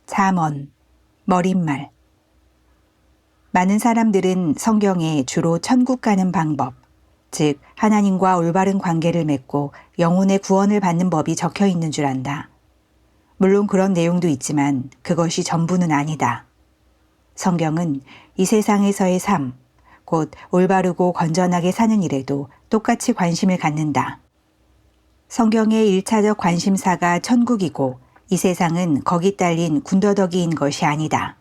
잠언, 머릿말. 많은 사람들은 성경에 주로 천국 가는 방법, 즉 하나님과 올바른 관계를 맺고 영혼의 구원을 받는 법이 적혀 있는 줄 안다. 물론 그런 내용도 있지만 그것이 전부는 아니다. 성경은 이 세상에서의 삶, 곧 올바르고 건전하게 사는 일에도 똑같이 관심을 갖는다. 성경의 1차적 관심사가 천국이고 이 세상은 거기 딸린 군더더기인 것이 아니다.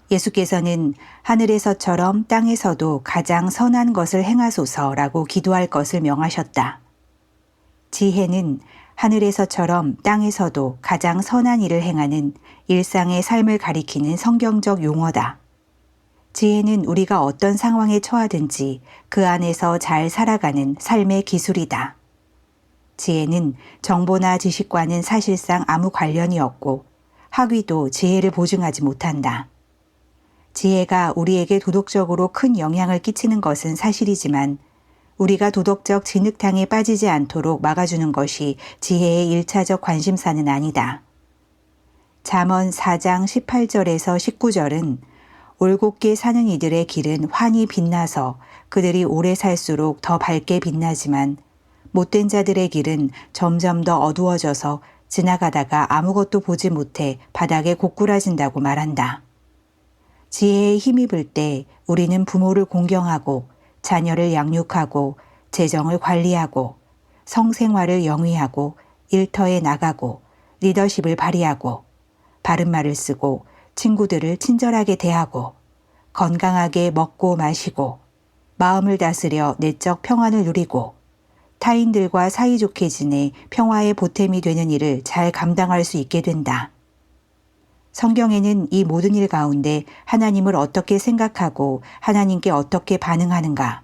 예수께서는 하늘에서처럼 땅에서도 가장 선한 것을 행하소서라고 기도할 것을 명하셨다. 지혜는 하늘에서처럼 땅에서도 가장 선한 일을 행하는 일상의 삶을 가리키는 성경적 용어다. 지혜는 우리가 어떤 상황에 처하든지 그 안에서 잘 살아가는 삶의 기술이다. 지혜는 정보나 지식과는 사실상 아무 관련이 없고 학위도 지혜를 보증하지 못한다. 지혜가 우리에게 도덕적으로 큰 영향을 끼치는 것은 사실이지만 우리가 도덕적 진흙탕에 빠지지 않도록 막아주는 것이 지혜의 1차적 관심사는 아니다. 잠언 4장 18절에서 19절은 올곧게 사는 이들의 길은 환히 빛나서 그들이 오래 살수록 더 밝게 빛나지만 못된 자들의 길은 점점 더 어두워져서 지나가다가 아무것도 보지 못해 바닥에 고꾸라진다고 말한다. 지혜에 힘입을 때 우리는 부모를 공경하고 자녀를 양육하고 재정을 관리하고 성생활을 영위하고 일터에 나가고 리더십을 발휘하고 바른 말을 쓰고 친구들을 친절하게 대하고 건강하게 먹고 마시고 마음을 다스려 내적 평안을 누리고 타인들과 사이좋게 지내 평화의 보탬이 되는 일을 잘 감당할 수 있게 된다. 성경에는 이 모든 일 가운데 하나님을 어떻게 생각하고 하나님께 어떻게 반응하는가,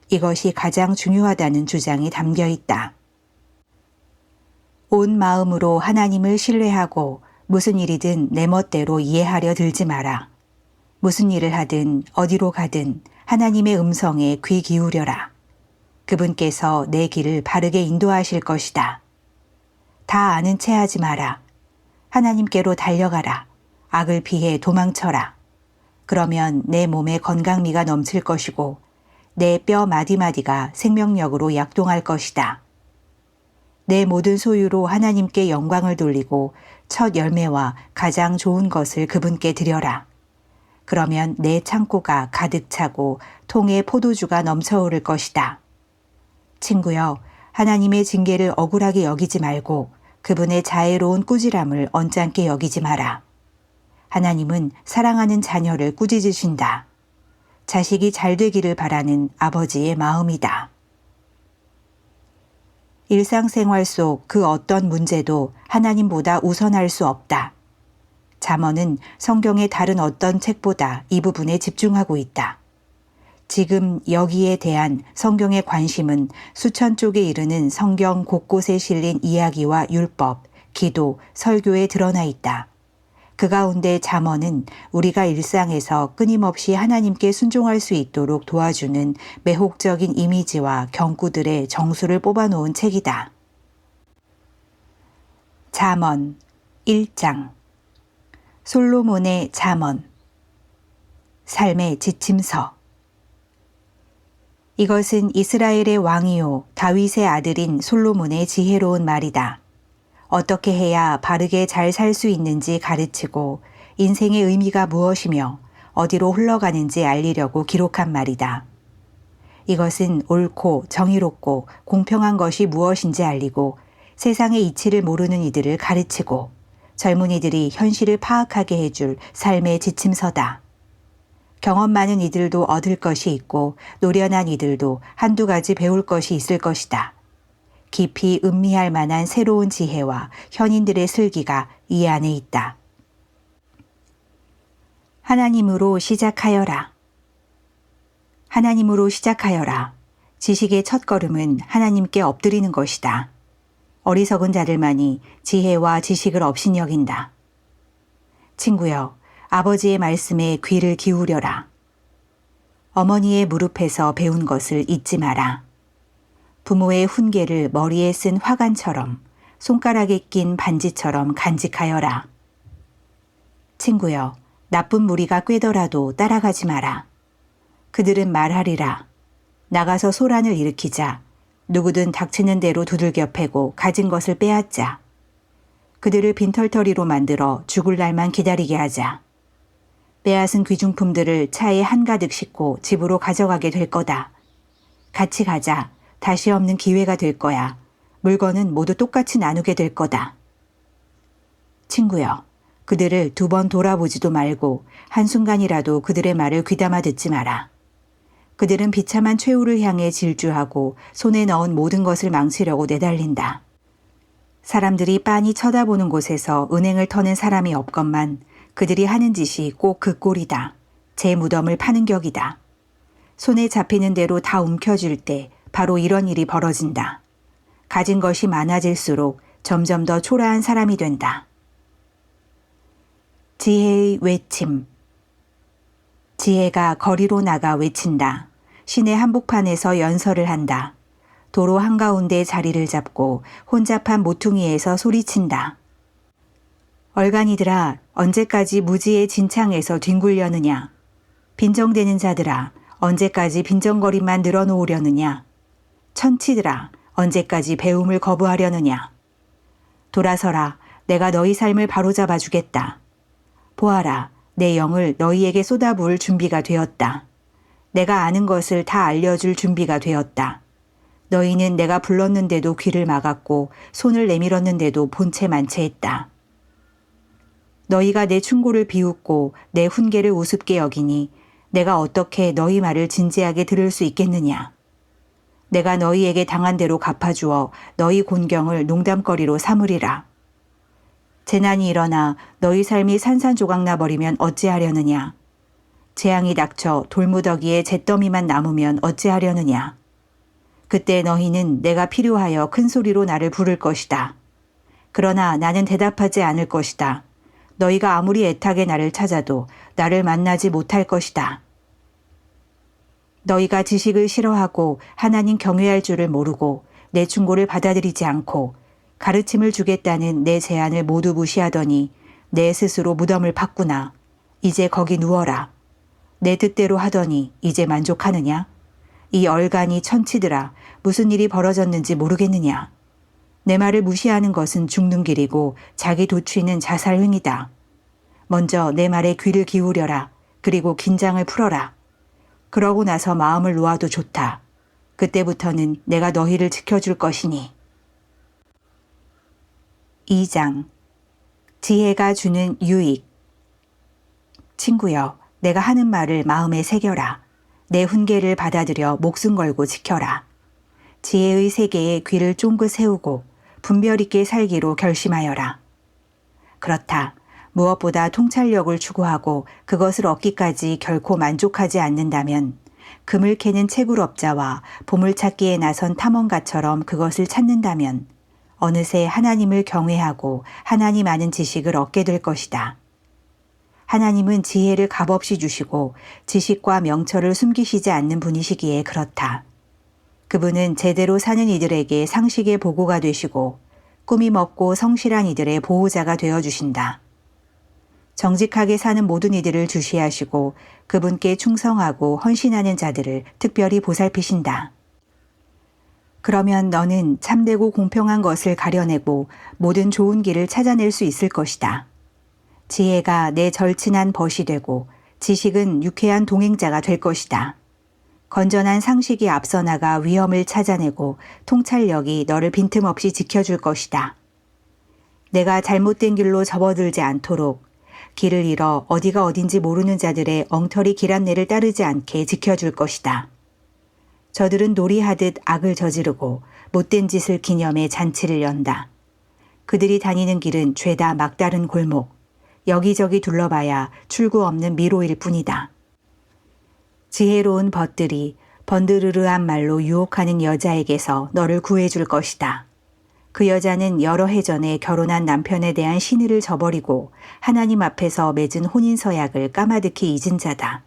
이것이 가장 중요하다는 주장이 담겨 있다. 온 마음으로 하나님을 신뢰하고 무슨 일이든 내 멋대로 이해하려 들지 마라. 무슨 일을 하든 어디로 가든 하나님의 음성에 귀 기울여라. 그분께서 내 길을 바르게 인도하실 것이다. 다 아는 체 하지 마라. 하나님께로 달려가라. 악을 피해 도망쳐라. 그러면 내 몸에 건강미가 넘칠 것이고 내 뼈 마디마디가 생명력으로 약동할 것이다. 내 모든 소유로 하나님께 영광을 돌리고 첫 열매와 가장 좋은 것을 그분께 드려라. 그러면 내 창고가 가득 차고 통에 포도주가 넘쳐 흐를 것이다. 친구여, 하나님의 징계를 억울하게 여기지 말고 그분의 자애로운 꾸지람을 언짢게 여기지 마라. 하나님은 사랑하는 자녀를 꾸짖으신다. 자식이 잘 되기를 바라는 아버지의 마음이다. 일상생활 속 그 어떤 문제도 하나님보다 우선할 수 없다. 잠언은 성경의 다른 어떤 책보다 이 부분에 집중하고 있다. 지금 여기에 대한 성경의 관심은 수천 쪽에 이르는 성경 곳곳에 실린 이야기와 율법, 기도, 설교에 드러나 있다. 그 가운데 잠언은 우리가 일상에서 끊임없이 하나님께 순종할 수 있도록 도와주는 매혹적인 이미지와 경구들의 정수를 뽑아놓은 책이다. 잠언 1장 솔로몬의 잠언 삶의 지침서. 이것은 이스라엘의 왕이요 다윗의 아들인 솔로몬의 지혜로운 말이다. 어떻게 해야 바르게 잘 살 수 있는지 가르치고 인생의 의미가 무엇이며 어디로 흘러가는지 알리려고 기록한 말이다. 이것은 옳고 정의롭고 공평한 것이 무엇인지 알리고 세상의 이치를 모르는 이들을 가르치고 젊은이들이 현실을 파악하게 해줄 삶의 지침서다. 경험 많은 이들도 얻을 것이 있고 노련한 이들도 한두 가지 배울 것이 있을 것이다. 깊이 음미할 만한 새로운 지혜와 현인들의 슬기가 이 안에 있다. 하나님으로 시작하여라. 하나님으로 시작하여라. 지식의 첫걸음은 하나님께 엎드리는 것이다. 어리석은 자들만이 지혜와 지식을 업신여긴다. 친구여, 아버지의 말씀에 귀를 기울여라. 어머니의 무릎에서 배운 것을 잊지 마라. 부모의 훈계를 머리에 쓴 화관처럼 손가락에 낀 반지처럼 간직하여라. 친구여, 나쁜 무리가 꿰더라도 따라가지 마라. 그들은 말하리라. 나가서 소란을 일으키자. 누구든 닥치는 대로 두들겨 패고 가진 것을 빼앗자. 그들을 빈털터리로 만들어 죽을 날만 기다리게 하자. 빼앗은 귀중품들을 차에 한가득 싣고 집으로 가져가게 될 거다. 같이 가자. 다시 없는 기회가 될 거야. 물건은 모두 똑같이 나누게 될 거다. 친구여, 그들을 2번 돌아보지도 말고 한순간이라도 그들의 말을 귀담아 듣지 마라. 그들은 비참한 최후를 향해 질주하고 손에 넣은 모든 것을 망치려고 내달린다. 사람들이 빤히 쳐다보는 곳에서 은행을 터는 사람이 없건만 그들이 하는 짓이 꼭 그 꼴이다. 제 무덤을 파는 격이다. 손에 잡히는 대로 다 움켜쥘 때 바로 이런 일이 벌어진다. 가진 것이 많아질수록 점점 더 초라한 사람이 된다. 지혜의 외침. 지혜가 거리로 나가 외친다. 시내 한복판에서 연설을 한다. 도로 한가운데 자리를 잡고 혼잡한 모퉁이에서 소리친다. 얼간이들아, 언제까지 무지의 진창에서 뒹굴려느냐. 빈정대는 자들아, 언제까지 빈정거림만 늘어놓으려느냐. 천치들아, 언제까지 배움을 거부하려느냐. 돌아서라, 내가 너희 삶을 바로잡아 주겠다. 보아라, 내 영을 너희에게 쏟아부을 준비가 되었다. 내가 아는 것을 다 알려줄 준비가 되었다. 너희는 내가 불렀는데도 귀를 막았고 손을 내밀었는데도 본체 만체했다. 너희가 내 충고를 비웃고 내 훈계를 우습게 여기니 내가 어떻게 너희 말을 진지하게 들을 수 있겠느냐. 내가 너희에게 당한 대로 갚아주어 너희 곤경을 농담거리로 삼으리라. 재난이 일어나 너희 삶이 산산조각나 버리면 어찌하려느냐. 재앙이 닥쳐 돌무더기에 잿더미만 남으면 어찌하려느냐. 그때 너희는 내가 필요하여 큰 소리로 나를 부를 것이다. 그러나 나는 대답하지 않을 것이다. 너희가 아무리 애타게 나를 찾아도 나를 만나지 못할 것이다. 너희가 지식을 싫어하고 하나님 경외할 줄을 모르고 내 충고를 받아들이지 않고 가르침을 주겠다는 내 제안을 모두 무시하더니 내 스스로 무덤을 팠구나. 이제 거기 누워라. 내 뜻대로 하더니 이제 만족하느냐? 이 얼간이 천치들아, 무슨 일이 벌어졌는지 모르겠느냐? 내 말을 무시하는 것은 죽는 길이고 자기 도취는 자살행위다. 먼저 내 말에 귀를 기울여라. 그리고 긴장을 풀어라. 그러고 나서 마음을 놓아도 좋다. 그때부터는 내가 너희를 지켜줄 것이니. 2장. 지혜가 주는 유익. 친구여, 내가 하는 말을 마음에 새겨라. 내 훈계를 받아들여 목숨 걸고 지켜라. 지혜의 세계에 귀를 쫑긋 세우고 분별 있게 살기로 결심하여라. 그렇다. 무엇보다 통찰력을 추구하고 그것을 얻기까지 결코 만족하지 않는다면 금을 캐는 채굴업자와 보물찾기에 나선 탐험가처럼 그것을 찾는다면 어느새 하나님을 경외하고 하나님 아는 지식을 얻게 될 것이다. 하나님은 지혜를 값없이 주시고 지식과 명철을 숨기시지 않는 분이시기에 그렇다. 그분은 제대로 사는 이들에게 상식의 보고가 되시고 꿈이 먹고 성실한 이들의 보호자가 되어주신다. 정직하게 사는 모든 이들을 주시하시고 그분께 충성하고 헌신하는 자들을 특별히 보살피신다. 그러면 너는 참되고 공평한 것을 가려내고 모든 좋은 길을 찾아낼 수 있을 것이다. 지혜가 내 절친한 벗이 되고 지식은 유쾌한 동행자가 될 것이다. 건전한 상식이 앞서 나가 위험을 찾아내고 통찰력이 너를 빈틈없이 지켜줄 것이다. 내가 잘못된 길로 접어들지 않도록 길을 잃어 어디가 어딘지 모르는 자들의 엉터리 길 안내를 따르지 않게 지켜줄 것이다. 저들은 놀이하듯 악을 저지르고 못된 짓을 기념해 잔치를 연다. 그들이 다니는 길은 죄다 막다른 골목, 여기저기 둘러봐야 출구 없는 미로일 뿐이다. 지혜로운 벗들이 번드르르한 말로 유혹하는 여자에게서 너를 구해줄 것이다. 그 여자는 여러 해 전에 결혼한 남편에 대한 신의를 저버리고 하나님 앞에서 맺은 혼인서약을 까마득히 잊은 자다.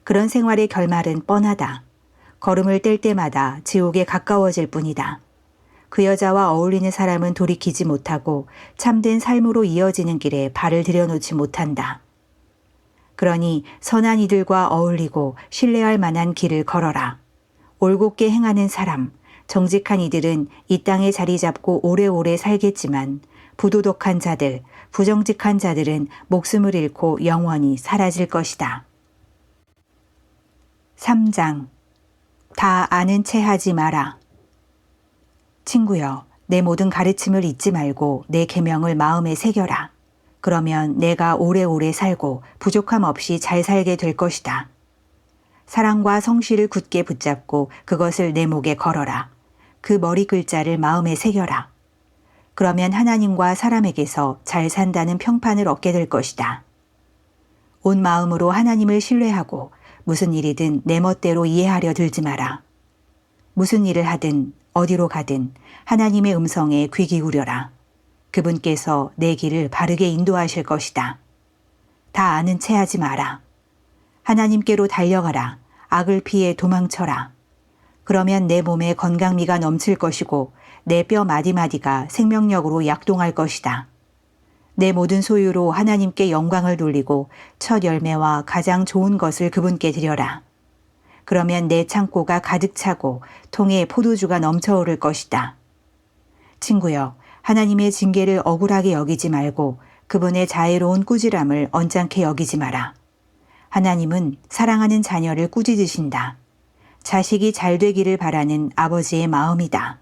그런 생활의 결말은 뻔하다. 걸음을 뗄 때마다 지옥에 가까워질 뿐이다. 그 여자와 어울리는 사람은 돌이키지 못하고 참된 삶으로 이어지는 길에 발을 들여놓지 못한다. 그러니 선한 이들과 어울리고 신뢰할 만한 길을 걸어라. 올곧게 행하는 사람, 정직한 이들은 이 땅에 자리 잡고 오래오래 살겠지만 부도덕한 자들, 부정직한 자들은 목숨을 잃고 영원히 사라질 것이다. 3장. 다 아는 체 하지 마라. 친구여, 내 모든 가르침을 잊지 말고 내 계명을 마음에 새겨라. 그러면 내가 오래오래 살고 부족함 없이 잘 살게 될 것이다. 사랑과 성실을 굳게 붙잡고 그것을 내 목에 걸어라. 그 머리 글자를 마음에 새겨라. 그러면 하나님과 사람에게서 잘 산다는 평판을 얻게 될 것이다. 온 마음으로 하나님을 신뢰하고 무슨 일이든 내 멋대로 이해하려 들지 마라. 무슨 일을 하든 어디로 가든 하나님의 음성에 귀 기울여라. 그분께서 내 길을 바르게 인도하실 것이다. 다 아는 체 하지 마라. 하나님께로 달려가라. 악을 피해 도망쳐라. 그러면 내 몸에 건강미가 넘칠 것이고 내 뼈 마디마디가 생명력으로 약동할 것이다. 내 모든 소유로 하나님께 영광을 돌리고 첫 열매와 가장 좋은 것을 그분께 드려라. 그러면 내 창고가 가득 차고 통에 포도주가 넘쳐오를 것이다. 친구여, 하나님의 징계를 억울하게 여기지 말고 그분의 자애로운 꾸지람을 언짢게 여기지 마라. 하나님은 사랑하는 자녀를 꾸짖으신다. 자식이 잘 되기를 바라는 아버지의 마음이다.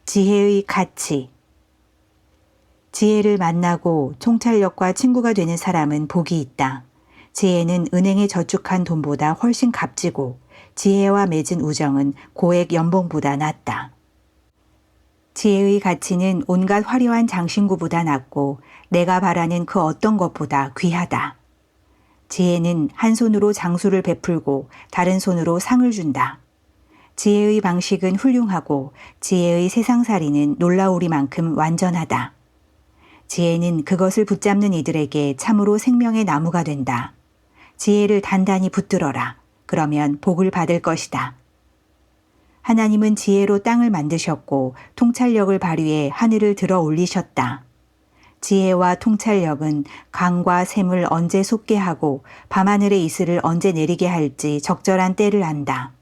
지혜의 가치. 지혜를 만나고 통찰력과 친구가 되는 사람은 복이 있다. 지혜는 은행에 저축한 돈보다 훨씬 값지고 지혜와 맺은 우정은 고액 연봉보다 낫다. 지혜의 가치는 온갖 화려한 장신구보다 낫고 내가 바라는 그 어떤 것보다 귀하다. 지혜는 한 손으로 장수를 베풀고 다른 손으로 상을 준다. 지혜의 방식은 훌륭하고 지혜의 세상살이는 놀라우리만큼 완전하다. 지혜는 그것을 붙잡는 이들에게 참으로 생명의 나무가 된다. 지혜를 단단히 붙들어라. 그러면 복을 받을 것이다. 하나님은 지혜로 땅을 만드셨고 통찰력을 발휘해 하늘을 들어 올리셨다. 지혜와 통찰력은 강과 샘을 언제 솟게 하고 밤하늘의 이슬을 언제 내리게 할지 적절한 때를 안다.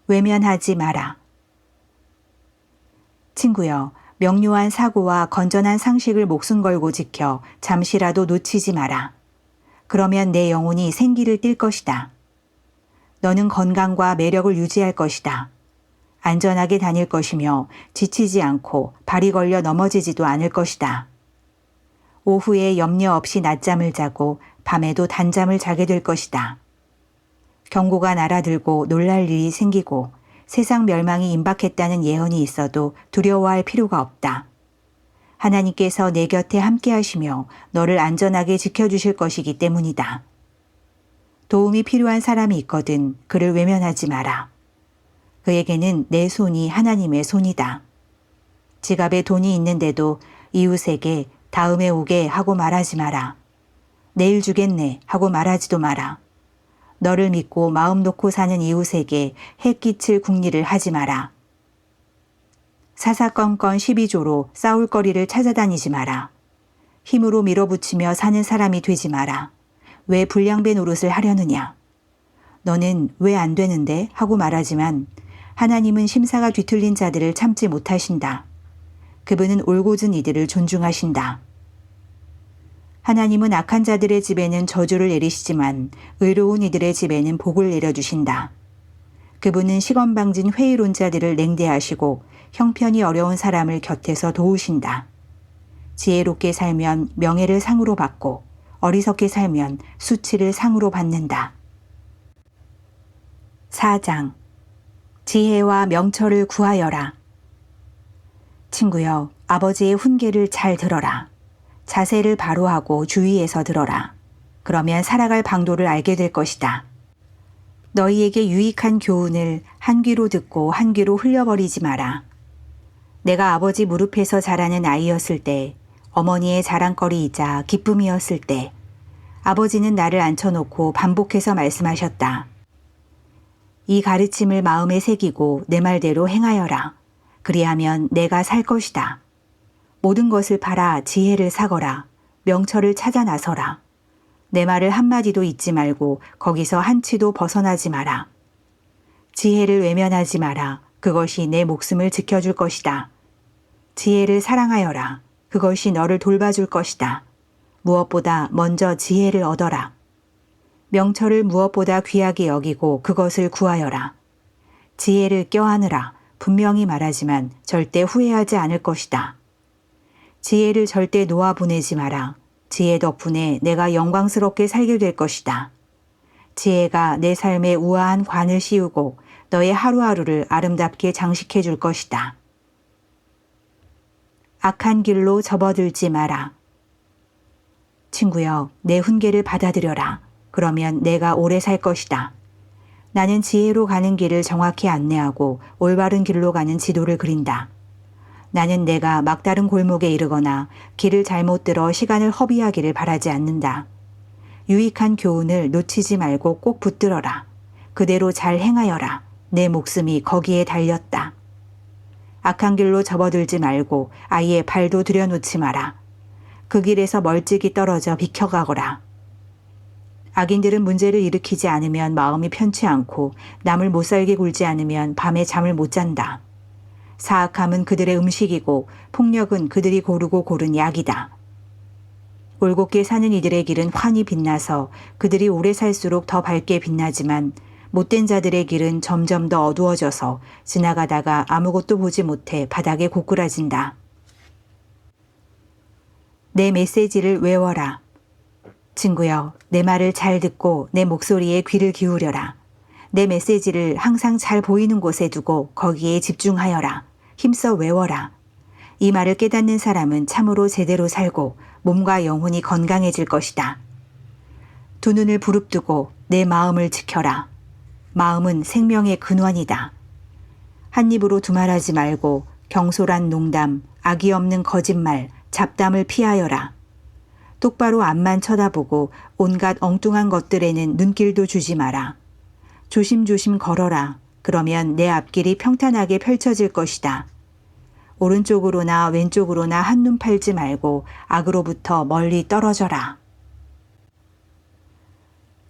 외면하지 마라. 친구여, 명료한 사고와 건전한 상식을 목숨 걸고 지켜 잠시라도 놓치지 마라. 그러면 내 영혼이 생기를 띨 것이다. 너는 건강과 매력을 유지할 것이다. 안전하게 다닐 것이며 지치지 않고 발이 걸려 넘어지지도 않을 것이다. 오후에 염려 없이 낮잠을 자고 밤에도 단잠을 자게 될 것이다. 경고가 날아들고 놀랄 일이 생기고 세상 멸망이 임박했다는 예언이 있어도 두려워할 필요가 없다. 하나님께서 내 곁에 함께 하시며 너를 안전하게 지켜주실 것이기 때문이다. 도움이 필요한 사람이 있거든 그를 외면하지 마라. 그에게는 내 손이 하나님의 손이다. 지갑에 돈이 있는데도 이웃에게 다음에 오게 하고 말하지 마라. 내일 주겠네 하고 말하지도 마라. 너를 믿고 마음 놓고 사는 이웃에게 해 끼칠 궁리를 하지 마라. 사사건건 12조로 싸울 거리를 찾아다니지 마라. 힘으로 밀어붙이며 사는 사람이 되지 마라. 왜 불량배 노릇을 하려느냐. 너는 왜 안 되는데 하고 말하지만 하나님은 심사가 뒤틀린 자들을 참지 못하신다. 그분은 올곧은 이들을 존중하신다. 하나님은 악한 자들의 집에는 저주를 내리시지만 의로운 이들의 집에는 복을 내려주신다. 그분은 시건방진 회의론 자들을 냉대하시고 형편이 어려운 사람을 곁에서 도우신다. 지혜롭게 살면 명예를 상으로 받고 어리석게 살면 수치를 상으로 받는다. 4장. 지혜와 명철을 구하여라. 친구여, 아버지의 훈계를 잘 들어라. 자세를 바로 하고 주의해서 들어라. 그러면 살아갈 방도를 알게 될 것이다. 너희에게 유익한 교훈을 한 귀로 듣고 한 귀로 흘려버리지 마라. 내가 아버지 무릎에서 자라는 아이였을 때, 어머니의 자랑거리이자 기쁨이었을 때, 아버지는 나를 앉혀놓고 반복해서 말씀하셨다. 이 가르침을 마음에 새기고 내 말대로 행하여라. 그리하면 내가 살 것이다. 모든 것을 팔아 지혜를 사거라. 명철을 찾아 나서라. 내 말을 한마디도 잊지 말고 거기서 한치도 벗어나지 마라. 지혜를 외면하지 마라. 그것이 내 목숨을 지켜줄 것이다. 지혜를 사랑하여라. 그것이 너를 돌봐줄 것이다. 무엇보다 먼저 지혜를 얻어라. 명철을 무엇보다 귀하게 여기고 그것을 구하여라. 지혜를 껴안으라. 분명히 말하지만 절대 후회하지 않을 것이다. 지혜를 절대 놓아보내지 마라. 지혜 덕분에 내가 영광스럽게 살게 될 것이다. 지혜가 내 삶에 우아한 관을 씌우고 너의 하루하루를 아름답게 장식해 줄 것이다. 악한 길로 접어들지 마라. 친구여, 내 훈계를 받아들여라. 그러면 내가 오래 살 것이다. 나는 지혜로 가는 길을 정확히 안내하고 올바른 길로 가는 지도를 그린다. 나는 내가 막다른 골목에 이르거나 길을 잘못 들어 시간을 허비하기를 바라지 않는다. 유익한 교훈을 놓치지 말고 꼭 붙들어라. 그대로 잘 행하여라. 내 목숨이 거기에 달렸다. 악한 길로 접어들지 말고 아예 발도 들여놓지 마라. 그 길에서 멀찍이 떨어져 비켜가거라. 악인들은 문제를 일으키지 않으면 마음이 편치 않고 남을 못살게 굴지 않으면 밤에 잠을 못 잔다. 사악함은 그들의 음식이고 폭력은 그들이 고르고 고른 약이다. 올곧게 사는 이들의 길은 환히 빛나서 그들이 오래 살수록 더 밝게 빛나지만 못된 자들의 길은 점점 더 어두워져서 지나가다가 아무것도 보지 못해 바닥에 고꾸라진다. 내 메시지를 외워라. 친구여, 내 말을 잘 듣고 내 목소리에 귀를 기울여라. 내 메시지를 항상 잘 보이는 곳에 두고 거기에 집중하여라. 힘써 외워라. 이 말을 깨닫는 사람은 참으로 제대로 살고 몸과 영혼이 건강해질 것이다. 두 눈을 부릅뜨고 내 마음을 지켜라. 마음은 생명의 근원이다. 한 입으로 두말하지 말고 경솔한 농담, 악의 없는 거짓말, 잡담을 피하여라. 똑바로 앞만 쳐다보고 온갖 엉뚱한 것들에는 눈길도 주지 마라. 조심조심 걸어라. 그러면 내 앞길이 평탄하게 펼쳐질 것이다. 오른쪽으로나 왼쪽으로나 한눈 팔지 말고 악으로부터 멀리 떨어져라.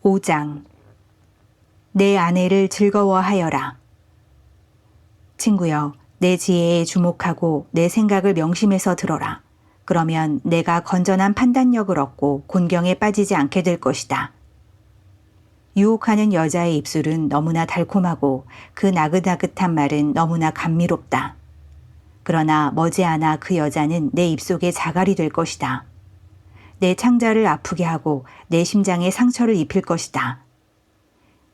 5장. 내 아내를 즐거워하여라. 친구여, 내 지혜에 주목하고 내 생각을 명심해서 들어라. 그러면 내가 건전한 판단력을 얻고 곤경에 빠지지 않게 될 것이다. 유혹하는 여자의 입술은 너무나 달콤하고 그 나긋나긋한 말은 너무나 감미롭다. 그러나 머지않아 그 여자는 내 입속에 자갈이 될 것이다. 내 창자를 아프게 하고 내 심장에 상처를 입힐 것이다.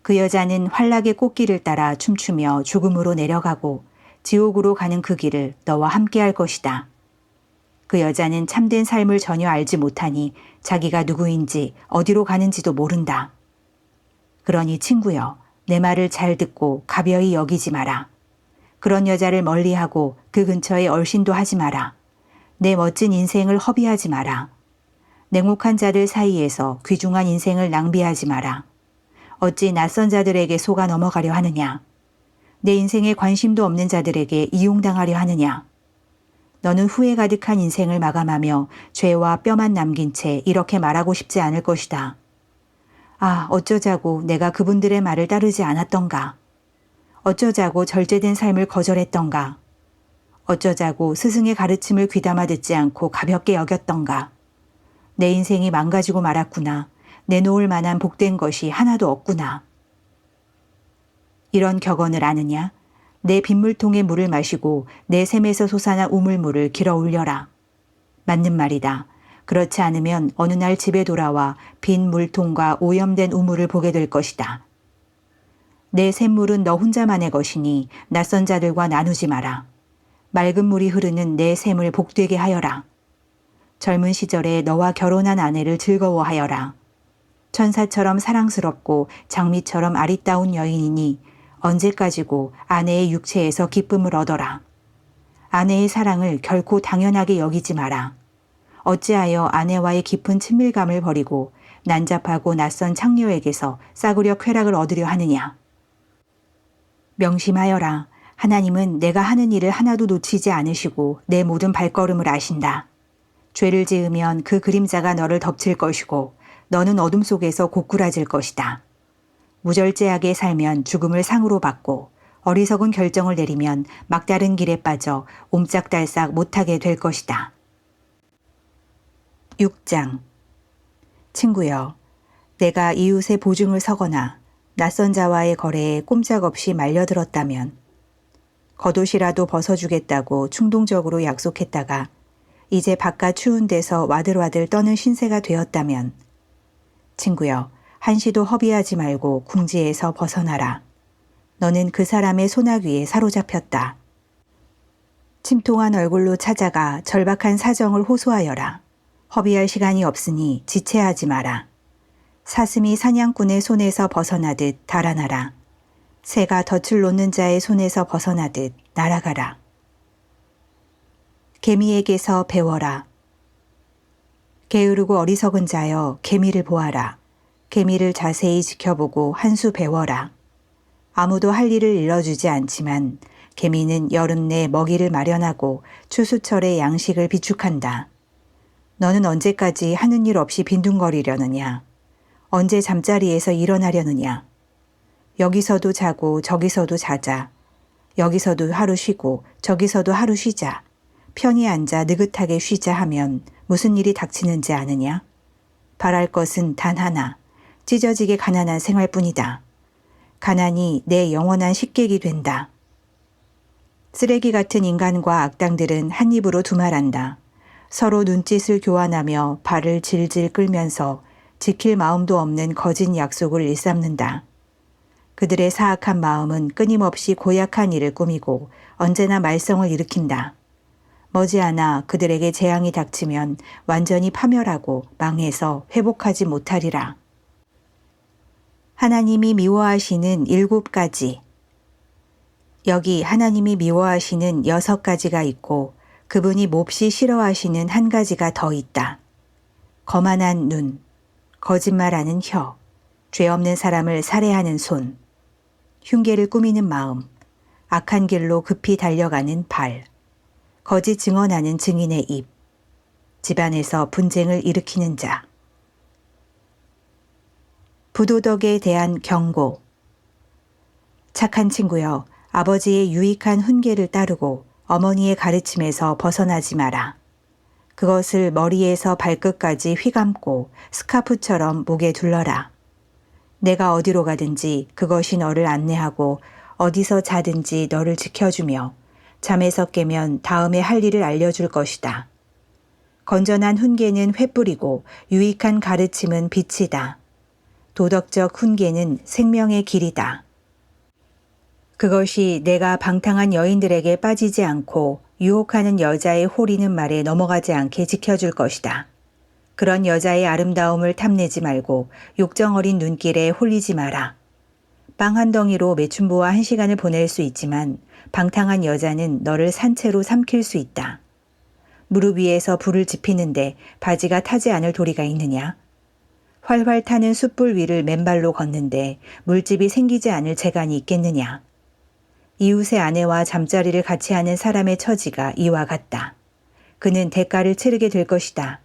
그 여자는 환락의 꽃길을 따라 춤추며 죽음으로 내려가고 지옥으로 가는 그 길을 너와 함께할 것이다. 그 여자는 참된 삶을 전혀 알지 못하니 자기가 누구인지 어디로 가는지도 모른다. 그러니 친구여, 내 말을 잘 듣고 가벼이 여기지 마라. 그런 여자를 멀리하고 그 근처에 얼씬도 하지 마라. 내 멋진 인생을 허비하지 마라. 냉혹한 자들 사이에서 귀중한 인생을 낭비하지 마라. 어찌 낯선 자들에게 속아 넘어가려 하느냐. 내 인생에 관심도 없는 자들에게 이용당하려 하느냐. 너는 후회 가득한 인생을 마감하며 죄와 뼈만 남긴 채 이렇게 말하고 싶지 않을 것이다. 아, 어쩌자고 내가 그분들의 말을 따르지 않았던가. 어쩌자고 절제된 삶을 거절했던가. 어쩌자고 스승의 가르침을 귀담아 듣지 않고 가볍게 여겼던가. 내 인생이 망가지고 말았구나. 내놓을 만한 복된 것이 하나도 없구나. 이런 격언을 아느냐? 내 빗물통의 물을 마시고 내 샘에서 솟아난 우물물을 길어 올려라. 맞는 말이다. 그렇지 않으면 어느 날 집에 돌아와 빈 물통과 오염된 우물을 보게 될 것이다. 내 샘물은 너 혼자만의 것이니 낯선 자들과 나누지 마라. 맑은 물이 흐르는 내 샘을 복되게 하여라. 젊은 시절에 너와 결혼한 아내를 즐거워하여라. 천사처럼 사랑스럽고 장미처럼 아리따운 여인이니 언제까지고 아내의 육체에서 기쁨을 얻어라. 아내의 사랑을 결코 당연하게 여기지 마라. 어찌하여 아내와의 깊은 친밀감을 버리고 난잡하고 낯선 창녀에게서 싸구려 쾌락을 얻으려 하느냐. 명심하여라. 하나님은 내가 하는 일을 하나도 놓치지 않으시고 내 모든 발걸음을 아신다. 죄를 지으면 그 그림자가 너를 덮칠 것이고 너는 어둠 속에서 고꾸라질 것이다. 무절제하게 살면 죽음을 상으로 받고 어리석은 결정을 내리면 막다른 길에 빠져 옴짝달싹 못하게 될 것이다. 6장. 친구여, 내가 이웃의 보증을 서거나 낯선 자와의 거래에 꼼짝없이 말려들었다면, 겉옷이라도 벗어주겠다고 충동적으로 약속했다가 이제 바깥 추운 데서 와들와들 떠는 신세가 되었다면, 친구여, 한시도 허비하지 말고 궁지에서 벗어나라. 너는 그 사람의 소나귀에 사로잡혔다. 침통한 얼굴로 찾아가 절박한 사정을 호소하여라. 허비할 시간이 없으니 지체하지 마라. 사슴이 사냥꾼의 손에서 벗어나듯 달아나라. 새가 덫을 놓는 자의 손에서 벗어나듯 날아가라. 개미에게서 배워라. 게으르고 어리석은 자여, 개미를 보아라. 개미를 자세히 지켜보고 한 수 배워라. 아무도 할 일을 일러주지 않지만 개미는 여름 내 먹이를 마련하고 추수철에 양식을 비축한다. 너는 언제까지 하는 일 없이 빈둥거리려느냐? 언제 잠자리에서 일어나려느냐? 여기서도 자고 저기서도 자자. 여기서도 하루 쉬고 저기서도 하루 쉬자. 편히 앉아 느긋하게 쉬자 하면 무슨 일이 닥치는지 아느냐? 바랄 것은 단 하나, 찢어지게 가난한 생활뿐이다. 가난이 내 영원한 식객이 된다. 쓰레기 같은 인간과 악당들은 한 입으로 두말한다. 서로 눈짓을 교환하며 발을 질질 끌면서 지킬 마음도 없는 거짓 약속을 일삼는다. 그들의 사악한 마음은 끊임없이 고약한 일을 꾸미고 언제나 말썽을 일으킨다. 머지않아 그들에게 재앙이 닥치면 완전히 파멸하고 망해서 회복하지 못하리라. 하나님이 미워하시는 7가지. 여기 하나님이 미워하시는 6가지가 있고 그분이 몹시 싫어하시는 1가지가 더 있다. 거만한 눈, 거짓말하는 혀, 죄 없는 사람을 살해하는 손, 흉계를 꾸미는 마음, 악한 길로 급히 달려가는 발, 거짓 증언하는 증인의 입, 집안에서 분쟁을 일으키는 자. 부도덕에 대한 경고. 착한 친구여, 아버지의 유익한 훈계를 따르고 어머니의 가르침에서 벗어나지 마라. 그것을 머리에서 발끝까지 휘감고 스카프처럼 목에 둘러라. 내가 어디로 가든지 그것이 너를 안내하고 어디서 자든지 너를 지켜주며 잠에서 깨면 다음에 할 일을 알려줄 것이다. 건전한 훈계는 횃불이고 유익한 가르침은 빛이다. 도덕적 훈계는 생명의 길이다. 그것이 내가 방탕한 여인들에게 빠지지 않고 유혹하는 여자의 호리는 말에 넘어가지 않게 지켜줄 것이다. 그런 여자의 아름다움을 탐내지 말고 욕정 어린 눈길에 홀리지 마라. 빵 한 덩이로 매춘부와 1시간을 보낼 수 있지만 방탕한 여자는 너를 산채로 삼킬 수 있다. 무릎 위에서 불을 지피는데 바지가 타지 않을 도리가 있느냐? 활활 타는 숯불 위를 맨발로 걷는데 물집이 생기지 않을 재간이 있겠느냐? 이웃의 아내와 잠자리를 같이 하는 사람의 처지가 이와 같다. 그는 대가를 치르게 될 것이다.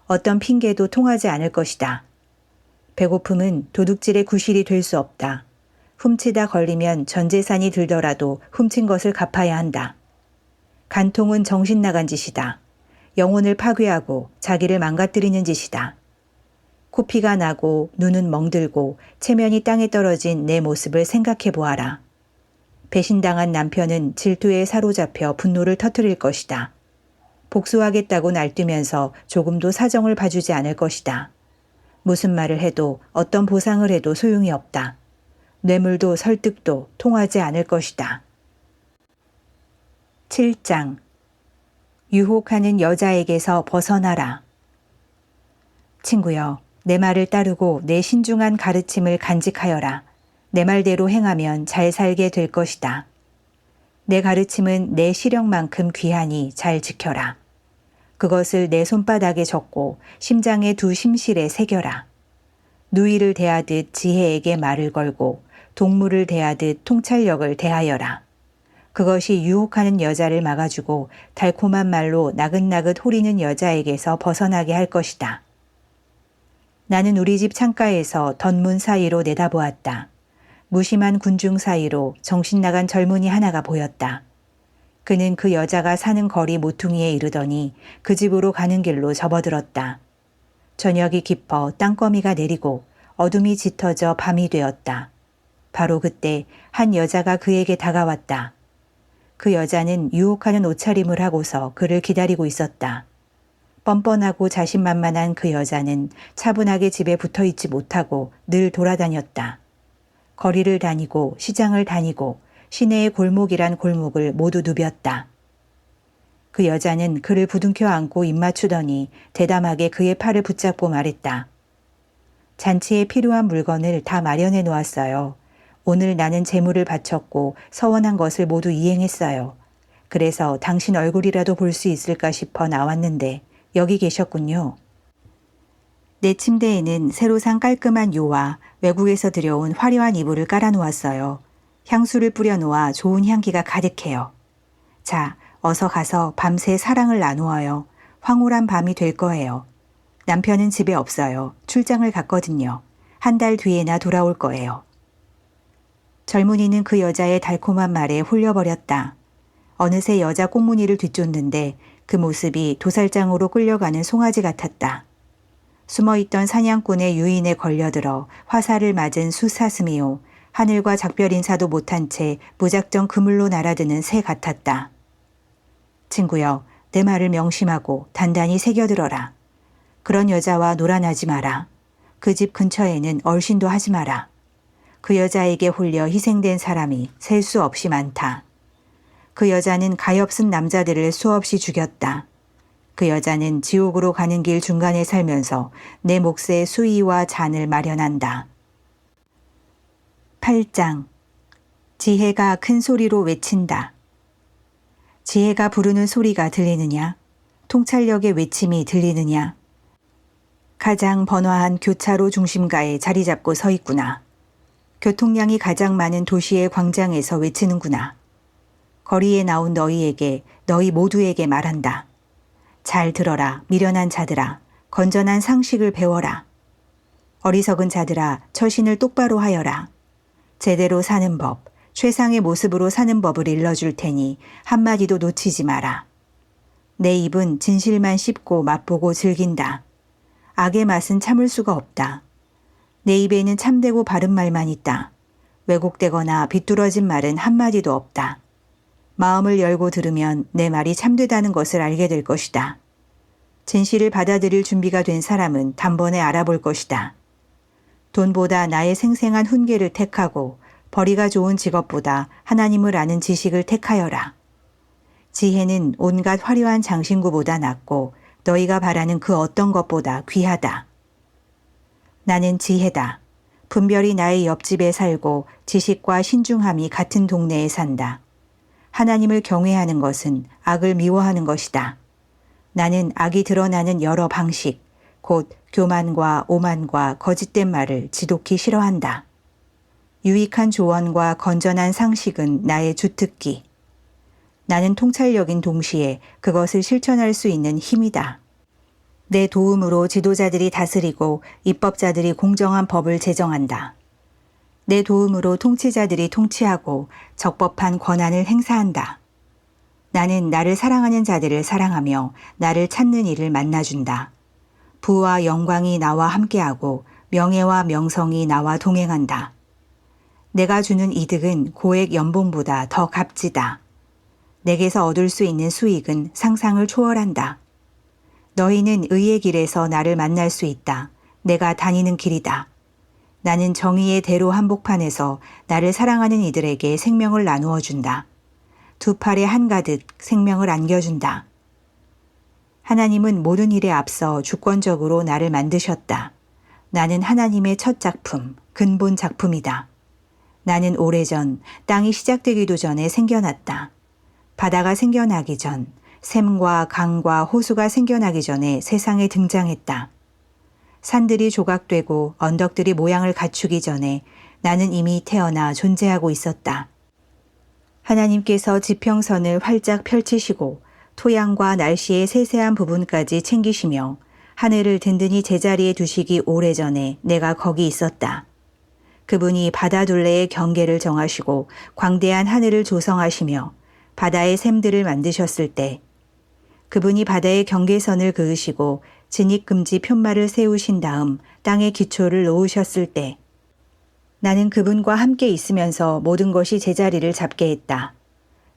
어떤 핑계도 통하지 않을 것이다. 배고픔은 도둑질의 구실이 될 수 없다. 훔치다 걸리면 전 재산이 들더라도 훔친 것을 갚아야 한다. 간통은 정신 나간 짓이다. 영혼을 파괴하고 자기를 망가뜨리는 짓이다. 코피가 나고 눈은 멍들고 체면이 땅에 떨어진 내 모습을 생각해 보아라. 배신당한 남편은 질투에 사로잡혀 분노를 터뜨릴 것이다. 복수하겠다고 날뛰면서 조금도 사정을 봐주지 않을 것이다. 무슨 말을 해도 어떤 보상을 해도 소용이 없다. 뇌물도 설득도 통하지 않을 것이다. 7장. 유혹하는 여자에게서 벗어나라. 친구여, 내 말을 따르고 내 신중한 가르침을 간직하여라. 내 말대로 행하면 잘 살게 될 것이다. 내 가르침은 내 시력만큼 귀하니 잘 지켜라. 그것을 내 손바닥에 적고 심장의 두 심실에 새겨라. 누이를 대하듯 지혜에게 말을 걸고 동물을 대하듯 통찰력을 대하여라. 그것이 유혹하는 여자를 막아주고 달콤한 말로 나긋나긋 호리는 여자에게서 벗어나게 할 것이다. 나는 우리 집 창가에서 덧문 사이로 내다보았다. 무심한 군중 사이로 정신 나간 젊은이 하나가 보였다. 그는 그 여자가 사는 거리 모퉁이에 이르더니 그 집으로 가는 길로 접어들었다. 저녁이 깊어 땅거미가 내리고 어둠이 짙어져 밤이 되었다. 바로 그때 한 여자가 그에게 다가왔다. 그 여자는 유혹하는 옷차림을 하고서 그를 기다리고 있었다. 뻔뻔하고 자신만만한 그 여자는 차분하게 집에 붙어 있지 못하고 늘 돌아다녔다. 거리를 다니고 시장을 다니고 시내의 골목이란 골목을 모두 누볐다. 그 여자는 그를 부둥켜 안고 입 맞추더니 대담하게 그의 팔을 붙잡고 말했다. 잔치에 필요한 물건을 다 마련해 놓았어요. 오늘 나는 재물을 바쳤고 서원한 것을 모두 이행했어요. 그래서 당신 얼굴이라도 볼 수 있을까 싶어 나왔는데 여기 계셨군요. 내 침대에는 새로 산 깔끔한 요와 외국에서 들여온 화려한 이불을 깔아놓았어요. 향수를 뿌려놓아 좋은 향기가 가득해요. 자, 어서 가서 밤새 사랑을 나누어요. 황홀한 밤이 될 거예요. 남편은 집에 없어요. 출장을 갔거든요. 한 달 뒤에나 돌아올 거예요. 젊은이는 그 여자의 달콤한 말에 홀려버렸다. 어느새 여자 꽁무니를 뒤쫓는데 그 모습이 도살장으로 끌려가는 송아지 같았다. 숨어있던 사냥꾼의 유인에 걸려들어 화살을 맞은 수사슴이요. 하늘과 작별 인사도 못한 채 무작정 그물로 날아드는 새 같았다. 친구여, 내 말을 명심하고 단단히 새겨들어라. 그런 여자와 놀아나지 마라. 그 집 근처에는 얼씬도 하지 마라. 그 여자에게 홀려 희생된 사람이 셀 수 없이 많다. 그 여자는 가엾은 남자들을 수없이 죽였다. 그 여자는 지옥으로 가는 길 중간에 살면서 내 몫의 수의와 잔을 마련한다. 8장. 지혜가 큰 소리로 외친다. 지혜가 부르는 소리가 들리느냐? 통찰력의 외침이 들리느냐? 가장 번화한 교차로 중심가에 자리 잡고 서 있구나. 교통량이 가장 많은 도시의 광장에서 외치는구나. 거리에 나온 너희에게, 너희 모두에게 말한다. 잘 들어라, 미련한 자들아. 건전한 상식을 배워라. 어리석은 자들아, 처신을 똑바로 하여라. 제대로 사는 법, 최상의 모습으로 사는 법을 일러줄 테니 한마디도 놓치지 마라. 내 입은 진실만 씹고 맛보고 즐긴다. 악의 맛은 참을 수가 없다. 내 입에는 참되고 바른 말만 있다. 왜곡되거나 비뚤어진 말은 한마디도 없다. 마음을 열고 들으면 내 말이 참되다는 것을 알게 될 것이다. 진실을 받아들일 준비가 된 사람은 단번에 알아볼 것이다. 돈보다 나의 생생한 훈계를 택하고 벌이가 좋은 직업보다 하나님을 아는 지식을 택하여라. 지혜는 온갖 화려한 장신구보다 낫고 너희가 바라는 그 어떤 것보다 귀하다. 나는 지혜다. 분별이 나의 옆집에 살고 지식과 신중함이 같은 동네에 산다. 하나님을 경외하는 것은 악을 미워하는 것이다. 나는 악이 드러나는 여러 방식, 곧 교만과 오만과 거짓된 말을 지독히 싫어한다. 유익한 조언과 건전한 상식은 나의 주특기. 나는 통찰력인 동시에 그것을 실천할 수 있는 힘이다. 내 도움으로 지도자들이 다스리고 입법자들이 공정한 법을 제정한다. 내 도움으로 통치자들이 통치하고 적법한 권한을 행사한다. 나는 나를 사랑하는 자들을 사랑하며 나를 찾는 이를 만나준다. 부와 영광이 나와 함께하고 명예와 명성이 나와 동행한다. 내가 주는 이득은 고액 연봉보다 더 값지다. 내게서 얻을 수 있는 수익은 상상을 초월한다. 너희는 의의 길에서 나를 만날 수 있다. 내가 다니는 길이다. 나는 정의의 대로 한복판에서 나를 사랑하는 이들에게 생명을 나누어 준다. 두 팔에 한가득 생명을 안겨준다. 하나님은 모든 일에 앞서 주권적으로 나를 만드셨다. 나는 하나님의 첫 작품, 근본 작품이다. 나는 오래전 땅이 시작되기도 전에 생겨났다. 바다가 생겨나기 전, 샘과 강과 호수가 생겨나기 전에 세상에 등장했다. 산들이 조각되고 언덕들이 모양을 갖추기 전에 나는 이미 태어나 존재하고 있었다. 하나님께서 지평선을 활짝 펼치시고 토양과 날씨의 세세한 부분까지 챙기시며 하늘을 든든히 제자리에 두시기 오래전에 내가 거기 있었다. 그분이 바다 둘레의 경계를 정하시고 광대한 하늘을 조성하시며 바다의 샘들을 만드셨을 때, 그분이 바다의 경계선을 그으시고 진입금지 푯말을 세우신 다음 땅의 기초를 놓으셨을 때, 나는 그분과 함께 있으면서 모든 것이 제자리를 잡게 했다.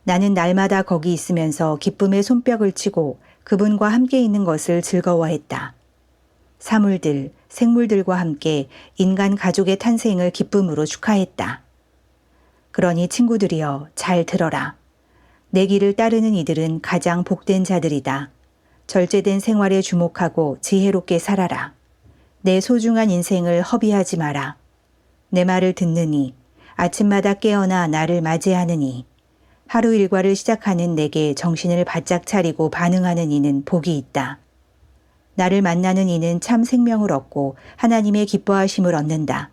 나는 날마다 거기 있으면서 기쁨의 손뼉을 치고 그분과 함께 있는 것을 즐거워했다. 사물들, 생물들과 함께 인간 가족의 탄생을 기쁨으로 축하했다. 그러니 친구들이여, 잘 들어라. 내 길을 따르는 이들은 가장 복된 자들이다. 절제된 생활에 주목하고 지혜롭게 살아라. 내 소중한 인생을 허비하지 마라. 내 말을 듣느니, 아침마다 깨어나 나를 맞이하느니, 하루 일과를 시작하는 내게 정신을 바짝 차리고 반응하는 이는 복이 있다. 나를 만나는 이는 참 생명을 얻고 하나님의 기뻐하심을 얻는다.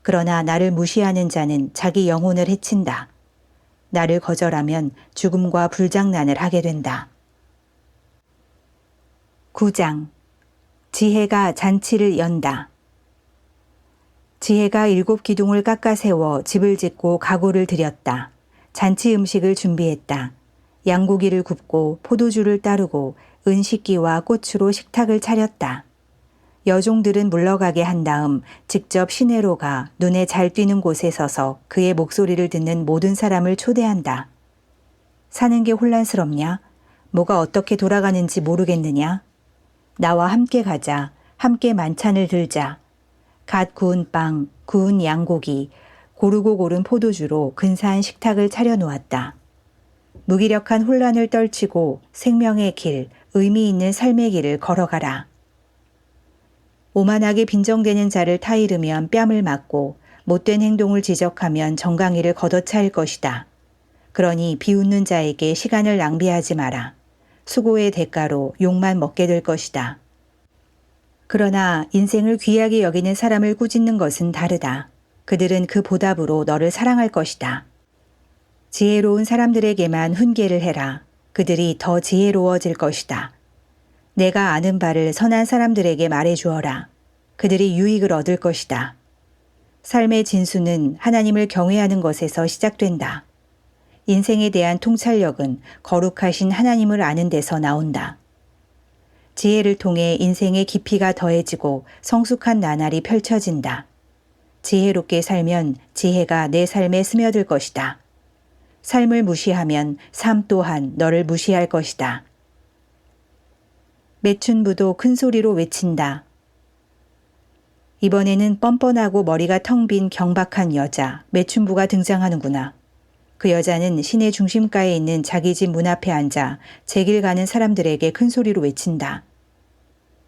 그러나 나를 무시하는 자는 자기 영혼을 해친다. 나를 거절하면 죽음과 불장난을 하게 된다. 9장. 지혜가 잔치를 연다. 지혜가 7 기둥을 깎아 세워 집을 짓고 가구를 들였다. 잔치 음식을 준비했다. 양고기를 굽고 포도주를 따르고 은식기와 꽃으로 식탁을 차렸다. 여종들은 물러가게 한 다음 직접 시내로 가 눈에 잘 띄는 곳에 서서 그의 목소리를 듣는 모든 사람을 초대한다. 사는 게 혼란스럽냐? 뭐가 어떻게 돌아가는지 모르겠느냐? 나와 함께 가자. 함께 만찬을 들자. 갓 구운 빵, 구운 양고기, 고르고 고른 포도주로 근사한 식탁을 차려놓았다. 무기력한 혼란을 떨치고 생명의 길, 의미 있는 삶의 길을 걸어가라. 오만하게 빈정대는 자를 타이르면 뺨을 맞고 못된 행동을 지적하면 정강이를 걷어차일 것이다. 그러니 비웃는 자에게 시간을 낭비하지 마라. 수고의 대가로 욕만 먹게 될 것이다. 그러나 인생을 귀하게 여기는 사람을 꾸짖는 것은 다르다. 그들은 그 보답으로 너를 사랑할 것이다. 지혜로운 사람들에게만 훈계를 해라. 그들이 더 지혜로워질 것이다. 내가 아는 바를 선한 사람들에게 말해 주어라. 그들이 유익을 얻을 것이다. 삶의 진수는 하나님을 경외하는 것에서 시작된다. 인생에 대한 통찰력은 거룩하신 하나님을 아는 데서 나온다. 지혜를 통해 인생의 깊이가 더해지고 성숙한 나날이 펼쳐진다. 지혜롭게 살면 지혜가 내 삶에 스며들 것이다. 삶을 무시하면 삶 또한 너를 무시할 것이다. 매춘부도 큰 소리로 외친다. 이번에는 뻔뻔하고 머리가 텅 빈 경박한 여자, 매춘부가 등장하는구나. 그 여자는 시내 중심가에 있는 자기 집 문 앞에 앉아 제길 가는 사람들에게 큰 소리로 외친다.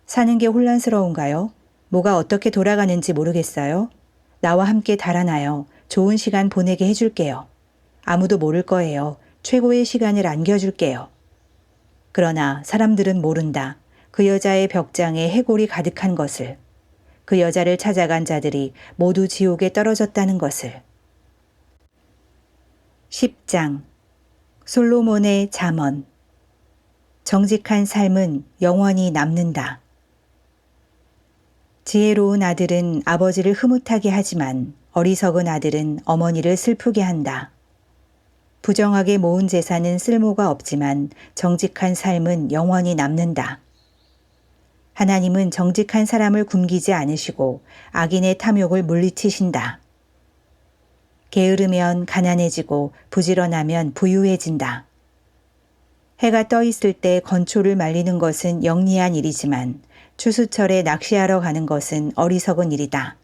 사는 게 혼란스러운가요? 뭐가 어떻게 돌아가는지 모르겠어요? 나와 함께 달아나요. 좋은 시간 보내게 해줄게요. 아무도 모를 거예요. 최고의 시간을 안겨줄게요. 그러나 사람들은 모른다. 그 여자의 벽장에 해골이 가득한 것을. 그 여자를 찾아간 자들이 모두 지옥에 떨어졌다는 것을. 10장. 솔로몬의 잠언. 정직한 삶은 영원히 남는다. 지혜로운 아들은 아버지를 흐뭇하게 하지만 어리석은 아들은 어머니를 슬프게 한다. 부정하게 모은 재산은 쓸모가 없지만 정직한 삶은 영원히 남는다. 하나님은 정직한 사람을 굶기지 않으시고 악인의 탐욕을 물리치신다. 게으르면 가난해지고 부지런하면 부유해진다. 해가 떠 있을 때 건초를 말리는 것은 영리한 일이지만 추수철에 낚시하러 가는 것은 어리석은 일이다.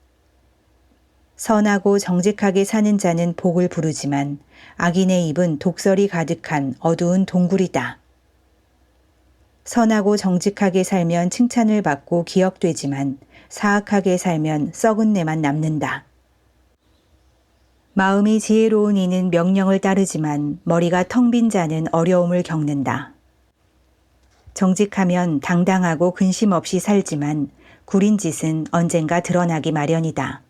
선하고 정직하게 사는 자는 복을 부르지만 악인의 입은 독설이 가득한 어두운 동굴이다. 선하고 정직하게 살면 칭찬을 받고 기억되지만 사악하게 살면 썩은 내만 남는다. 마음이 지혜로운 이는 명령을 따르지만 머리가 텅 빈 자는 어려움을 겪는다. 정직하면 당당하고 근심 없이 살지만 구린 짓은 언젠가 드러나기 마련이다.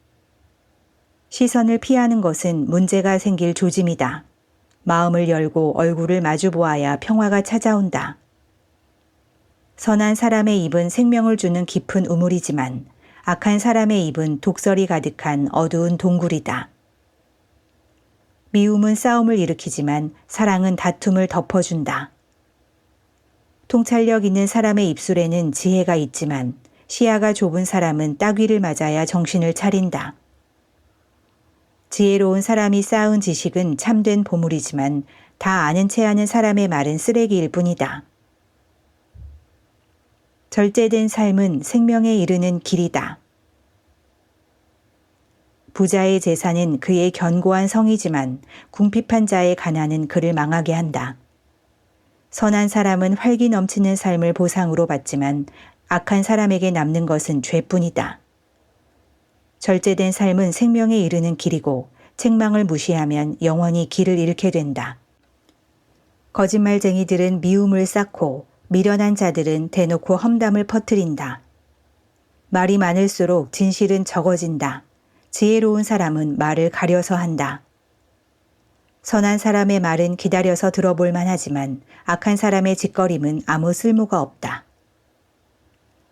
시선을 피하는 것은 문제가 생길 조짐이다. 마음을 열고 얼굴을 마주 보아야 평화가 찾아온다. 선한 사람의 입은 생명을 주는 깊은 우물이지만 악한 사람의 입은 독설이 가득한 어두운 동굴이다. 미움은 싸움을 일으키지만 사랑은 다툼을 덮어준다. 통찰력 있는 사람의 입술에는 지혜가 있지만 시야가 좁은 사람은 따귀를 맞아야 정신을 차린다. 지혜로운 사람이 쌓은 지식은 참된 보물이지만 다 아는 체 하는 사람의 말은 쓰레기일 뿐이다. 절제된 삶은 생명에 이르는 길이다. 부자의 재산은 그의 견고한 성이지만 궁핍한 자의 가난은 그를 망하게 한다. 선한 사람은 활기 넘치는 삶을 보상으로 받지만 악한 사람에게 남는 것은 죄뿐이다. 절제된 삶은 생명에 이르는 길이고 책망을 무시하면 영원히 길을 잃게 된다. 거짓말쟁이들은 미움을 쌓고 미련한 자들은 대놓고 험담을 퍼뜨린다. 말이 많을수록 진실은 적어진다. 지혜로운 사람은 말을 가려서 한다. 선한 사람의 말은 기다려서 들어볼 만하지만 악한 사람의 짓거림은 아무 쓸모가 없다.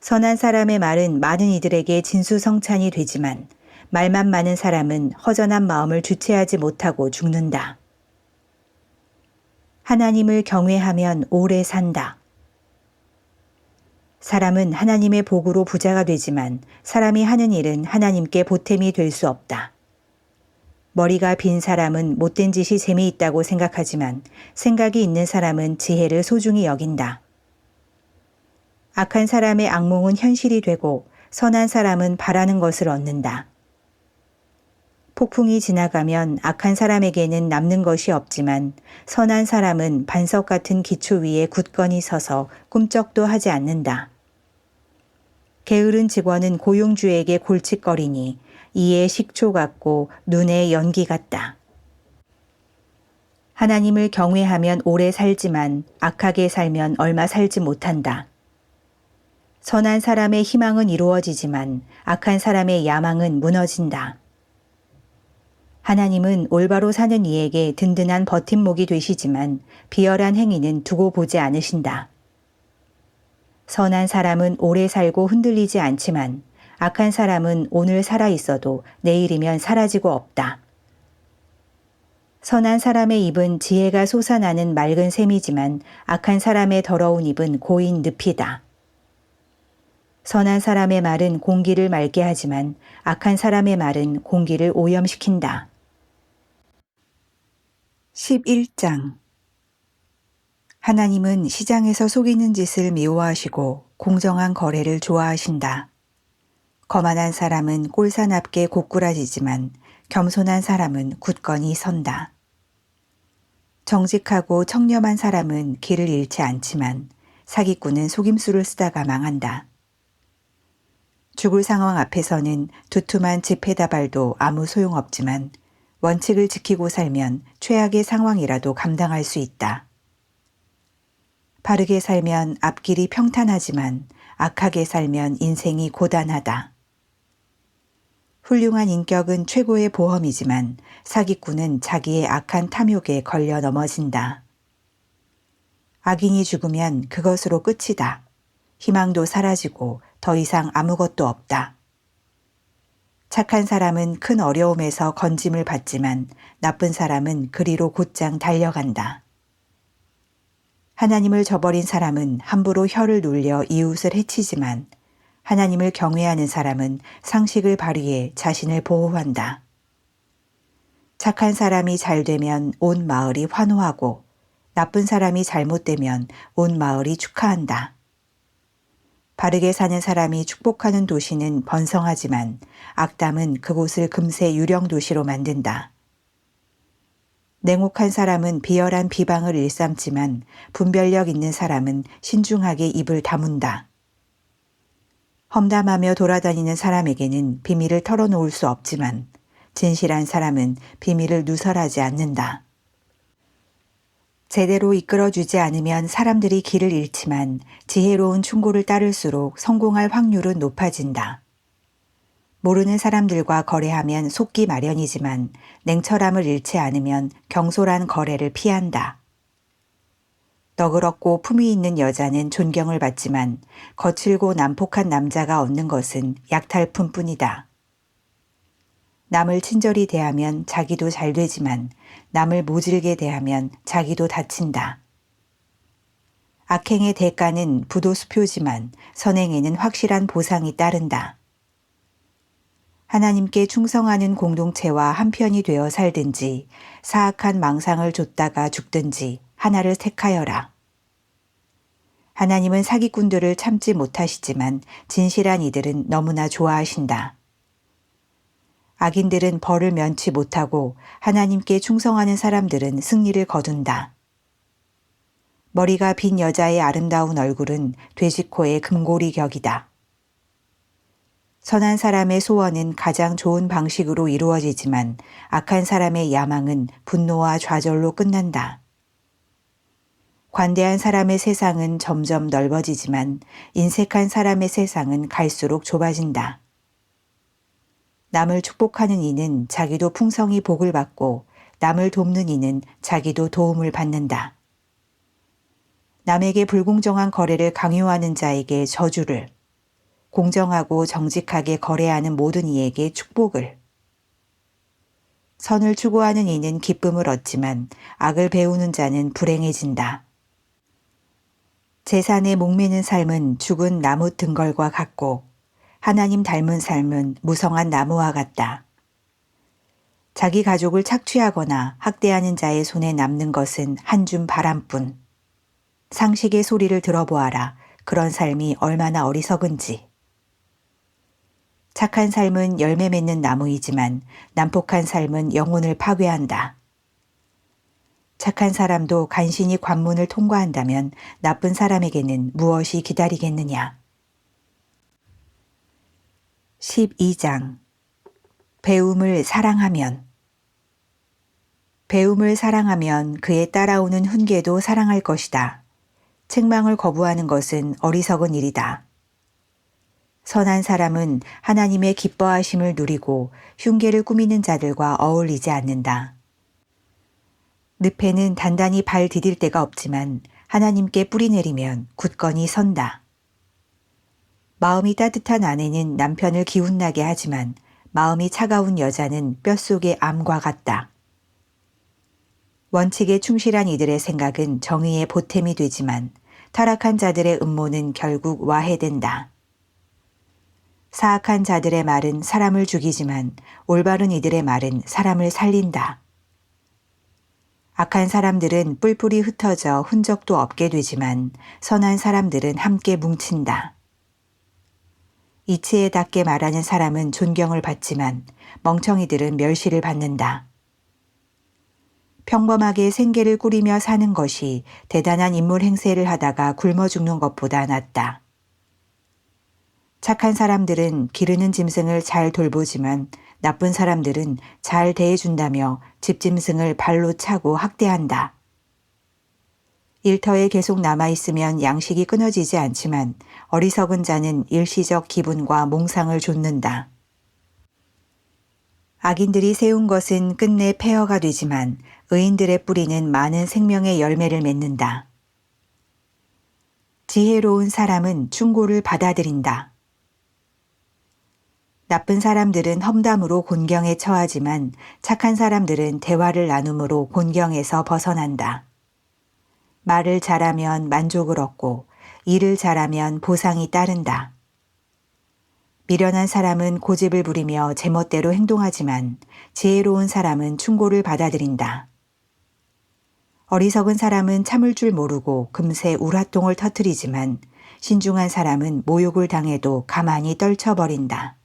선한 사람의 말은 많은 이들에게 진수성찬이 되지만 말만 많은 사람은 허전한 마음을 주체하지 못하고 죽는다. 하나님을 경외하면 오래 산다. 사람은 하나님의 복으로 부자가 되지만 사람이 하는 일은 하나님께 보탬이 될 수 없다. 머리가 빈 사람은 못된 짓이 재미있다고 생각하지만 생각이 있는 사람은 지혜를 소중히 여긴다. 악한 사람의 악몽은 현실이 되고 선한 사람은 바라는 것을 얻는다. 폭풍이 지나가면 악한 사람에게는 남는 것이 없지만 선한 사람은 반석 같은 기초 위에 굳건히 서서 꿈쩍도 하지 않는다. 게으른 직원은 고용주에게 골칫거리니 이에 식초 같고 눈에 연기 같다. 하나님을 경외하면 오래 살지만 악하게 살면 얼마 살지 못한다. 선한 사람의 희망은 이루어지지만 악한 사람의 야망은 무너진다. 하나님은 올바로 사는 이에게 든든한 버팀목이 되시지만 비열한 행위는 두고 보지 않으신다. 선한 사람은 오래 살고 흔들리지 않지만 악한 사람은 오늘 살아 있어도 내일이면 사라지고 없다. 선한 사람의 입은 지혜가 솟아나는 맑은 샘이지만 악한 사람의 더러운 입은 고인 늪이다. 선한 사람의 말은 공기를 맑게 하지만 악한 사람의 말은 공기를 오염시킨다. 11장 하나님은 시장에서 속이는 짓을 미워하시고 공정한 거래를 좋아하신다. 거만한 사람은 꼴사납게 고꾸라지지만 겸손한 사람은 굳건히 선다. 정직하고 청렴한 사람은 길을 잃지 않지만 사기꾼은 속임수를 쓰다가 망한다. 죽을 상황 앞에서는 두툼한 지폐다발도 아무 소용없지만 원칙을 지키고 살면 최악의 상황이라도 감당할 수 있다. 바르게 살면 앞길이 평탄하지만 악하게 살면 인생이 고단하다. 훌륭한 인격은 최고의 보험이지만 사기꾼은 자기의 악한 탐욕에 걸려 넘어진다. 악인이 죽으면 그것으로 끝이다. 희망도 사라지고 더 이상 아무것도 없다. 착한 사람은 큰 어려움에서 건짐을 받지만 나쁜 사람은 그리로 곧장 달려간다. 하나님을 저버린 사람은 함부로 혀를 놀려 이웃을 해치지만 하나님을 경외하는 사람은 상식을 발휘해 자신을 보호한다. 착한 사람이 잘 되면 온 마을이 환호하고 나쁜 사람이 잘못되면 온 마을이 축하한다. 바르게 사는 사람이 축복하는 도시는 번성하지만 악담은 그곳을 금세 유령 도시로 만든다. 냉혹한 사람은 비열한 비방을 일삼지만 분별력 있는 사람은 신중하게 입을 다문다. 험담하며 돌아다니는 사람에게는 비밀을 털어놓을 수 없지만 진실한 사람은 비밀을 누설하지 않는다. 제대로 이끌어주지 않으면 사람들이 길을 잃지만 지혜로운 충고를 따를수록 성공할 확률은 높아진다. 모르는 사람들과 거래하면 속기 마련이지만 냉철함을 잃지 않으면 경솔한 거래를 피한다. 너그럽고 품위 있는 여자는 존경을 받지만 거칠고 난폭한 남자가 얻는 것은 약탈품뿐이다. 남을 친절히 대하면 자기도 잘 되지만 남을 모질게 대하면 자기도 다친다. 악행의 대가는 부도수표지만 선행에는 확실한 보상이 따른다. 하나님께 충성하는 공동체와 한편이 되어 살든지 사악한 망상을 좇다가 죽든지 하나를 택하여라. 하나님은 사기꾼들을 참지 못하시지만 진실한 이들은 너무나 좋아하신다. 악인들은 벌을 면치 못하고 하나님께 충성하는 사람들은 승리를 거둔다. 머리가 빈 여자의 아름다운 얼굴은 돼지코의 금고리 격이다. 선한 사람의 소원은 가장 좋은 방식으로 이루어지지만 악한 사람의 야망은 분노와 좌절로 끝난다. 관대한 사람의 세상은 점점 넓어지지만 인색한 사람의 세상은 갈수록 좁아진다. 남을 축복하는 이는 자기도 풍성히 복을 받고 남을 돕는 이는 자기도 도움을 받는다. 남에게 불공정한 거래를 강요하는 자에게 저주를, 공정하고 정직하게 거래하는 모든 이에게 축복을. 선을 추구하는 이는 기쁨을 얻지만 악을 배우는 자는 불행해진다. 재산에 목매는 삶은 죽은 나무 등걸과 같고 하나님 닮은 삶은 무성한 나무와 같다. 자기 가족을 착취하거나 학대하는 자의 손에 남는 것은 한 줌 바람뿐. 상식의 소리를 들어보아라. 그런 삶이 얼마나 어리석은지. 착한 삶은 열매 맺는 나무이지만 난폭한 삶은 영혼을 파괴한다. 착한 사람도 간신히 관문을 통과한다면 나쁜 사람에게는 무엇이 기다리겠느냐. 12장 배움을 사랑하면. 배움을 사랑하면 그에 따라오는 훈계도 사랑할 것이다. 책망을 거부하는 것은 어리석은 일이다. 선한 사람은 하나님의 기뻐하심을 누리고 흉계를 꾸미는 자들과 어울리지 않는다. 늪에는 단단히 발 디딜 데가 없지만 하나님께 뿌리 내리면 굳건히 선다. 마음이 따뜻한 아내는 남편을 기운나게 하지만 마음이 차가운 여자는 뼛속의 암과 같다. 원칙에 충실한 이들의 생각은 정의의 보탬이 되지만 타락한 자들의 음모는 결국 와해된다. 사악한 자들의 말은 사람을 죽이지만 올바른 이들의 말은 사람을 살린다. 악한 사람들은 뿔뿔이 흩어져 흔적도 없게 되지만 선한 사람들은 함께 뭉친다. 이치에 닿게 말하는 사람은 존경을 받지만 멍청이들은 멸시를 받는다. 평범하게 생계를 꾸리며 사는 것이 대단한 인물 행세를 하다가 굶어 죽는 것보다 낫다. 착한 사람들은 기르는 짐승을 잘 돌보지만 나쁜 사람들은 잘 대해준다며 집짐승을 발로 차고 학대한다. 일터에 계속 남아있으면 양식이 끊어지지 않지만 어리석은 자는 일시적 기분과 몽상을 좇는다. 악인들이 세운 것은 끝내 폐허가 되지만 의인들의 뿌리는 많은 생명의 열매를 맺는다. 지혜로운 사람은 충고를 받아들인다. 나쁜 사람들은 험담으로 곤경에 처하지만 착한 사람들은 대화를 나눔으로 곤경에서 벗어난다. 말을 잘하면 만족을 얻고 일을 잘하면 보상이 따른다. 미련한 사람은 고집을 부리며 제멋대로 행동하지만 지혜로운 사람은 충고를 받아들인다. 어리석은 사람은 참을 줄 모르고 금세 우라통을 터뜨리지만 신중한 사람은 모욕을 당해도 가만히 떨쳐버린다.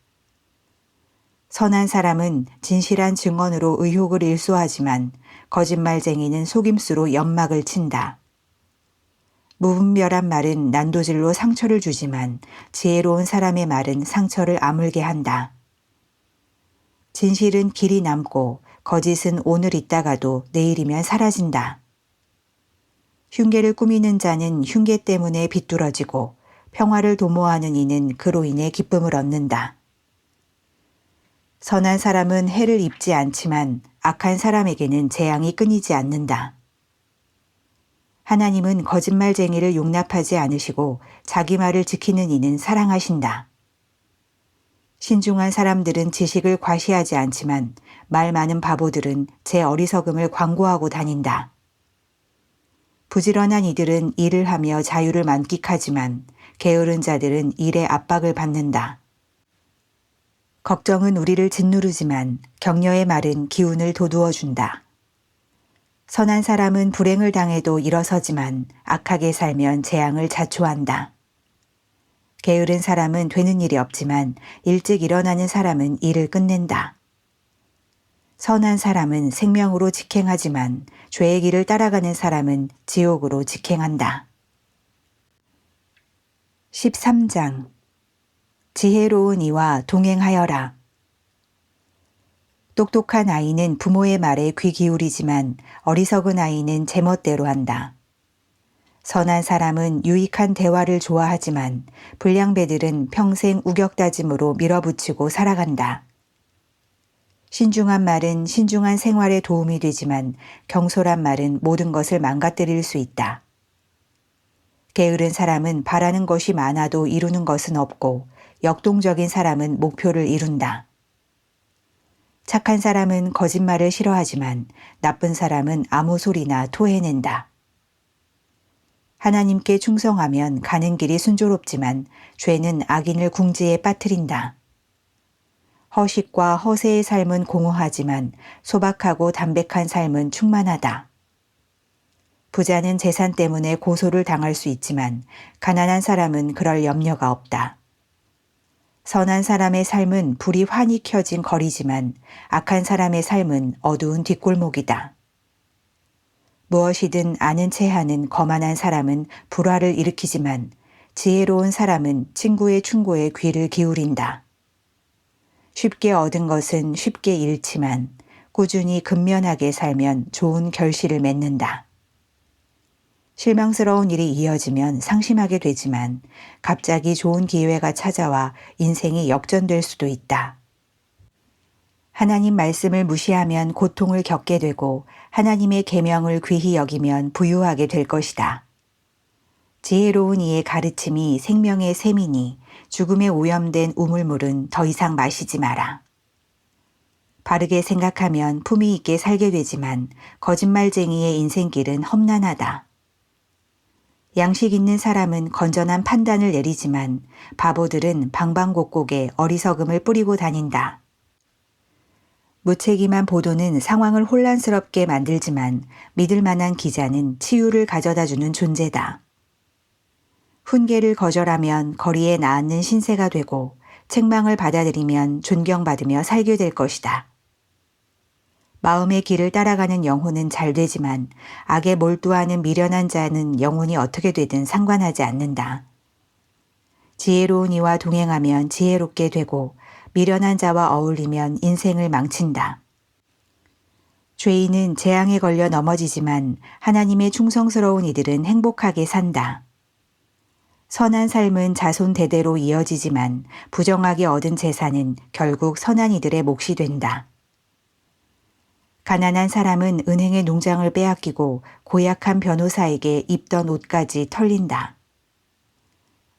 선한 사람은 진실한 증언으로 의혹을 일소하지만 거짓말쟁이는 속임수로 연막을 친다. 무분별한 말은 난도질로 상처를 주지만 지혜로운 사람의 말은 상처를 아물게 한다. 진실은 길이 남고 거짓은 오늘 있다가도 내일이면 사라진다. 흉계를 꾸미는 자는 흉계 때문에 비뚤어지고 평화를 도모하는 이는 그로 인해 기쁨을 얻는다. 선한 사람은 해를 입지 않지만 악한 사람에게는 재앙이 끊이지 않는다. 하나님은 거짓말쟁이를 용납하지 않으시고 자기 말을 지키는 이는 사랑하신다. 신중한 사람들은 지식을 과시하지 않지만 말 많은 바보들은 제 어리석음을 광고하고 다닌다. 부지런한 이들은 일을 하며 자유를 만끽하지만 게으른 자들은 일의 압박을 받는다. 걱정은 우리를 짓누르지만 격려의 말은 기운을 돋우어준다. 선한 사람은 불행을 당해도 일어서지만 악하게 살면 재앙을 자초한다. 게으른 사람은 되는 일이 없지만 일찍 일어나는 사람은 일을 끝낸다. 선한 사람은 생명으로 직행하지만 죄의 길을 따라가는 사람은 지옥으로 직행한다. 13장 지혜로운 이와 동행하여라. 똑똑한 아이는 부모의 말에 귀 기울이지만 어리석은 아이는 제멋대로 한다. 선한 사람은 유익한 대화를 좋아하지만 불량배들은 평생 우격다짐으로 밀어붙이고 살아간다. 신중한 말은 신중한 생활에 도움이 되지만 경솔한 말은 모든 것을 망가뜨릴 수 있다. 게으른 사람은 바라는 것이 많아도 이루는 것은 없고 역동적인 사람은 목표를 이룬다. 착한 사람은 거짓말을 싫어하지만 나쁜 사람은 아무 소리나 토해낸다. 하나님께 충성하면 가는 길이 순조롭지만 죄는 악인을 궁지에 빠뜨린다. 허식과 허세의 삶은 공허하지만 소박하고 담백한 삶은 충만하다. 부자는 재산 때문에 고소를 당할 수 있지만 가난한 사람은 그럴 염려가 없다. 선한 사람의 삶은 불이 환히 켜진 거리지만 악한 사람의 삶은 어두운 뒷골목이다. 무엇이든 아는 채 하는 거만한 사람은 불화를 일으키지만 지혜로운 사람은 친구의 충고에 귀를 기울인다. 쉽게 얻은 것은 쉽게 잃지만 꾸준히 근면하게 살면 좋은 결실을 맺는다. 실망스러운 일이 이어지면 상심하게 되지만 갑자기 좋은 기회가 찾아와 인생이 역전될 수도 있다. 하나님 말씀을 무시하면 고통을 겪게 되고 하나님의 계명을 귀히 여기면 부유하게 될 것이다. 지혜로운 이의 가르침이 생명의 샘이니 죽음에 오염된 우물물은 더 이상 마시지 마라. 바르게 생각하면 품위 있게 살게 되지만 거짓말쟁이의 인생길은 험난하다. 양식 있는 사람은 건전한 판단을 내리지만 바보들은 방방곡곡에 어리석음을 뿌리고 다닌다. 무책임한 보도는 상황을 혼란스럽게 만들지만 믿을 만한 기자는 치유를 가져다주는 존재다. 훈계를 거절하면 거리에 나앉는 신세가 되고 책망을 받아들이면 존경받으며 살게 될 것이다. 마음의 길을 따라가는 영혼은 잘 되지만 악에 몰두하는 미련한 자는 영혼이 어떻게 되든 상관하지 않는다. 지혜로운 이와 동행하면 지혜롭게 되고 미련한 자와 어울리면 인생을 망친다. 죄인은 재앙에 걸려 넘어지지만 하나님의 충성스러운 이들은 행복하게 산다. 선한 삶은 자손 대대로 이어지지만 부정하게 얻은 재산은 결국 선한 이들의 몫이 된다. 가난한 사람은 은행의 농장을 빼앗기고 고약한 변호사에게 입던 옷까지 털린다.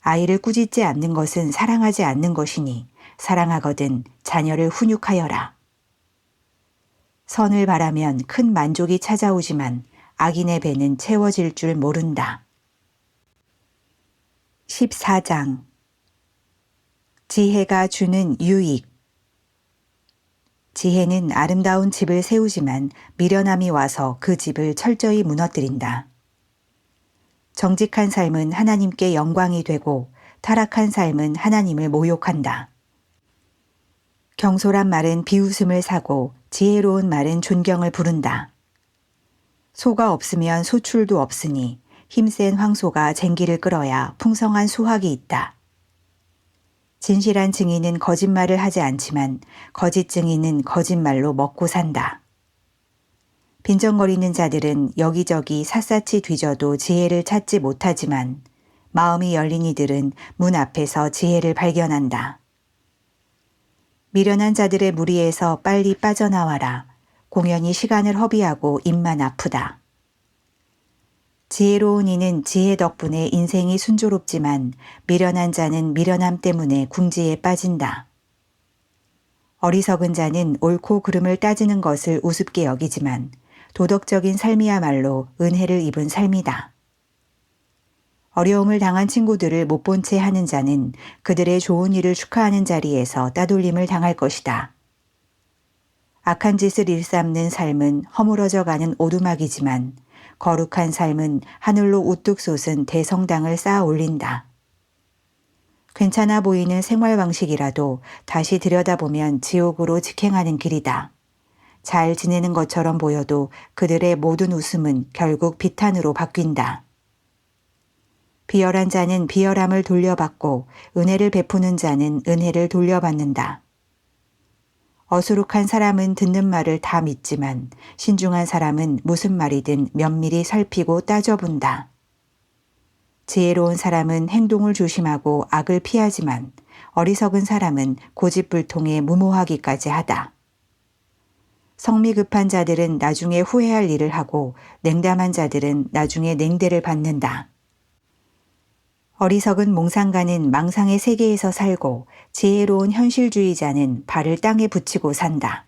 아이를 꾸짖지 않는 것은 사랑하지 않는 것이니 사랑하거든 자녀를 훈육하여라. 선을 바라면 큰 만족이 찾아오지만 악인의 배는 채워질 줄 모른다. 14장 지혜가 주는 유익. 지혜는 아름다운 집을 세우지만 미련함이 와서 그 집을 철저히 무너뜨린다. 정직한 삶은 하나님께 영광이 되고 타락한 삶은 하나님을 모욕한다. 경솔한 말은 비웃음을 사고 지혜로운 말은 존경을 부른다. 소가 없으면 소출도 없으니 힘센 황소가 쟁기를 끌어야 풍성한 수확이 있다. 진실한 증인은 거짓말을 하지 않지만 거짓 증인은 거짓말로 먹고 산다. 빈정거리는 자들은 여기저기 샅샅이 뒤져도 지혜를 찾지 못하지만 마음이 열린 이들은 문 앞에서 지혜를 발견한다. 미련한 자들의 무리에서 빨리 빠져나와라. 공연히 시간을 허비하고 입만 아프다. 지혜로운 이는 지혜 덕분에 인생이 순조롭지만 미련한 자는 미련함 때문에 궁지에 빠진다. 어리석은 자는 옳고 그름을 따지는 것을 우습게 여기지만 도덕적인 삶이야말로 은혜를 입은 삶이다. 어려움을 당한 친구들을 못 본 채 하는 자는 그들의 좋은 일을 축하하는 자리에서 따돌림을 당할 것이다. 악한 짓을 일삼는 삶은 허물어져 가는 오두막이지만 거룩한 삶은 하늘로 우뚝 솟은 대성당을 쌓아 올린다. 괜찮아 보이는 생활 방식이라도 다시 들여다보면 지옥으로 직행하는 길이다. 잘 지내는 것처럼 보여도 그들의 모든 웃음은 결국 비탄으로 바뀐다. 비열한 자는 비열함을 돌려받고 은혜를 베푸는 자는 은혜를 돌려받는다. 어수룩한 사람은 듣는 말을 다 믿지만 신중한 사람은 무슨 말이든 면밀히 살피고 따져본다. 지혜로운 사람은 행동을 조심하고 악을 피하지만 어리석은 사람은 고집불통에 무모하기까지 하다. 성미 급한 자들은 나중에 후회할 일을 하고 냉담한 자들은 나중에 냉대를 받는다. 어리석은 몽상가는 망상의 세계에서 살고 지혜로운 현실주의자는 발을 땅에 붙이고 산다.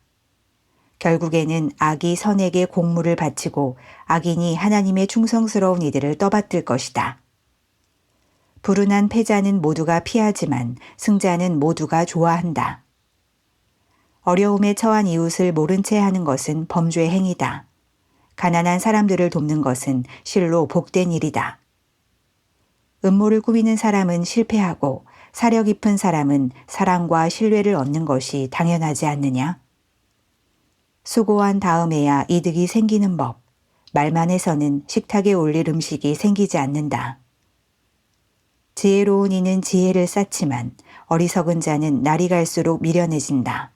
결국에는 악이 선에게 공물을 바치고 악인이 하나님의 충성스러운 이들을 떠받들 것이다. 불운한 패자는 모두가 피하지만 승자는 모두가 좋아한다. 어려움에 처한 이웃을 모른 채 하는 것은 범죄 행위다. 가난한 사람들을 돕는 것은 실로 복된 일이다. 음모를 꾸미는 사람은 실패하고 사려 깊은 사람은 사랑과 신뢰를 얻는 것이 당연하지 않느냐? 수고한 다음에야 이득이 생기는 법. 말만 해서는 식탁에 올릴 음식이 생기지 않는다. 지혜로운 이는 지혜를 쌓지만 어리석은 자는 날이 갈수록 미련해진다.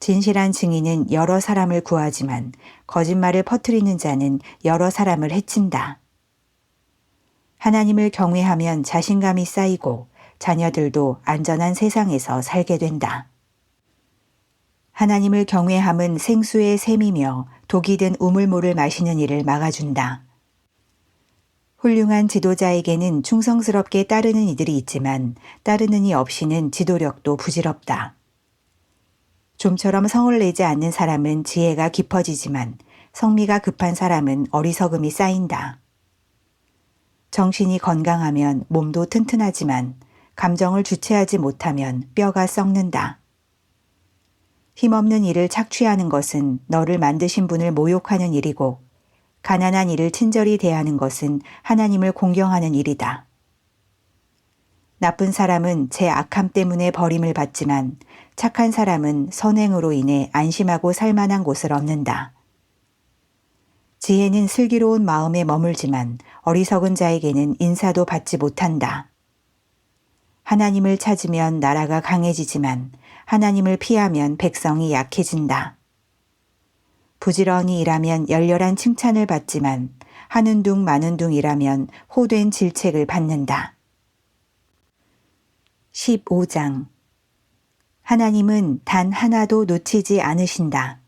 진실한 증인은 여러 사람을 구하지만 거짓말을 퍼뜨리는 자는 여러 사람을 해친다. 하나님을 경외하면 자신감이 쌓이고 자녀들도 안전한 세상에서 살게 된다. 하나님을 경외함은 생수의 샘이며 독이 든 우물물을 마시는 일을 막아준다. 훌륭한 지도자에게는 충성스럽게 따르는 이들이 있지만 따르는 이 없이는 지도력도 부질없다. 좀처럼 성을 내지 않는 사람은 지혜가 깊어지지만 성미가 급한 사람은 어리석음이 쌓인다. 정신이 건강하면 몸도 튼튼하지만 감정을 주체하지 못하면 뼈가 썩는다. 힘없는 일을 착취하는 것은 너를 만드신 분을 모욕하는 일이고 가난한 이를 친절히 대하는 것은 하나님을 공경하는 일이다. 나쁜 사람은 제 악함 때문에 버림을 받지만 착한 사람은 선행으로 인해 안심하고 살만한 곳을 얻는다. 지혜는 슬기로운 마음에 머물지만 어리석은 자에게는 인사도 받지 못한다. 하나님을 찾으면 나라가 강해지지만 하나님을 피하면 백성이 약해진다. 부지런히 일하면 열렬한 칭찬을 받지만 하는 둥 마는 둥 일하면 호된 질책을 받는다. 15장 하나님은 단 하나도 놓치지 않으신다.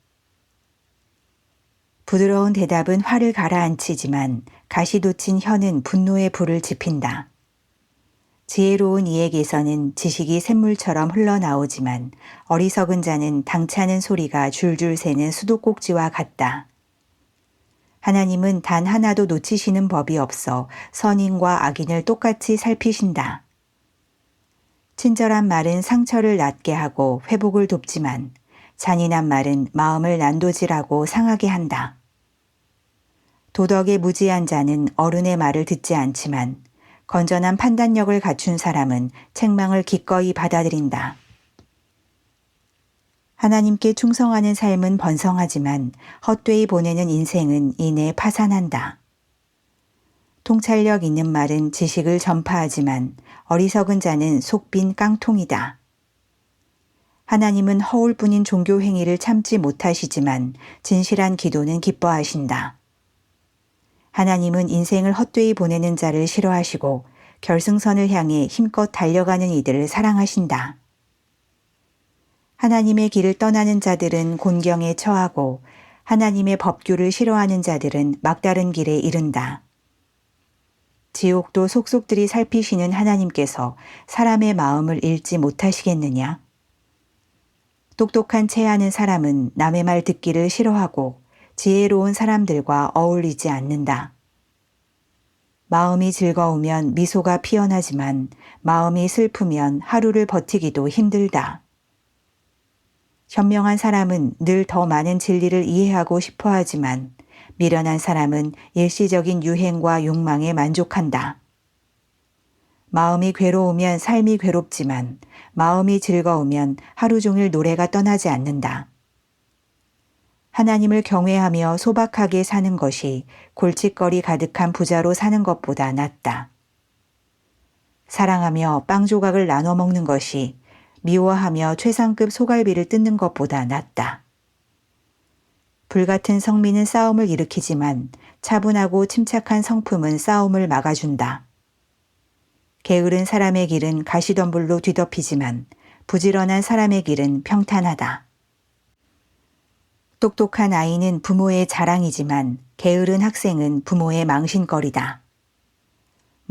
부드러운 대답은 화를 가라앉히지만 가시 돋친 혀는 분노의 불을 지핀다. 지혜로운 이에게서는 지식이 샘물처럼 흘러나오지만 어리석은 자는 당차는 소리가 줄줄 새는 수도꼭지와 같다. 하나님은 단 하나도 놓치시는 법이 없어 선인과 악인을 똑같이 살피신다. 친절한 말은 상처를 낫게 하고 회복을 돕지만 잔인한 말은 마음을 난도질하고 상하게 한다. 도덕에 무지한 자는 어른의 말을 듣지 않지만 건전한 판단력을 갖춘 사람은 책망을 기꺼이 받아들인다. 하나님께 충성하는 삶은 번성하지만 헛되이 보내는 인생은 이내 파산한다. 통찰력 있는 말은 지식을 전파하지만 어리석은 자는 속 빈 깡통이다. 하나님은 허울뿐인 종교 행위를 참지 못하시지만 진실한 기도는 기뻐하신다. 하나님은 인생을 헛되이 보내는 자를 싫어하시고 결승선을 향해 힘껏 달려가는 이들을 사랑하신다. 하나님의 길을 떠나는 자들은 곤경에 처하고 하나님의 법규를 싫어하는 자들은 막다른 길에 이른다. 지옥도 속속들이 살피시는 하나님께서 사람의 마음을 읽지 못하시겠느냐? 똑똑한 체하는 사람은 남의 말 듣기를 싫어하고 지혜로운 사람들과 어울리지 않는다. 마음이 즐거우면 미소가 피어나지만 마음이 슬프면 하루를 버티기도 힘들다. 현명한 사람은 늘 더 많은 진리를 이해하고 싶어 하지만 미련한 사람은 일시적인 유행과 욕망에 만족한다. 마음이 괴로우면 삶이 괴롭지만 마음이 즐거우면 하루 종일 노래가 떠나지 않는다. 하나님을 경외하며 소박하게 사는 것이 골칫거리 가득한 부자로 사는 것보다 낫다. 사랑하며 빵 조각을 나눠 먹는 것이 미워하며 최상급 소갈비를 뜯는 것보다 낫다. 불같은 성민은 싸움을 일으키지만 차분하고 침착한 성품은 싸움을 막아준다. 게으른 사람의 길은 가시덤불로 뒤덮이지만 부지런한 사람의 길은 평탄하다. 똑똑한 아이는 부모의 자랑이지만 게으른 학생은 부모의 망신거리다.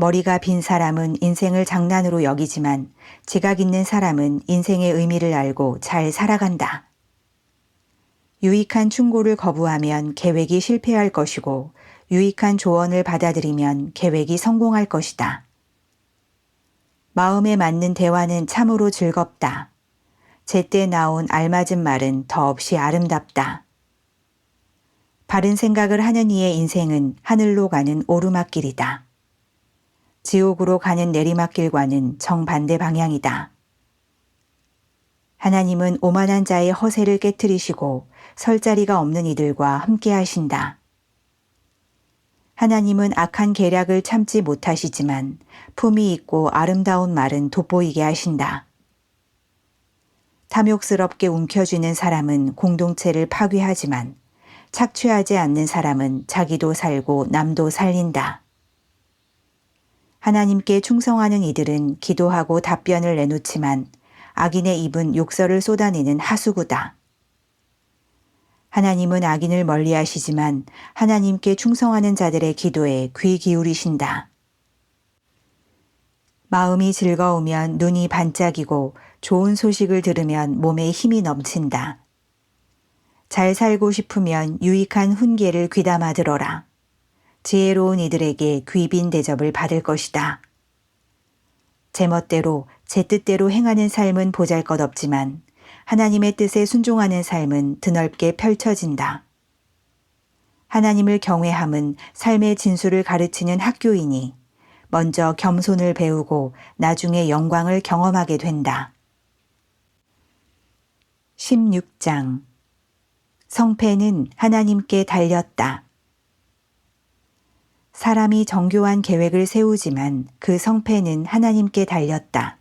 머리가 빈 사람은 인생을 장난으로 여기지만 지각 있는 사람은 인생의 의미를 알고 잘 살아간다. 유익한 충고를 거부하면 계획이 실패할 것이고 유익한 조언을 받아들이면 계획이 성공할 것이다. 마음에 맞는 대화는 참으로 즐겁다. 제때 나온 알맞은 말은 더없이 아름답다. 바른 생각을 하는 이의 인생은 하늘로 가는 오르막길이다. 지옥으로 가는 내리막길과는 정반대 방향이다. 하나님은 오만한 자의 허세를 깨트리시고 설 자리가 없는 이들과 함께 하신다. 하나님은 악한 계략을 참지 못하시지만 품이 있고 아름다운 말은 돋보이게 하신다. 탐욕스럽게 움켜쥐는 사람은 공동체를 파괴하지만 착취하지 않는 사람은 자기도 살고 남도 살린다. 하나님께 충성하는 이들은 기도하고 답변을 내놓지만 악인의 입은 욕설을 쏟아내는 하수구다. 하나님은 악인을 멀리하시지만 하나님께 충성하는 자들의 기도에 귀 기울이신다. 마음이 즐거우면 눈이 반짝이고 좋은 소식을 들으면 몸에 힘이 넘친다. 잘 살고 싶으면 유익한 훈계를 귀담아 들어라. 지혜로운 이들에게 귀빈 대접을 받을 것이다. 제멋대로 제 뜻대로 행하는 삶은 보잘것없지만 하나님의 뜻에 순종하는 삶은 드넓게 펼쳐진다. 하나님을 경외함은 삶의 진수를 가르치는 학교이니 먼저 겸손을 배우고 나중에 영광을 경험하게 된다. 16장 성패는 하나님께 달렸다. 사람이 정교한 계획을 세우지만 그 성패는 하나님께 달렸다.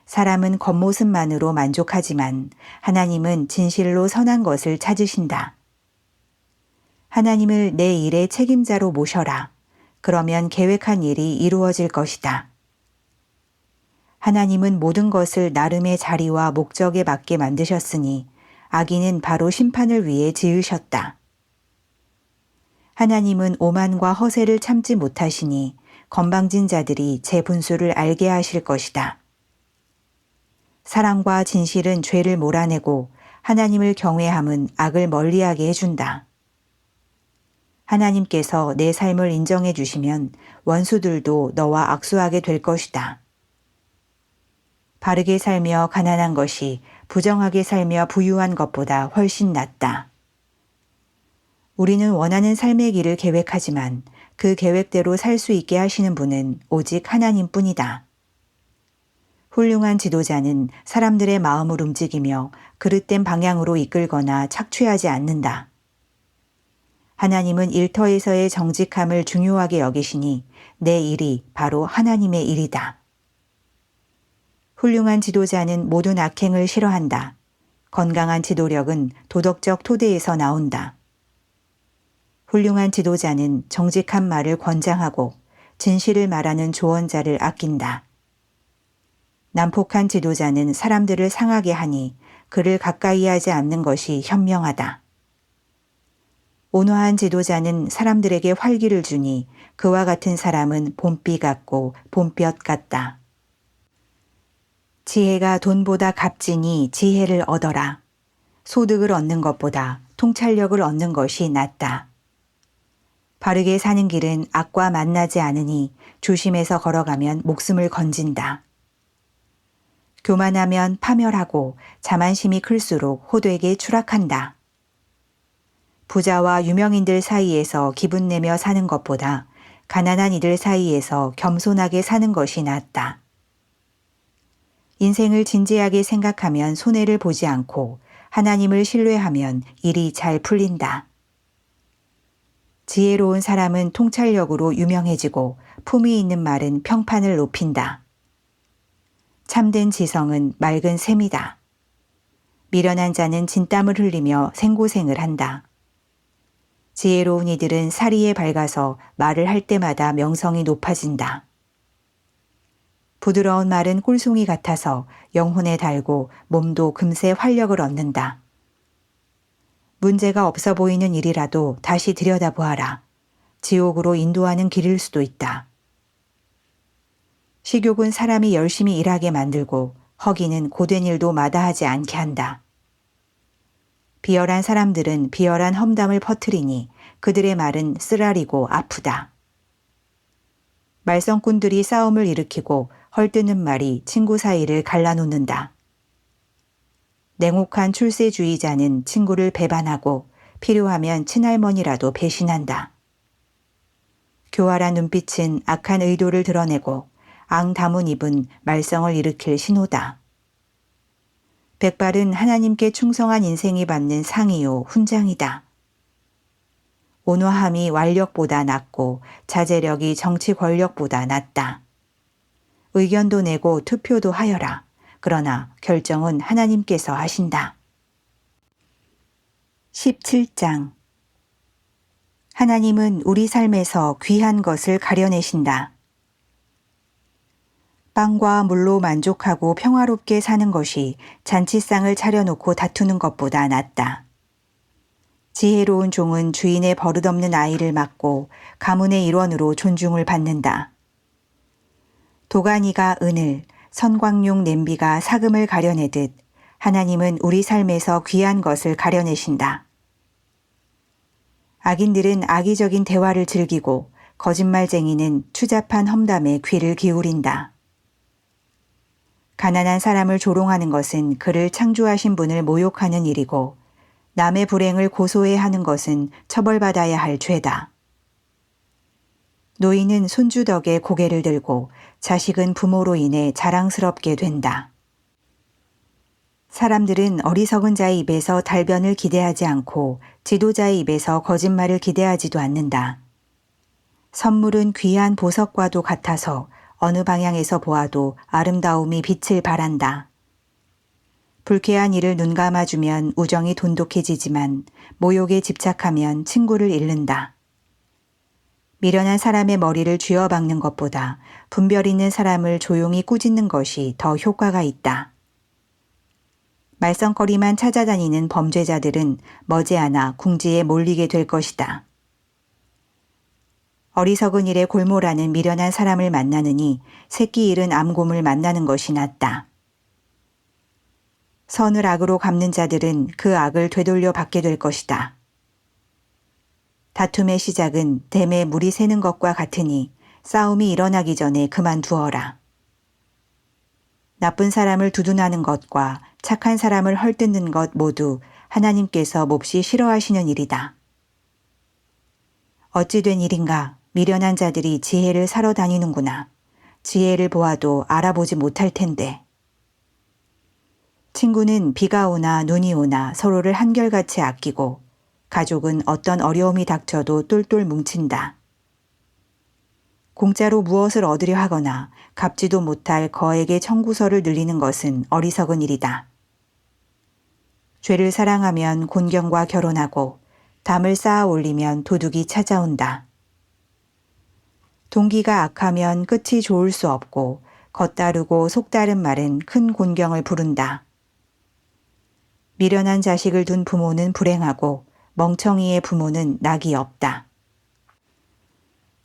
사람은 겉모습만으로 만족하지만 하나님은 진실로 선한 것을 찾으신다. 하나님을 내 일의 책임자로 모셔라. 그러면 계획한 일이 이루어질 것이다. 하나님은 모든 것을 나름의 자리와 목적에 맞게 만드셨으니 악인은 바로 심판을 위해 지으셨다. 하나님은 오만과 허세를 참지 못하시니 건방진 자들이 제 분수를 알게 하실 것이다. 사랑과 진실은 죄를 몰아내고 하나님을 경외함은 악을 멀리하게 해준다. 하나님께서 내 삶을 인정해 주시면 원수들도 너와 악수하게 될 것이다. 바르게 살며 가난한 것이 부정하게 살며 부유한 것보다 훨씬 낫다. 우리는 원하는 삶의 길을 계획하지만 그 계획대로 살 수 있게 하시는 분은 오직 하나님뿐이다. 훌륭한 지도자는 사람들의 마음을 움직이며 그릇된 방향으로 이끌거나 착취하지 않는다. 하나님은 일터에서의 정직함을 중요하게 여기시니 내 일이 바로 하나님의 일이다. 훌륭한 지도자는 모든 악행을 싫어한다. 건강한 지도력은 도덕적 토대에서 나온다. 훌륭한 지도자는 정직한 말을 권장하고 진실을 말하는 조언자를 아낀다. 난폭한 지도자는 사람들을 상하게 하니 그를 가까이 하지 않는 것이 현명하다. 온화한 지도자는 사람들에게 활기를 주니 그와 같은 사람은 봄비 같고 봄볕 같다. 지혜가 돈보다 값지니 지혜를 얻어라. 소득을 얻는 것보다 통찰력을 얻는 것이 낫다. 바르게 사는 길은 악과 만나지 않으니 조심해서 걸어가면 목숨을 건진다. 교만하면 파멸하고 자만심이 클수록 호되게 추락한다. 부자와 유명인들 사이에서 기분 내며 사는 것보다 가난한 이들 사이에서 겸손하게 사는 것이 낫다. 인생을 진지하게 생각하면 손해를 보지 않고 하나님을 신뢰하면 일이 잘 풀린다. 지혜로운 사람은 통찰력으로 유명해지고 품위 있는 말은 평판을 높인다. 참된 지성은 맑은 샘이다. 미련한 자는 진땀을 흘리며 생고생을 한다. 지혜로운 이들은 사리에 밝아서 말을 할 때마다 명성이 높아진다. 부드러운 말은 꿀송이 같아서 영혼에 달고 몸도 금세 활력을 얻는다. 문제가 없어 보이는 일이라도 다시 들여다보아라. 지옥으로 인도하는 길일 수도 있다. 식욕은 사람이 열심히 일하게 만들고 허기는 고된 일도 마다하지 않게 한다. 비열한 사람들은 비열한 험담을 퍼뜨리니 그들의 말은 쓰라리고 아프다. 말썽꾼들이 싸움을 일으키고 헐뜯는 말이 친구 사이를 갈라놓는다. 냉혹한 출세주의자는 친구를 배반하고 필요하면 친할머니라도 배신한다. 교활한 눈빛은 악한 의도를 드러내고 앙다문 입은 말썽을 일으킬 신호다. 백발은 하나님께 충성한 인생이 받는 상이요 훈장이다. 온화함이 완력보다 낫고 자제력이 정치 권력보다 낫다. 의견도 내고 투표도 하여라. 그러나 결정은 하나님께서 하신다. 17장 하나님은 우리 삶에서 귀한 것을 가려내신다. 빵과 물로 만족하고 평화롭게 사는 것이 잔치상을 차려놓고 다투는 것보다 낫다. 지혜로운 종은 주인의 버릇없는 아이를 맡고 가문의 일원으로 존중을 받는다. 도가니가 은을, 선광용 냄비가 사금을 가려내듯 하나님은 우리 삶에서 귀한 것을 가려내신다. 악인들은 악의적인 대화를 즐기고 거짓말쟁이는 추잡한 험담에 귀를 기울인다. 가난한 사람을 조롱하는 것은 그를 창조하신 분을 모욕하는 일이고 남의 불행을 고소해 하는 것은 처벌받아야 할 죄다. 노인은 손주 덕에 고개를 들고 자식은 부모로 인해 자랑스럽게 된다. 사람들은 어리석은 자의 입에서 달변을 기대하지 않고 지도자의 입에서 거짓말을 기대하지도 않는다. 선물은 귀한 보석과도 같아서 어느 방향에서 보아도 아름다움이 빛을 발한다. 불쾌한 일을 눈감아주면 우정이 돈독해지지만 모욕에 집착하면 친구를 잃는다. 미련한 사람의 머리를 쥐어박는 것보다 분별 있는 사람을 조용히 꾸짖는 것이 더 효과가 있다. 말썽거리만 찾아다니는 범죄자들은 머지않아 궁지에 몰리게 될 것이다. 어리석은 일에 골몰하는 미련한 사람을 만나느니 새끼 잃은 암곰을 만나는 것이 낫다. 선을 악으로 갚는 자들은 그 악을 되돌려 받게 될 것이다. 다툼의 시작은 댐에 물이 새는 것과 같으니 싸움이 일어나기 전에 그만두어라. 나쁜 사람을 두둔하는 것과 착한 사람을 헐뜯는 것 모두 하나님께서 몹시 싫어하시는 일이다. 어찌 된 일인가? 미련한 자들이 지혜를 사러 다니는구나. 지혜를 보아도 알아보지 못할 텐데. 친구는 비가 오나 눈이 오나 서로를 한결같이 아끼고 가족은 어떤 어려움이 닥쳐도 똘똘 뭉친다. 공짜로 무엇을 얻으려 하거나 갚지도 못할 거액의 청구서를 늘리는 것은 어리석은 일이다. 죄를 사랑하면 곤경과 결혼하고 담을 쌓아 올리면 도둑이 찾아온다. 동기가 악하면 끝이 좋을 수 없고 겉다르고 속다른 말은 큰 곤경을 부른다. 미련한 자식을 둔 부모는 불행하고 멍청이의 부모는 낙이 없다.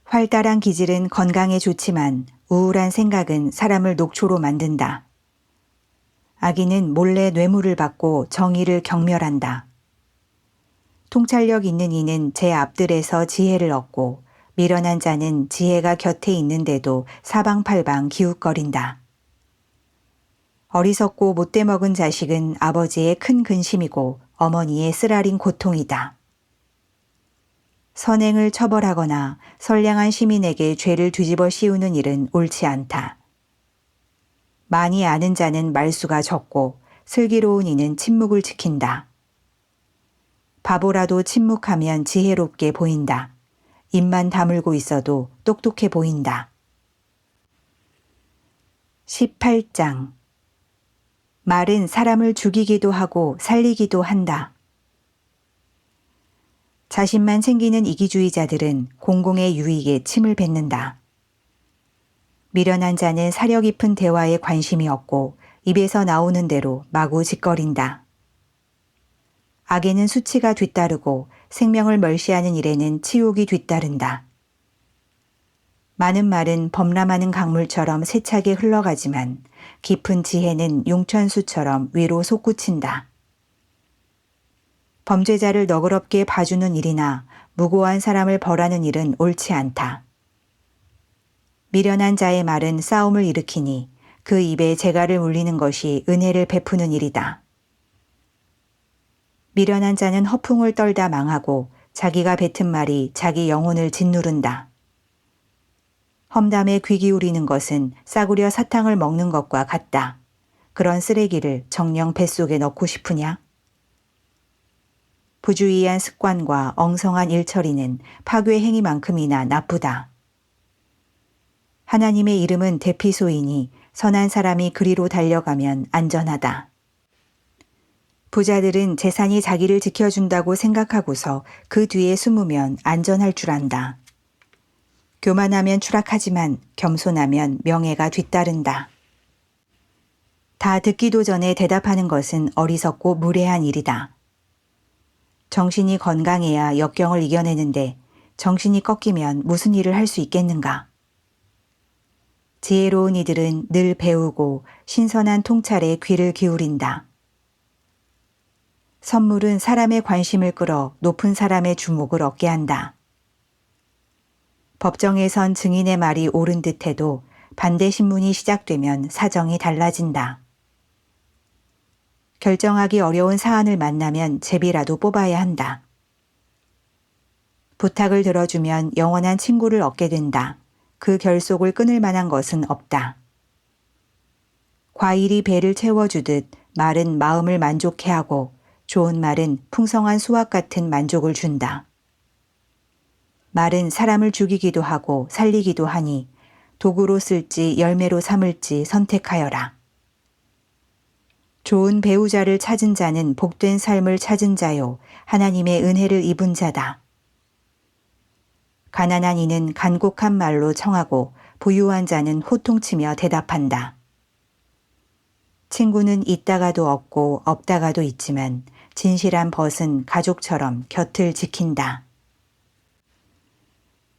활달한 기질은 건강에 좋지만 우울한 생각은 사람을 녹초로 만든다. 악인은 몰래 뇌물을 받고 정의를 경멸한다. 통찰력 있는 이는 제 앞들에서 지혜를 얻고 미련한 자는 지혜가 곁에 있는데도 사방팔방 기웃거린다. 어리석고 못돼 먹은 자식은 아버지의 큰 근심이고 어머니의 쓰라린 고통이다. 선행을 처벌하거나 선량한 시민에게 죄를 뒤집어 씌우는 일은 옳지 않다. 많이 아는 자는 말수가 적고 슬기로운 이는 침묵을 지킨다. 바보라도 침묵하면 지혜롭게 보인다. 입만 다물고 있어도 똑똑해 보인다. 18장. 말은 사람을 죽이기도 하고 살리기도 한다. 자신만 챙기는 이기주의자들은 공공의 유익에 침을 뱉는다. 미련한 자는 사려 깊은 대화에 관심이 없고 입에서 나오는 대로 마구 짓거린다. 악에는 수치가 뒤따르고 생명을 멀시하는 일에는 치욕이 뒤따른다. 많은 말은 범람하는 강물처럼 세차게 흘러가지만 깊은 지혜는 용천수처럼 위로 솟구친다. 범죄자를 너그럽게 봐주는 일이나 무고한 사람을 벌하는 일은 옳지 않다. 미련한 자의 말은 싸움을 일으키니 그 입에 재갈을 물리는 것이 은혜를 베푸는 일이다. 미련한 자는 허풍을 떨다 망하고 자기가 뱉은 말이 자기 영혼을 짓누른다. 험담에 귀 기울이는 것은 싸구려 사탕을 먹는 것과 같다. 그런 쓰레기를 정녕 뱃속에 넣고 싶으냐? 부주의한 습관과 엉성한 일처리는 파괴 행위만큼이나 나쁘다. 하나님의 이름은 대피소이니 선한 사람이 그리로 달려가면 안전하다. 부자들은 재산이 자기를 지켜준다고 생각하고서 그 뒤에 숨으면 안전할 줄 안다. 교만하면 추락하지만 겸손하면 명예가 뒤따른다. 다 듣기도 전에 대답하는 것은 어리석고 무례한 일이다. 정신이 건강해야 역경을 이겨내는데 정신이 꺾이면 무슨 일을 할 수 있겠는가? 지혜로운 이들은 늘 배우고 신선한 통찰에 귀를 기울인다. 선물은 사람의 관심을 끌어 높은 사람의 주목을 얻게 한다. 법정에선 증인의 말이 옳은 듯해도 반대 신문이 시작되면 사정이 달라진다. 결정하기 어려운 사안을 만나면 제비라도 뽑아야 한다. 부탁을 들어주면 영원한 친구를 얻게 된다. 그 결속을 끊을 만한 것은 없다. 과일이 배를 채워주듯 말은 마음을 만족해 하고 좋은 말은 풍성한 수확 같은 만족을 준다. 말은 사람을 죽이기도 하고 살리기도 하니 도구로 쓸지 열매로 삼을지 선택하여라. 좋은 배우자를 찾은 자는 복된 삶을 찾은 자요 하나님의 은혜를 입은 자다. 가난한 이는 간곡한 말로 청하고 부유한 자는 호통치며 대답한다. 친구는 있다가도 없고 없다가도 있지만 진실한 벗은 가족처럼 곁을 지킨다.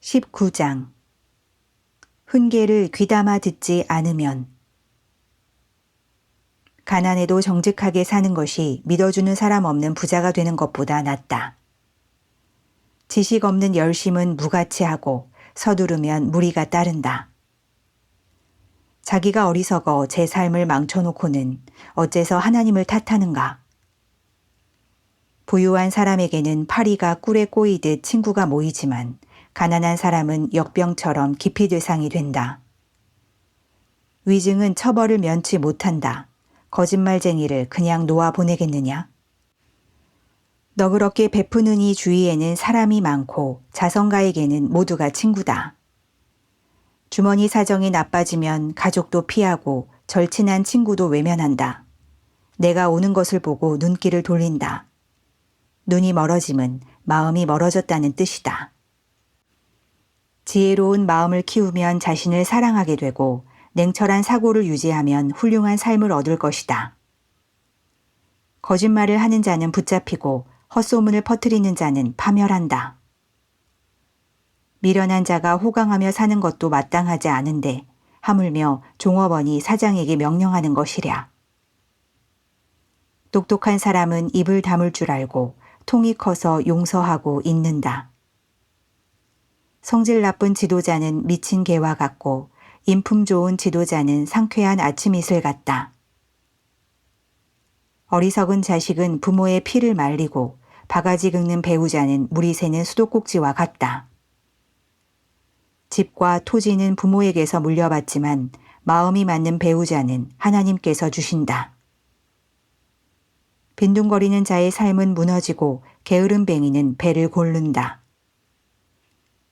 19장. 훈계를 귀담아 듣지 않으면. 가난해도 정직하게 사는 것이 믿어주는 사람 없는 부자가 되는 것보다 낫다. 지식 없는 열심은 무가치하고 서두르면 무리가 따른다. 자기가 어리석어 제 삶을 망쳐놓고는 어째서 하나님을 탓하는가? 부유한 사람에게는 파리가 꿀에 꼬이듯 친구가 모이지만 가난한 사람은 역병처럼 기피 대상이 된다. 위증은 처벌을 면치 못한다. 거짓말쟁이를 그냥 놓아 보내겠느냐? 너그럽게 베푸는 이 주위에는 사람이 많고 자성가에게는 모두가 친구다. 주머니 사정이 나빠지면 가족도 피하고 절친한 친구도 외면한다. 내가 오는 것을 보고 눈길을 돌린다. 눈이 멀어짐은 마음이 멀어졌다는 뜻이다. 지혜로운 마음을 키우면 자신을 사랑하게 되고 냉철한 사고를 유지하면 훌륭한 삶을 얻을 것이다. 거짓말을 하는 자는 붙잡히고 헛소문을 퍼뜨리는 자는 파멸한다. 미련한 자가 호강하며 사는 것도 마땅하지 않은데 하물며 종업원이 사장에게 명령하는 것이랴. 똑똑한 사람은 입을 다물 줄 알고 통이 커서 용서하고 잊는다. 성질 나쁜 지도자는 미친 개와 같고 인품 좋은 지도자는 상쾌한 아침 이슬 같다. 어리석은 자식은 부모의 피를 말리고 바가지 긁는 배우자는 물이 새는 수도꼭지와 같다. 집과 토지는 부모에게서 물려받지만 마음이 맞는 배우자는 하나님께서 주신다. 빈둥거리는 자의 삶은 무너지고 게으름뱅이는 배를 고른다.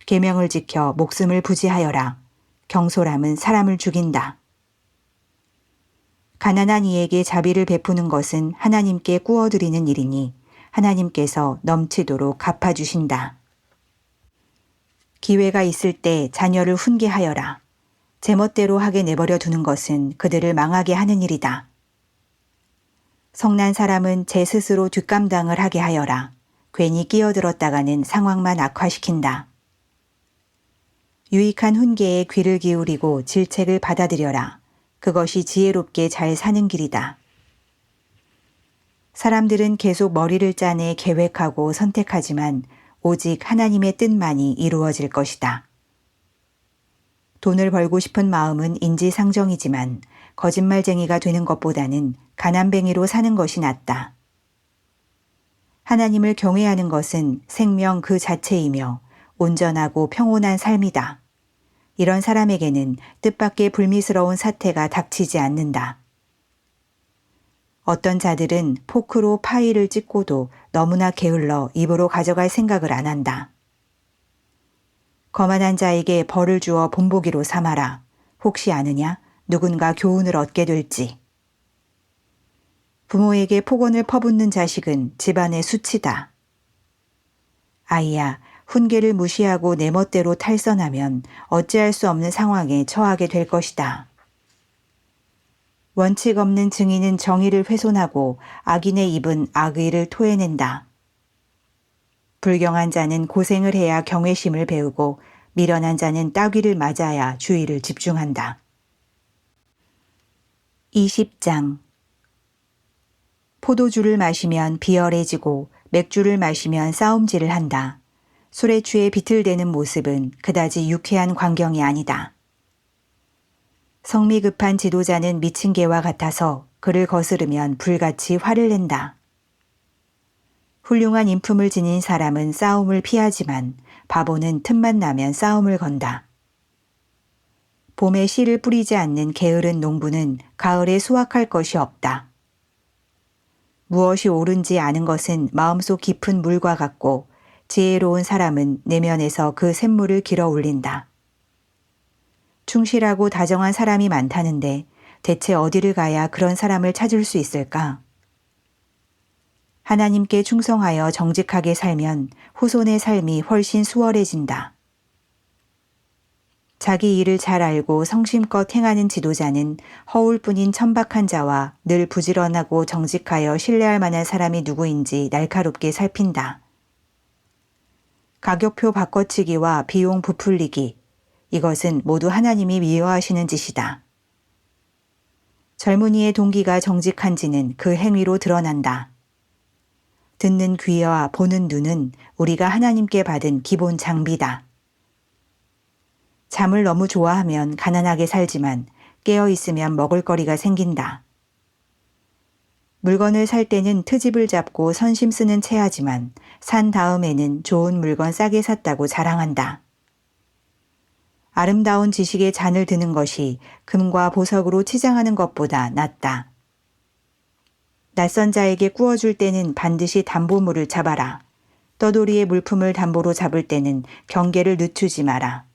계명을 지켜 목숨을 부지하여라. 경솔함은 사람을 죽인다. 가난한 이에게 자비를 베푸는 것은 하나님께 꾸어드리는 일이니 하나님께서 넘치도록 갚아주신다. 기회가 있을 때 자녀를 훈계하여라. 제멋대로 하게 내버려 두는 것은 그들을 망하게 하는 일이다. 성난 사람은 제 스스로 뒷감당을 하게 하여라. 괜히 끼어들었다가는 상황만 악화시킨다. 유익한 훈계에 귀를 기울이고 질책을 받아들여라. 그것이 지혜롭게 잘 사는 길이다. 사람들은 계속 머리를 짜내 계획하고 선택하지만 오직 하나님의 뜻만이 이루어질 것이다. 돈을 벌고 싶은 마음은 인지상정이지만 거짓말쟁이가 되는 것보다는 가난뱅이로 사는 것이 낫다. 하나님을 경외하는 것은 생명 그 자체이며 온전하고 평온한 삶이다. 이런 사람에게는 뜻밖의 불미스러운 사태가 닥치지 않는다. 어떤 자들은 포크로 파이를 찍고도 너무나 게을러 입으로 가져갈 생각을 안 한다. 거만한 자에게 벌을 주어 본보기로 삼아라. 혹시 아느냐? 누군가 교훈을 얻게 될지. 부모에게 폭언을 퍼붓는 자식은 집안의 수치다. 아이야, 훈계를 무시하고 내 멋대로 탈선하면 어찌할 수 없는 상황에 처하게 될 것이다. 원칙 없는 증인은 정의를 훼손하고 악인의 입은 악의를 토해낸다. 불경한 자는 고생을 해야 경외심을 배우고 미련한 자는 따귀를 맞아야 주의를 집중한다. 20장 포도주를 마시면 비열해지고 맥주를 마시면 싸움질을 한다. 술에 취해 비틀대는 모습은 그다지 유쾌한 광경이 아니다. 성미 급한 지도자는 미친 개와 같아서 그를 거스르면 불같이 화를 낸다. 훌륭한 인품을 지닌 사람은 싸움을 피하지만 바보는 틈만 나면 싸움을 건다. 봄에 씨를 뿌리지 않는 게으른 농부는 가을에 수확할 것이 없다. 무엇이 옳은지 아는 것은 마음속 깊은 물과 같고 지혜로운 사람은 내면에서 그 샘물을 길어 올린다. 충실하고 다정한 사람이 많다는데 대체 어디를 가야 그런 사람을 찾을 수 있을까? 하나님께 충성하여 정직하게 살면 후손의 삶이 훨씬 수월해진다. 자기 일을 잘 알고 성심껏 행하는 지도자는 허울뿐인 천박한 자와 늘 부지런하고 정직하여 신뢰할 만한 사람이 누구인지 날카롭게 살핀다. 가격표 바꿔치기와 비용 부풀리기, 이것은 모두 하나님이 미워하시는 짓이다. 젊은이의 동기가 정직한지는 그 행위로 드러난다. 듣는 귀와 보는 눈은 우리가 하나님께 받은 기본 장비다. 잠을 너무 좋아하면 가난하게 살지만 깨어 있으면 먹을거리가 생긴다. 물건을 살 때는 트집을 잡고 선심 쓰는 체하지만 산 다음에는 좋은 물건 싸게 샀다고 자랑한다. 아름다운 지식에 잔을 드는 것이 금과 보석으로 치장하는 것보다 낫다. 낯선 자에게 구워줄 때는 반드시 담보물을 잡아라. 떠돌이의 물품을 담보로 잡을 때는 경계를 늦추지 마라.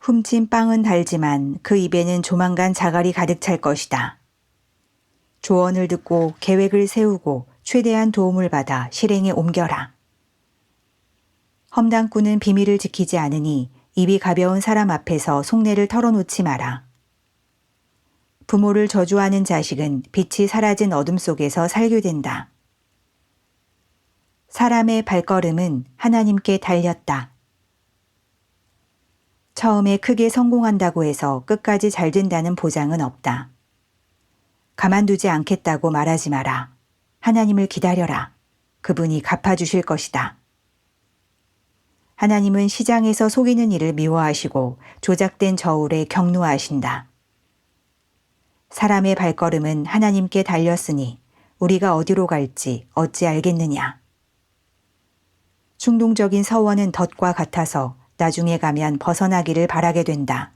훔친 빵은 달지만 그 입에는 조만간 자갈이 가득 찰 것이다. 조언을 듣고 계획을 세우고 최대한 도움을 받아 실행에 옮겨라. 험담꾼은 비밀을 지키지 않으니 입이 가벼운 사람 앞에서 속내를 털어놓지 마라. 부모를 저주하는 자식은 빛이 사라진 어둠 속에서 살게 된다. 사람의 발걸음은 하나님께 달렸다. 처음에 크게 성공한다고 해서 끝까지 잘 된다는 보장은 없다. 가만두지 않겠다고 말하지 마라. 하나님을 기다려라. 그분이 갚아주실 것이다. 하나님은 시장에서 속이는 일을 미워하시고 조작된 저울에 격노하신다. 사람의 발걸음은 하나님께 달렸으니 우리가 어디로 갈지 어찌 알겠느냐. 충동적인 서원은 덫과 같아서 나중에 가면 벗어나기를 바라게 된다.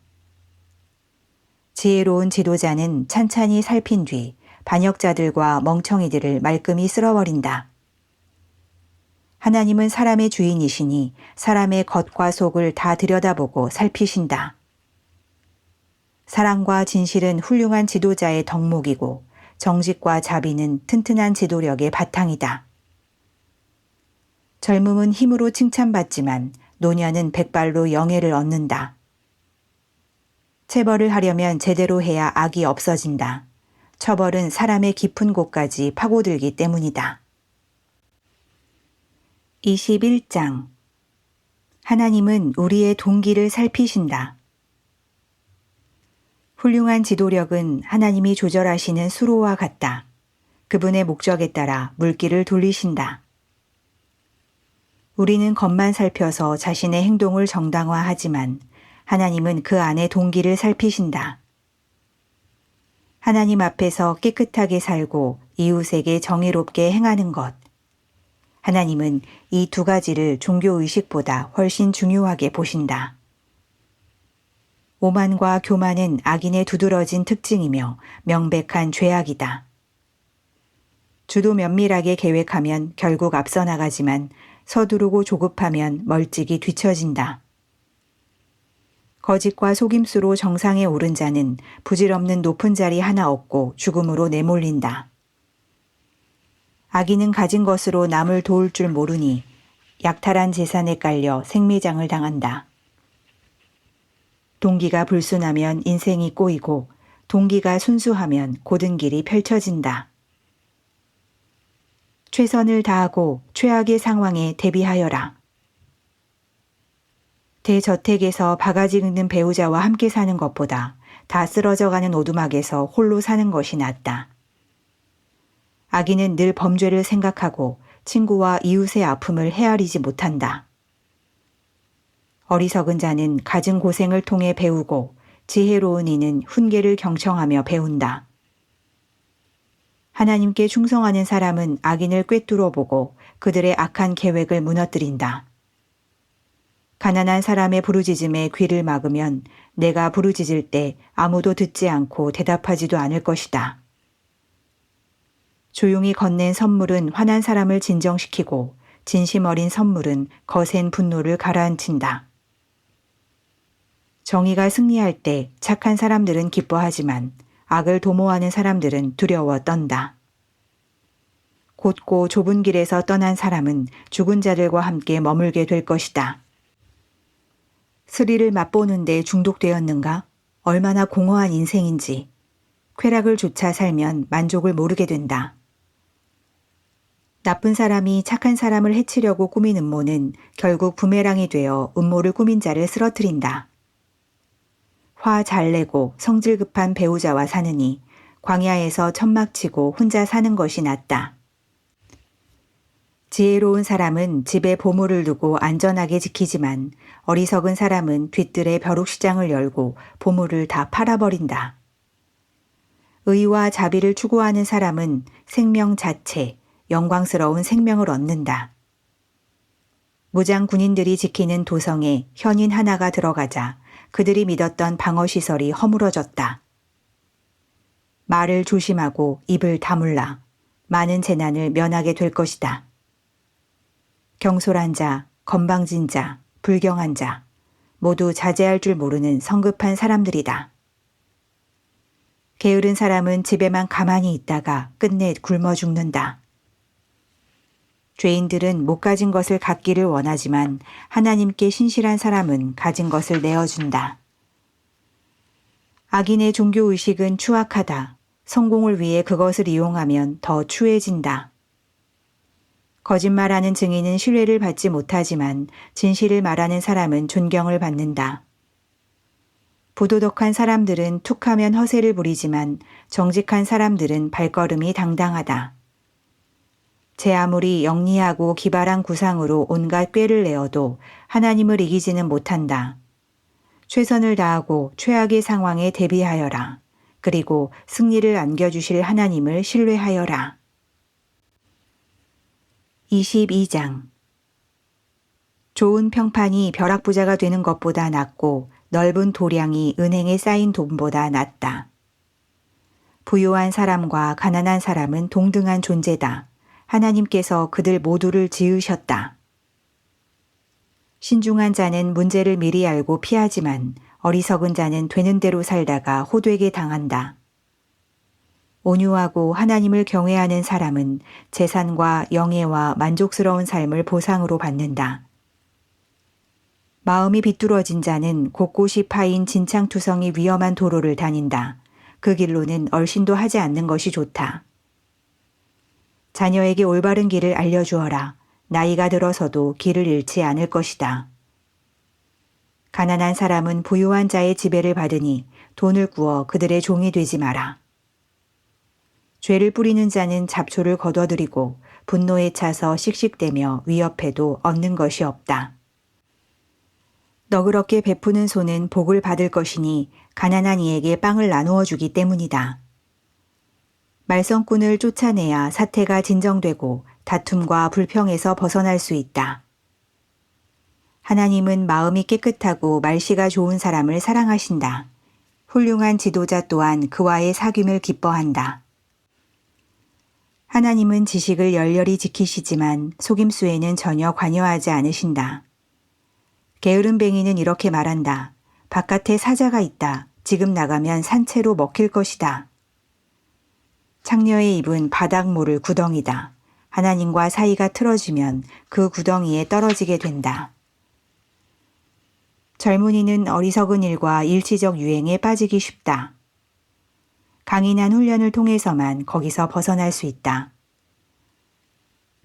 지혜로운 지도자는 찬찬히 살핀 뒤 반역자들과 멍청이들을 말끔히 쓸어버린다. 하나님은 사람의 주인이시니 사람의 겉과 속을 다 들여다보고 살피신다. 사랑과 진실은 훌륭한 지도자의 덕목이고 정직과 자비는 튼튼한 지도력의 바탕이다. 젊음은 힘으로 칭찬받지만 노년은 백발로 영예를 얻는다. 체벌을 하려면 제대로 해야 악이 없어진다. 처벌은 사람의 깊은 곳까지 파고들기 때문이다. 21장 하나님은 우리의 동기를 살피신다. 훌륭한 지도력은 하나님이 조절하시는 수로와 같다. 그분의 목적에 따라 물길을 돌리신다. 우리는 겉만 살펴서 자신의 행동을 정당화하지만 하나님은 그 안에 동기를 살피신다. 하나님 앞에서 깨끗하게 살고 이웃에게 정의롭게 행하는 것. 하나님은 이 두 가지를 종교의식보다 훨씬 중요하게 보신다. 오만과 교만은 악인의 두드러진 특징이며 명백한 죄악이다. 주도 면밀하게 계획하면 결국 앞서 나가지만 서두르고 조급하면 멀찍이 뒤처진다. 거짓과 속임수로 정상에 오른 자는 부질없는 높은 자리 하나 얻고 죽음으로 내몰린다. 악인은 가진 것으로 남을 도울 줄 모르니 약탈한 재산에 깔려 생매장을 당한다. 동기가 불순하면 인생이 꼬이고 동기가 순수하면 고든 길이 펼쳐진다. 최선을 다하고 최악의 상황에 대비하여라. 대저택에서 바가지 긁는 배우자와 함께 사는 것보다 다 쓰러져가는 오두막에서 홀로 사는 것이 낫다. 악인은 늘 범죄를 생각하고 친구와 이웃의 아픔을 헤아리지 못한다. 어리석은 자는 갖은 고생을 통해 배우고 지혜로운 이는 훈계를 경청하며 배운다. 하나님께 충성하는 사람은 악인을 꿰뚫어 보고 그들의 악한 계획을 무너뜨린다. 가난한 사람의 부르짖음에 귀를 막으면 내가 부르짖을 때 아무도 듣지 않고 대답하지도 않을 것이다. 조용히 건넨 선물은 화난 사람을 진정시키고 진심 어린 선물은 거센 분노를 가라앉힌다. 정의가 승리할 때 착한 사람들은 기뻐하지만 악을 도모하는 사람들은 두려워 떤다. 곧고 좁은 길에서 떠난 사람은 죽은 자들과 함께 머물게 될 것이다. 스릴을 맛보는데 중독되었는가? 얼마나 공허한 인생인지. 쾌락을 쫓아 살면 만족을 모르게 된다. 나쁜 사람이 착한 사람을 해치려고 꾸민 음모는 결국 부메랑이 되어 음모를 꾸민 자를 쓰러뜨린다. 화 잘 내고 성질 급한 배우자와 사느니 광야에서 천막 치고 혼자 사는 것이 낫다. 지혜로운 사람은 집에 보물을 두고 안전하게 지키지만 어리석은 사람은 뒤뜰에 벼룩시장을 열고 보물을 다 팔아버린다. 의와 자비를 추구하는 사람은 생명 자체, 영광스러운 생명을 얻는다. 무장 군인들이 지키는 도성에 현인 하나가 들어가자 그들이 믿었던 방어시설이 허물어졌다. 말을 조심하고 입을 다물라. 많은 재난을 면하게 될 것이다. 경솔한 자, 건방진 자, 불경한 자, 모두 자제할 줄 모르는 성급한 사람들이다. 게으른 사람은 집에만 가만히 있다가 끝내 굶어 죽는다. 죄인들은 못 가진 것을 갖기를 원하지만 하나님께 신실한 사람은 가진 것을 내어준다. 악인의 종교의식은 추악하다. 성공을 위해 그것을 이용하면 더 추해진다. 거짓말하는 증인은 신뢰를 받지 못하지만 진실을 말하는 사람은 존경을 받는다. 부도덕한 사람들은 툭하면 허세를 부리지만 정직한 사람들은 발걸음이 당당하다. 제 아무리 영리하고 기발한 구상으로 온갖 꾀를 내어도 하나님을 이기지는 못한다. 최선을 다하고 최악의 상황에 대비하여라. 그리고 승리를 안겨주실 하나님을 신뢰하여라. 22장 좋은 평판이 벼락부자가 되는 것보다 낫고 넓은 도량이 은행에 쌓인 돈보다 낫다. 부유한 사람과 가난한 사람은 동등한 존재다. 하나님께서 그들 모두를 지으셨다. 신중한 자는 문제를 미리 알고 피하지만 어리석은 자는 되는 대로 살다가 호되게 당한다. 온유하고 하나님을 경외하는 사람은 재산과 영예와 만족스러운 삶을 보상으로 받는다. 마음이 비뚤어진 자는 곳곳이 파인 진창투성이 위험한 도로를 다닌다. 그 길로는 얼씬도 하지 않는 것이 좋다. 자녀에게 올바른 길을 알려주어라. 나이가 들어서도 길을 잃지 않을 것이다. 가난한 사람은 부유한 자의 지배를 받으니 돈을 구워 그들의 종이 되지 마라. 죄를 뿌리는 자는 잡초를 거둬들이고 분노에 차서 씩씩대며 위협해도 얻는 것이 없다. 너그럽게 베푸는 손은 복을 받을 것이니 가난한 이에게 빵을 나누어 주기 때문이다. 말썽꾼을 쫓아내야 사태가 진정되고 다툼과 불평에서 벗어날 수 있다. 하나님은 마음이 깨끗하고 말씨가 좋은 사람을 사랑하신다. 훌륭한 지도자 또한 그와의 사귐을 기뻐한다. 하나님은 지식을 열렬히 지키시지만 속임수에는 전혀 관여하지 않으신다. 게으름뱅이는 이렇게 말한다. 바깥에 사자가 있다. 지금 나가면 산채로 먹힐 것이다. 창녀의 입은 바닥 모를 구덩이다. 하나님과 사이가 틀어지면 그 구덩이에 떨어지게 된다. 젊은이는 어리석은 일과 일시적 유행에 빠지기 쉽다. 강인한 훈련을 통해서만 거기서 벗어날 수 있다.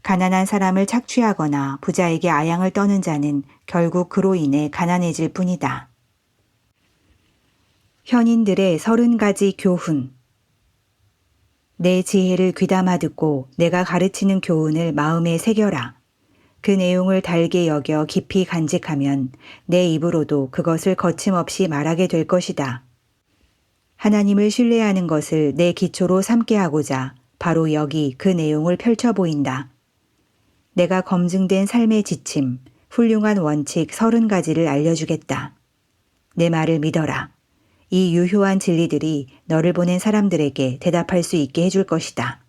가난한 사람을 착취하거나 부자에게 아양을 떠는 자는 결국 그로 인해 가난해질 뿐이다. 현인들의 30가지 교훈. 내 지혜를 귀담아 듣고 내가 가르치는 교훈을 마음에 새겨라. 그 내용을 달게 여겨 깊이 간직하면 내 입으로도 그것을 거침없이 말하게 될 것이다. 하나님을 신뢰하는 것을 내 기초로 삼게 하고자 바로 여기 그 내용을 펼쳐 보인다. 내가 검증된 삶의 지침, 훌륭한 원칙 30가지를 알려주겠다. 내 말을 믿어라. 이 유효한 진리들이 너를 보낸 사람들에게 대답할 수 있게 해줄 것이다.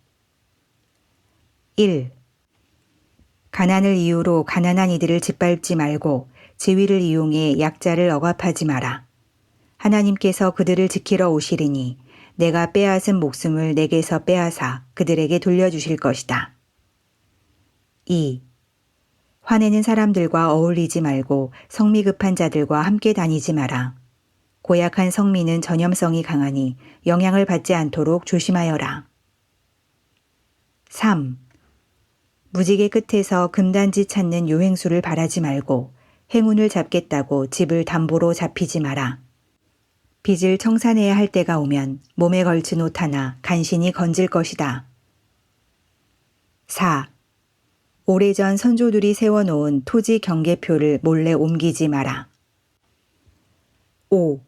1. 가난을 이유로 가난한 이들을 짓밟지 말고 지위를 이용해 약자를 억압하지 마라. 하나님께서 그들을 지키러 오시리니 내가 빼앗은 목숨을 내게서 빼앗아 그들에게 돌려주실 것이다. 2. 화내는 사람들과 어울리지 말고 성미 급한 자들과 함께 다니지 마라. 고약한 성미는 전염성이 강하니 영향을 받지 않도록 조심하여라. 3. 무지개 끝에서 금단지 찾는 요행수를 바라지 말고 행운을 잡겠다고 집을 담보로 잡히지 마라. 빚을 청산해야 할 때가 오면 몸에 걸친 옷 하나 간신히 건질 것이다. 4. 오래전 선조들이 세워놓은 토지 경계표를 몰래 옮기지 마라. 5.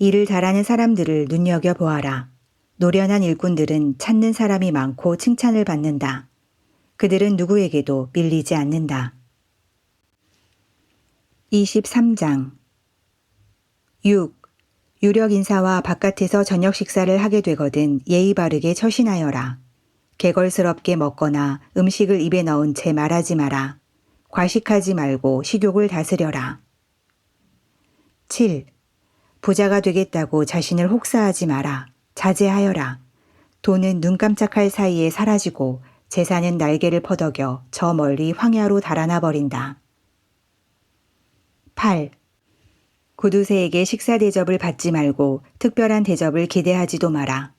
일을 잘하는 사람들을 눈여겨보아라. 노련한 일꾼들은 찾는 사람이 많고 칭찬을 받는다. 그들은 누구에게도 밀리지 않는다. 23장 6. 유력 인사와 바깥에서 저녁 식사를 하게 되거든 예의 바르게 처신하여라. 개걸스럽게 먹거나 음식을 입에 넣은 채 말하지 마라. 과식하지 말고 식욕을 다스려라. 7. 부자가 되겠다고 자신을 혹사하지 마라. 자제하여라. 돈은 눈 깜짝할 사이에 사라지고 재산은 날개를 퍼덕여 저 멀리 황야로 달아나 버린다. 8. 구두쇠에게 식사 대접을 받지 말고 특별한 대접을 기대하지도 마라.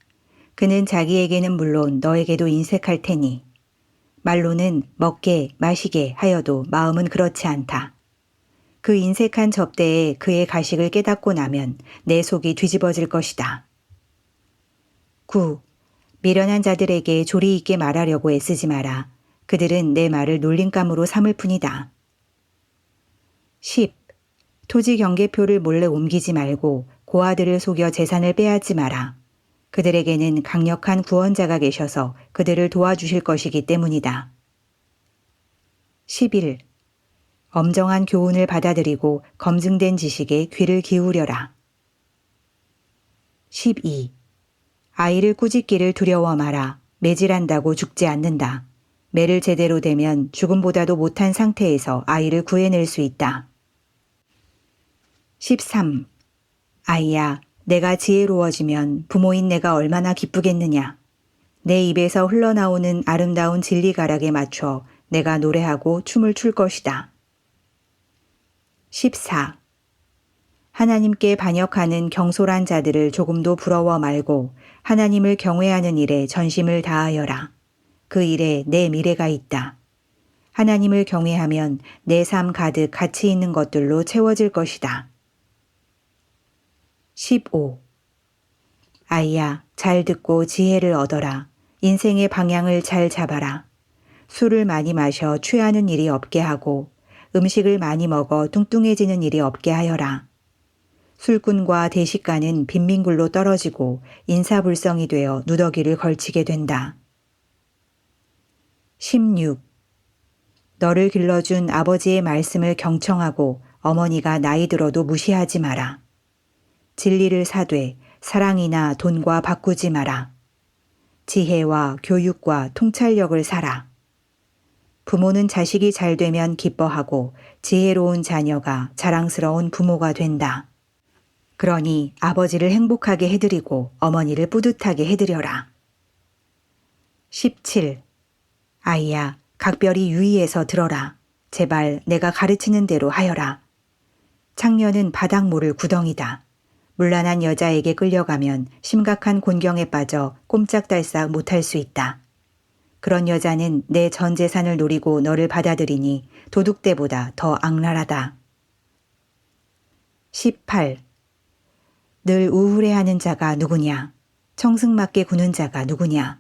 그는 자기에게는 물론 너에게도 인색할 테니. 말로는 먹게 마시게 하여도 마음은 그렇지 않다. 그 인색한 접대에 그의 가식을 깨닫고 나면 내 속이 뒤집어질 것이다. 9. 미련한 자들에게 조리 있게 말하려고 애쓰지 마라. 그들은 내 말을 놀림감으로 삼을 뿐이다. 10. 토지 경계표를 몰래 옮기지 말고 고아들을 속여 재산을 빼앗지 마라. 그들에게는 강력한 구원자가 계셔서 그들을 도와주실 것이기 때문이다. 11. 엄정한 교훈을 받아들이고 검증된 지식에 귀를 기울여라. 12. 아이를 꾸짖기를 두려워 마라. 매질한다고 죽지 않는다. 매를 제대로 대면 죽음보다도 못한 상태에서 아이를 구해낼 수 있다. 13. 아이야, 내가 지혜로워지면 부모인 내가 얼마나 기쁘겠느냐. 내 입에서 흘러나오는 아름다운 진리가락에 맞춰 내가 노래하고 춤을 출 것이다. 14. 하나님께 반역하는 경솔한 자들을 조금도 부러워 말고 하나님을 경외하는 일에 전심을 다하여라. 그 일에 내 미래가 있다. 하나님을 경외하면 내 삶 가득 가치 있는 것들로 채워질 것이다. 15. 아이야, 잘 듣고 지혜를 얻어라. 인생의 방향을 잘 잡아라. 술을 많이 마셔 취하는 일이 없게 하고 음식을 많이 먹어 뚱뚱해지는 일이 없게 하여라. 술꾼과 대식가는 빈민굴로 떨어지고 인사불성이 되어 누더기를 걸치게 된다. 16. 너를 길러준 아버지의 말씀을 경청하고 어머니가 나이 들어도 무시하지 마라. 진리를 사되 사랑이나 돈과 바꾸지 마라. 지혜와 교육과 통찰력을 사라. 부모는 자식이 잘 되면 기뻐하고 지혜로운 자녀가 자랑스러운 부모가 된다. 그러니 아버지를 행복하게 해드리고 어머니를 뿌듯하게 해드려라. 17. 아이야, 각별히 유의해서 들어라. 제발 내가 가르치는 대로 하여라. 창녀는 바닥 모를 구덩이다. 문란한 여자에게 끌려가면 심각한 곤경에 빠져 꼼짝달싹 못할 수 있다. 그런 여자는 내 전 재산을 노리고 너를 받아들이니 도둑대보다 더 악랄하다. 18. 늘 우울해하는 자가 누구냐? 청승맞게 구는 자가 누구냐?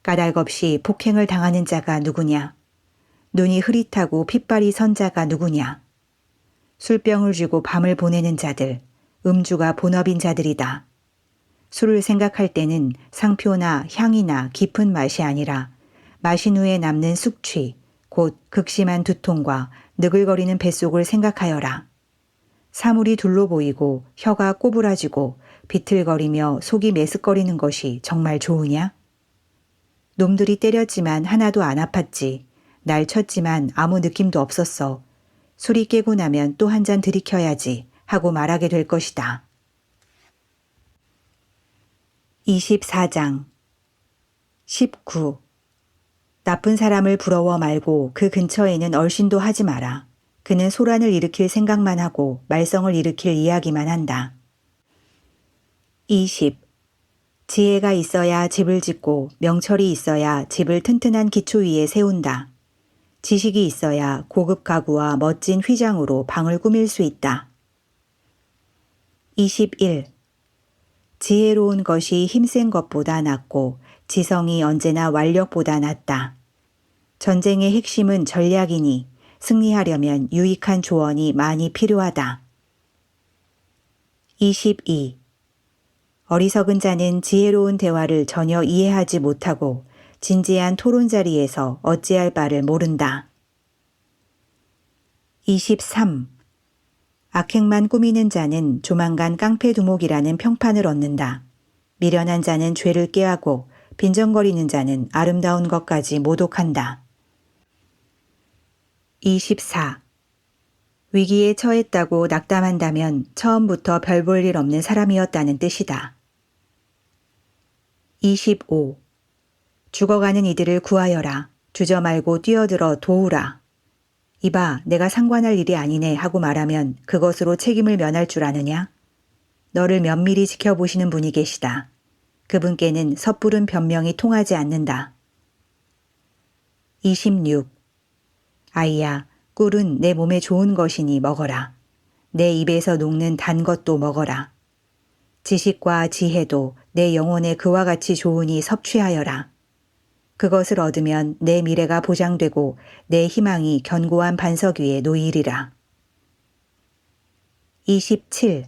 까닭없이 폭행을 당하는 자가 누구냐? 눈이 흐릿하고 핏발이 선 자가 누구냐? 술병을 쥐고 밤을 보내는 자들, 음주가 본업인 자들이다. 술을 생각할 때는 상표나 향이나 깊은 맛이 아니라 마신 후에 남는 숙취, 곧 극심한 두통과 느글거리는 뱃속을 생각하여라. 사물이 둘로 보이고 혀가 꼬부라지고 비틀거리며 속이 메스꺼리는 것이 정말 좋으냐? 놈들이 때렸지만 하나도 안 아팠지. 날 쳤지만 아무 느낌도 없었어. 술이 깨고 나면 또 한 잔 들이켜야지 하고 말하게 될 것이다. 24장 19. 나쁜 사람을 부러워 말고 그 근처에는 얼씬도 하지 마라. 그는 소란을 일으킬 생각만 하고 말썽을 일으킬 이야기만 한다. 20. 지혜가 있어야 집을 짓고 명철이 있어야 집을 튼튼한 기초 위에 세운다. 지식이 있어야 고급 가구와 멋진 휘장으로 방을 꾸밀 수 있다. 21. 지혜로운 것이 힘센 것보다 낫고 지성이 언제나 완력보다 낫다. 전쟁의 핵심은 전략이니 승리하려면 유익한 조언이 많이 필요하다. 22. 어리석은 자는 지혜로운 대화를 전혀 이해하지 못하고 진지한 토론 자리에서 어찌할 바를 모른다. 23. 악행만 꾸미는 자는 조만간 깡패두목이라는 평판을 얻는다. 미련한 자는 죄를 꾀하고 빈정거리는 자는 아름다운 것까지 모독한다. 24. 위기에 처했다고 낙담한다면 처음부터 별 볼 일 없는 사람이었다는 뜻이다. 25. 죽어가는 이들을 구하여라. 주저 말고 뛰어들어 도우라. 이봐, 내가 상관할 일이 아니네 하고 말하면 그것으로 책임을 면할 줄 아느냐? 너를 면밀히 지켜보시는 분이 계시다. 그분께는 섣부른 변명이 통하지 않는다. 26. 아이야, 꿀은 내 몸에 좋은 것이니 먹어라. 내 입에서 녹는 단 것도 먹어라. 지식과 지혜도 내 영혼에 그와 같이 좋으니 섭취하여라. 그것을 얻으면 내 미래가 보장되고 내 희망이 견고한 반석 위에 놓이리라. 27.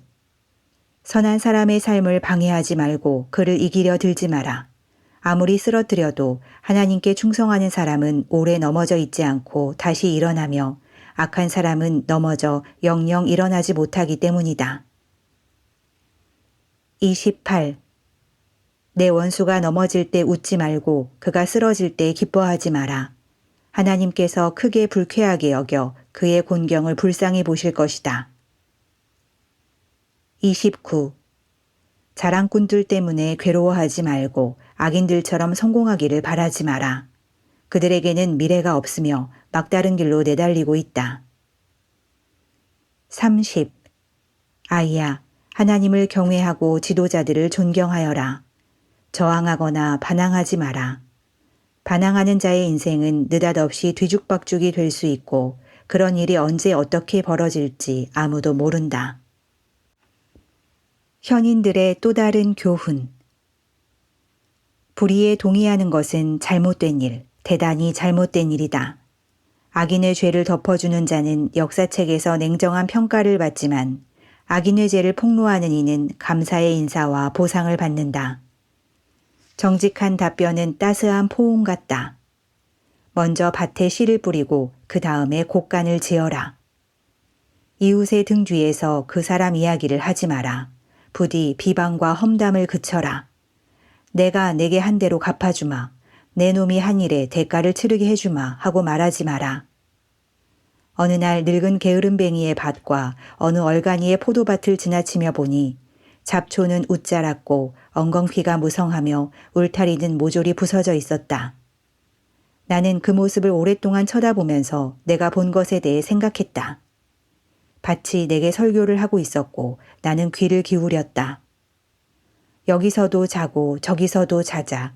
선한 사람의 삶을 방해하지 말고 그를 이기려 들지 마라. 아무리 쓰러뜨려도 하나님께 충성하는 사람은 오래 넘어져 있지 않고 다시 일어나며 악한 사람은 넘어져 영영 일어나지 못하기 때문이다. 28. 내 원수가 넘어질 때 웃지 말고 그가 쓰러질 때 기뻐하지 마라. 하나님께서 크게 불쾌하게 여겨 그의 곤경을 불쌍히 보실 것이다. 29. 자랑꾼들 때문에 괴로워하지 말고 악인들처럼 성공하기를 바라지 마라. 그들에게는 미래가 없으며 막다른 길로 내달리고 있다. 30. 아이야, 하나님을 경외하고 지도자들을 존경하여라. 저항하거나 반항하지 마라. 반항하는 자의 인생은 느닷없이 뒤죽박죽이 될 수 있고 그런 일이 언제 어떻게 벌어질지 아무도 모른다. 현인들의 또 다른 교훈. 불의에 동의하는 것은 잘못된 일, 대단히 잘못된 일이다. 악인의 죄를 덮어주는 자는 역사책에서 냉정한 평가를 받지만 악인의 죄를 폭로하는 이는 감사의 인사와 보상을 받는다. 정직한 답변은 따스한 포옹 같다. 먼저 밭에 씨를 뿌리고 그 다음에 곡간을 지어라. 이웃의 등 뒤에서 그 사람 이야기를 하지 마라. 부디 비방과 험담을 그쳐라. 내가 내게 한 대로 갚아주마. 내 놈이 한 일에 대가를 치르게 해주마 하고 말하지 마라. 어느 날 늙은 게으름뱅이의 밭과 어느 얼간이의 포도밭을 지나치며 보니 잡초는 웃자랐고 엉겅퀴가 무성하며 울타리는 모조리 부서져 있었다. 나는 그 모습을 오랫동안 쳐다보면서 내가 본 것에 대해 생각했다. 밭이 내게 설교를 하고 있었고 나는 귀를 기울였다. 여기서도 자고 저기서도 자자.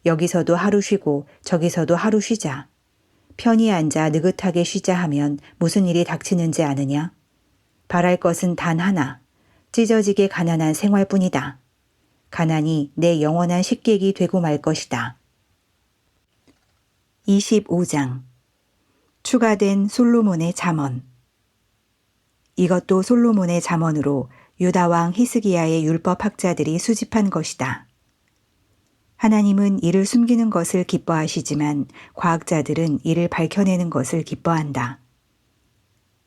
여기서도 하루 쉬고 저기서도 하루 쉬자. 편히 앉아 느긋하게 쉬자 하면 무슨 일이 닥치는지 아느냐? 바랄 것은 단 하나. 찢어지게 가난한 생활뿐이다. 가난이 내 영원한 식객이 되고 말 것이다. 25장. 추가된 솔로몬의 잠언. 이것도 솔로몬의 잠언으로 유다왕 히스기야의 율법학자들이 수집한 것이다. 하나님은 이를 숨기는 것을 기뻐하시지만 과학자들은 이를 밝혀내는 것을 기뻐한다.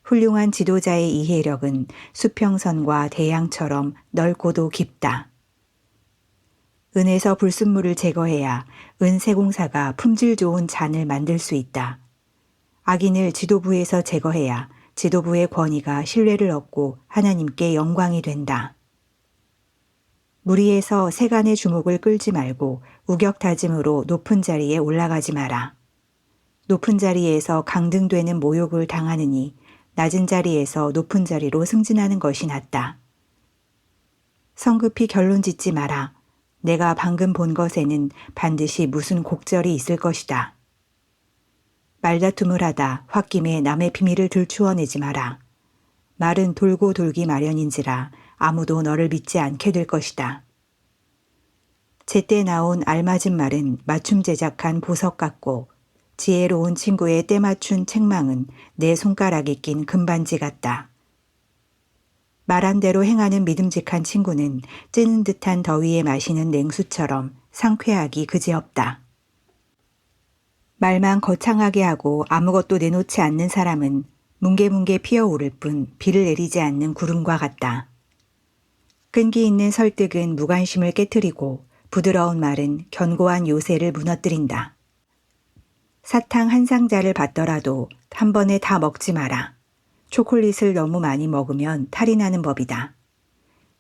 훌륭한 지도자의 이해력은 수평선과 대양처럼 넓고도 깊다. 은에서 불순물을 제거해야 은세공사가 품질 좋은 잔을 만들 수 있다. 악인을 지도부에서 제거해야 지도부의 권위가 신뢰를 얻고 하나님께 영광이 된다. 무리에서 세간의 주목을 끌지 말고 우격다짐으로 높은 자리에 올라가지 마라. 높은 자리에서 강등되는 모욕을 당하느니 낮은 자리에서 높은 자리로 승진하는 것이 낫다. 성급히 결론 짓지 마라. 내가 방금 본 것에는 반드시 무슨 곡절이 있을 것이다. 말다툼을 하다 홧김에 남의 비밀을 들추어내지 마라. 말은 돌고 돌기 마련인지라 아무도 너를 믿지 않게 될 것이다. 제때 나온 알맞은 말은 맞춤 제작한 보석 같고 지혜로운 친구의 때맞춘 책망은 내 손가락에 낀 금반지 같다. 말한 대로 행하는 믿음직한 친구는 찌는 듯한 더위에 마시는 냉수처럼 상쾌하기 그지없다. 말만 거창하게 하고 아무것도 내놓지 않는 사람은 뭉게뭉게 피어오를 뿐 비를 내리지 않는 구름과 같다. 끈기 있는 설득은 무관심을 깨트리고 부드러운 말은 견고한 요새를 무너뜨린다. 사탕 한 상자를 받더라도 한 번에 다 먹지 마라. 초콜릿을 너무 많이 먹으면 탈이 나는 법이다.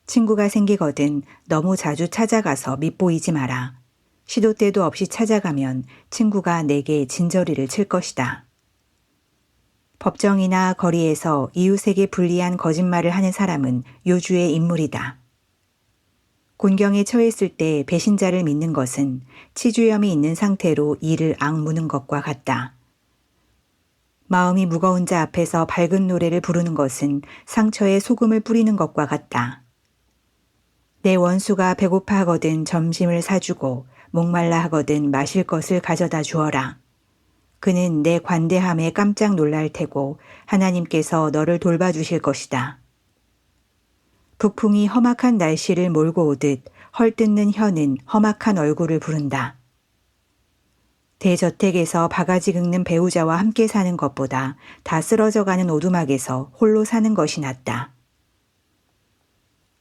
친구가 생기거든 너무 자주 찾아가서 밉보이지 마라. 시도 때도 없이 찾아가면 친구가 내게 진저리를 칠 것이다. 법정이나 거리에서 이웃에게 불리한 거짓말을 하는 사람은 요주의 인물이다. 곤경에 처했을 때 배신자를 믿는 것은 치주염이 있는 상태로 이를 악무는 것과 같다. 마음이 무거운 자 앞에서 밝은 노래를 부르는 것은 상처에 소금을 뿌리는 것과 같다. 내 원수가 배고파 하거든 점심을 사주고 목말라 하거든 마실 것을 가져다 주어라. 그는 내 관대함에 깜짝 놀랄 테고 하나님께서 너를 돌봐주실 것이다. 북풍이 험악한 날씨를 몰고 오듯 헐뜯는 혀는 험악한 얼굴을 부른다. 대저택에서 바가지 긁는 배우자와 함께 사는 것보다 다 쓰러져가는 오두막에서 홀로 사는 것이 낫다.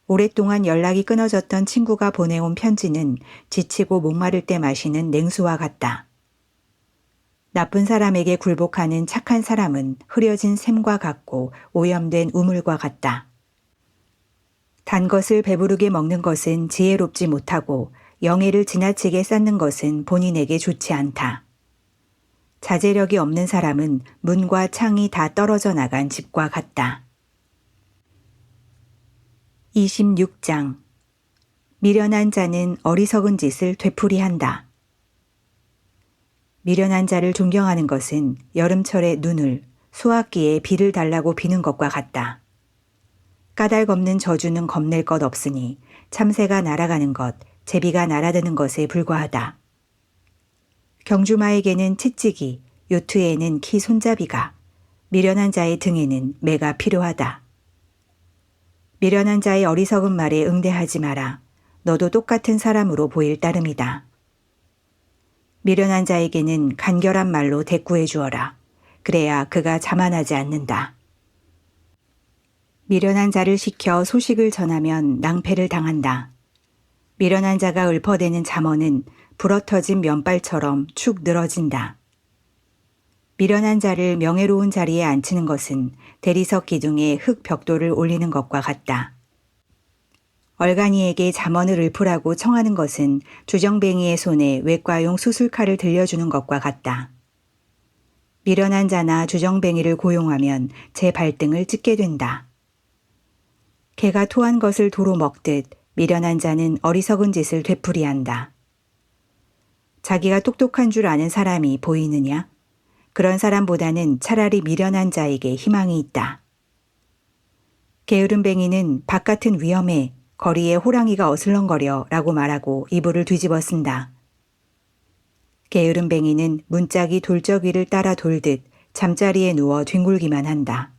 오랫동안 연락이 끊어졌던 친구가 보내온 편지는 지치고 목마를 때 마시는 냉수와 같다. 나쁜 사람에게 굴복하는 착한 사람은 흐려진 샘과 같고 오염된 우물과 같다. 단 것을 배부르게 먹는 것은 지혜롭지 못하고 영예를 지나치게 쌓는 것은 본인에게 좋지 않다. 자제력이 없는 사람은 문과 창이 다 떨어져 나간 집과 같다. 26장 미련한 자는 어리석은 짓을 되풀이한다. 미련한 자를 존경하는 것은 여름철에 눈을, 수확기에 비를 달라고 비는 것과 같다. 까닭 없는 저주는 겁낼 것 없으니 참새가 날아가는 것, 제비가 날아드는 것에 불과하다. 경주마에게는 채찍이, 요트에는 키 손잡이가, 미련한 자의 등에는 매가 필요하다. 미련한 자의 어리석은 말에 응대하지 마라. 너도 똑같은 사람으로 보일 따름이다. 미련한 자에게는 간결한 말로 대꾸해 주어라. 그래야 그가 자만하지 않는다. 미련한 자를 시켜 소식을 전하면 낭패를 당한다. 미련한 자가 읊어대는 잠언은 불어터진 면발처럼 축 늘어진다. 미련한 자를 명예로운 자리에 앉히는 것은 대리석 기둥에 흙 벽돌을 올리는 것과 같다. 얼간이에게 잠언을 읊으라고 청하는 것은 주정뱅이의 손에 외과용 수술칼을 들려주는 것과 같다. 미련한 자나 주정뱅이를 고용하면 제 발등을 찢게 된다. 개가 토한 것을 도로 먹듯 미련한 자는 어리석은 짓을 되풀이한다. 자기가 똑똑한 줄 아는 사람이 보이느냐? 그런 사람보다는 차라리 미련한 자에게 희망이 있다. 게으름뱅이는 바깥은 위험해, 거리에 호랑이가 어슬렁거려 라고 말하고 이불을 뒤집어 쓴다. 게으름뱅이는 문짝이 돌적이를 따라 돌듯 잠자리에 누워 뒹굴기만 한다.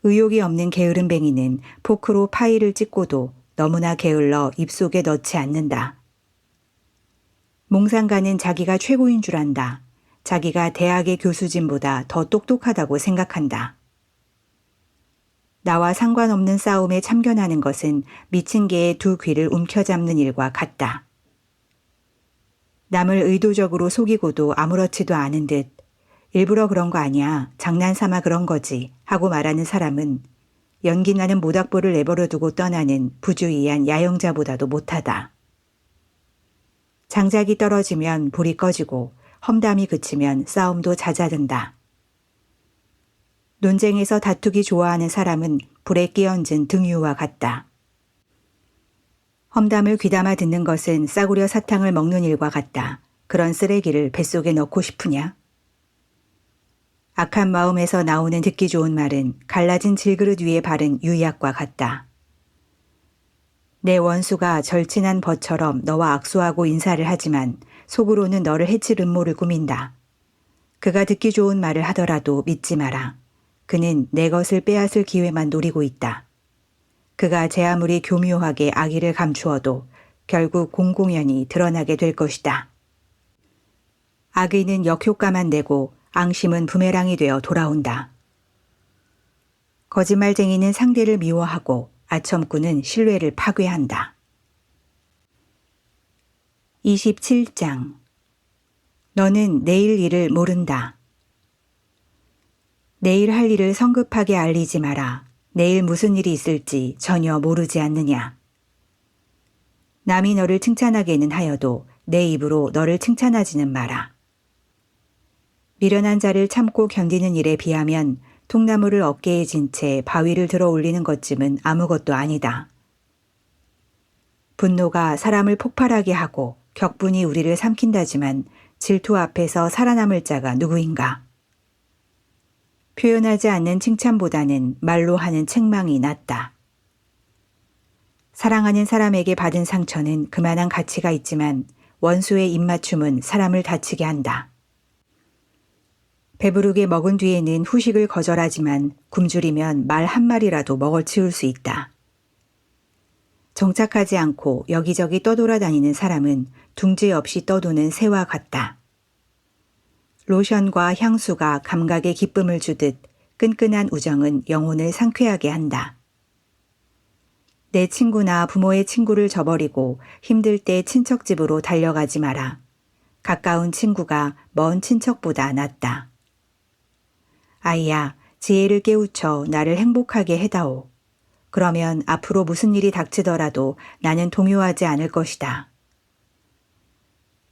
의욕이 없는 게으름뱅이는 포크로 파이를 찍고도 너무나 게을러 입속에 넣지 않는다. 몽상가는 자기가 최고인 줄 안다. 자기가 대학의 교수진보다 더 똑똑하다고 생각한다. 나와 상관없는 싸움에 참견하는 것은 미친 개의 두 귀를 움켜잡는 일과 같다. 남을 의도적으로 속이고도 아무렇지도 않은 듯 일부러 그런 거 아니야, 장난삼아 그런 거지 하고 말하는 사람은 연기나는 모닥불을 내버려 두고 떠나는 부주의한 야영자보다도 못하다. 장작이 떨어지면 불이 꺼지고 험담이 그치면 싸움도 잦아든다. 논쟁에서 다투기 좋아하는 사람은 불에 끼얹은 등유와 같다. 험담을 귀담아 듣는 것은 싸구려 사탕을 먹는 일과 같다. 그런 쓰레기를 뱃속에 넣고 싶으냐? 악한 마음에서 나오는 듣기 좋은 말은 갈라진 질그릇 위에 바른 유약과 같다. 내 원수가 절친한 벗처럼 너와 악수하고 인사를 하지만 속으로는 너를 해칠 음모를 꾸민다. 그가 듣기 좋은 말을 하더라도 믿지 마라. 그는 내 것을 빼앗을 기회만 노리고 있다. 그가 제 아무리 교묘하게 악의를 감추어도 결국 공공연히 드러나게 될 것이다. 악의는 역효과만 내고 앙심은 부메랑이 되어 돌아온다. 거짓말쟁이는 상대를 미워하고 아첨꾼은 신뢰를 파괴한다. 27장 너는 내일 일을 모른다. 내일 할 일을 성급하게 알리지 마라. 내일 무슨 일이 있을지 전혀 모르지 않느냐. 남이 너를 칭찬하게는 하여도 내 입으로 너를 칭찬하지는 마라. 미련한 자를 참고 견디는 일에 비하면 통나무를 어깨에 진 채 바위를 들어 올리는 것쯤은 아무것도 아니다. 분노가 사람을 폭발하게 하고 격분이 우리를 삼킨다지만 질투 앞에서 살아남을 자가 누구인가? 표현하지 않는 칭찬보다는 말로 하는 책망이 낫다. 사랑하는 사람에게 받은 상처는 그만한 가치가 있지만 원수의 입맞춤은 사람을 다치게 한다. 배부르게 먹은 뒤에는 후식을 거절하지만 굶주리면 말 한마리라도 먹어치울 수 있다. 정착하지 않고 여기저기 떠돌아다니는 사람은 둥지 없이 떠도는 새와 같다. 로션과 향수가 감각에 기쁨을 주듯 끈끈한 우정은 영혼을 상쾌하게 한다. 내 친구나 부모의 친구를 저버리고 힘들 때 친척 집으로 달려가지 마라. 가까운 친구가 먼 친척보다 낫다. 아이야, 지혜를 깨우쳐 나를 행복하게 해다오. 그러면 앞으로 무슨 일이 닥치더라도 나는 동요하지 않을 것이다.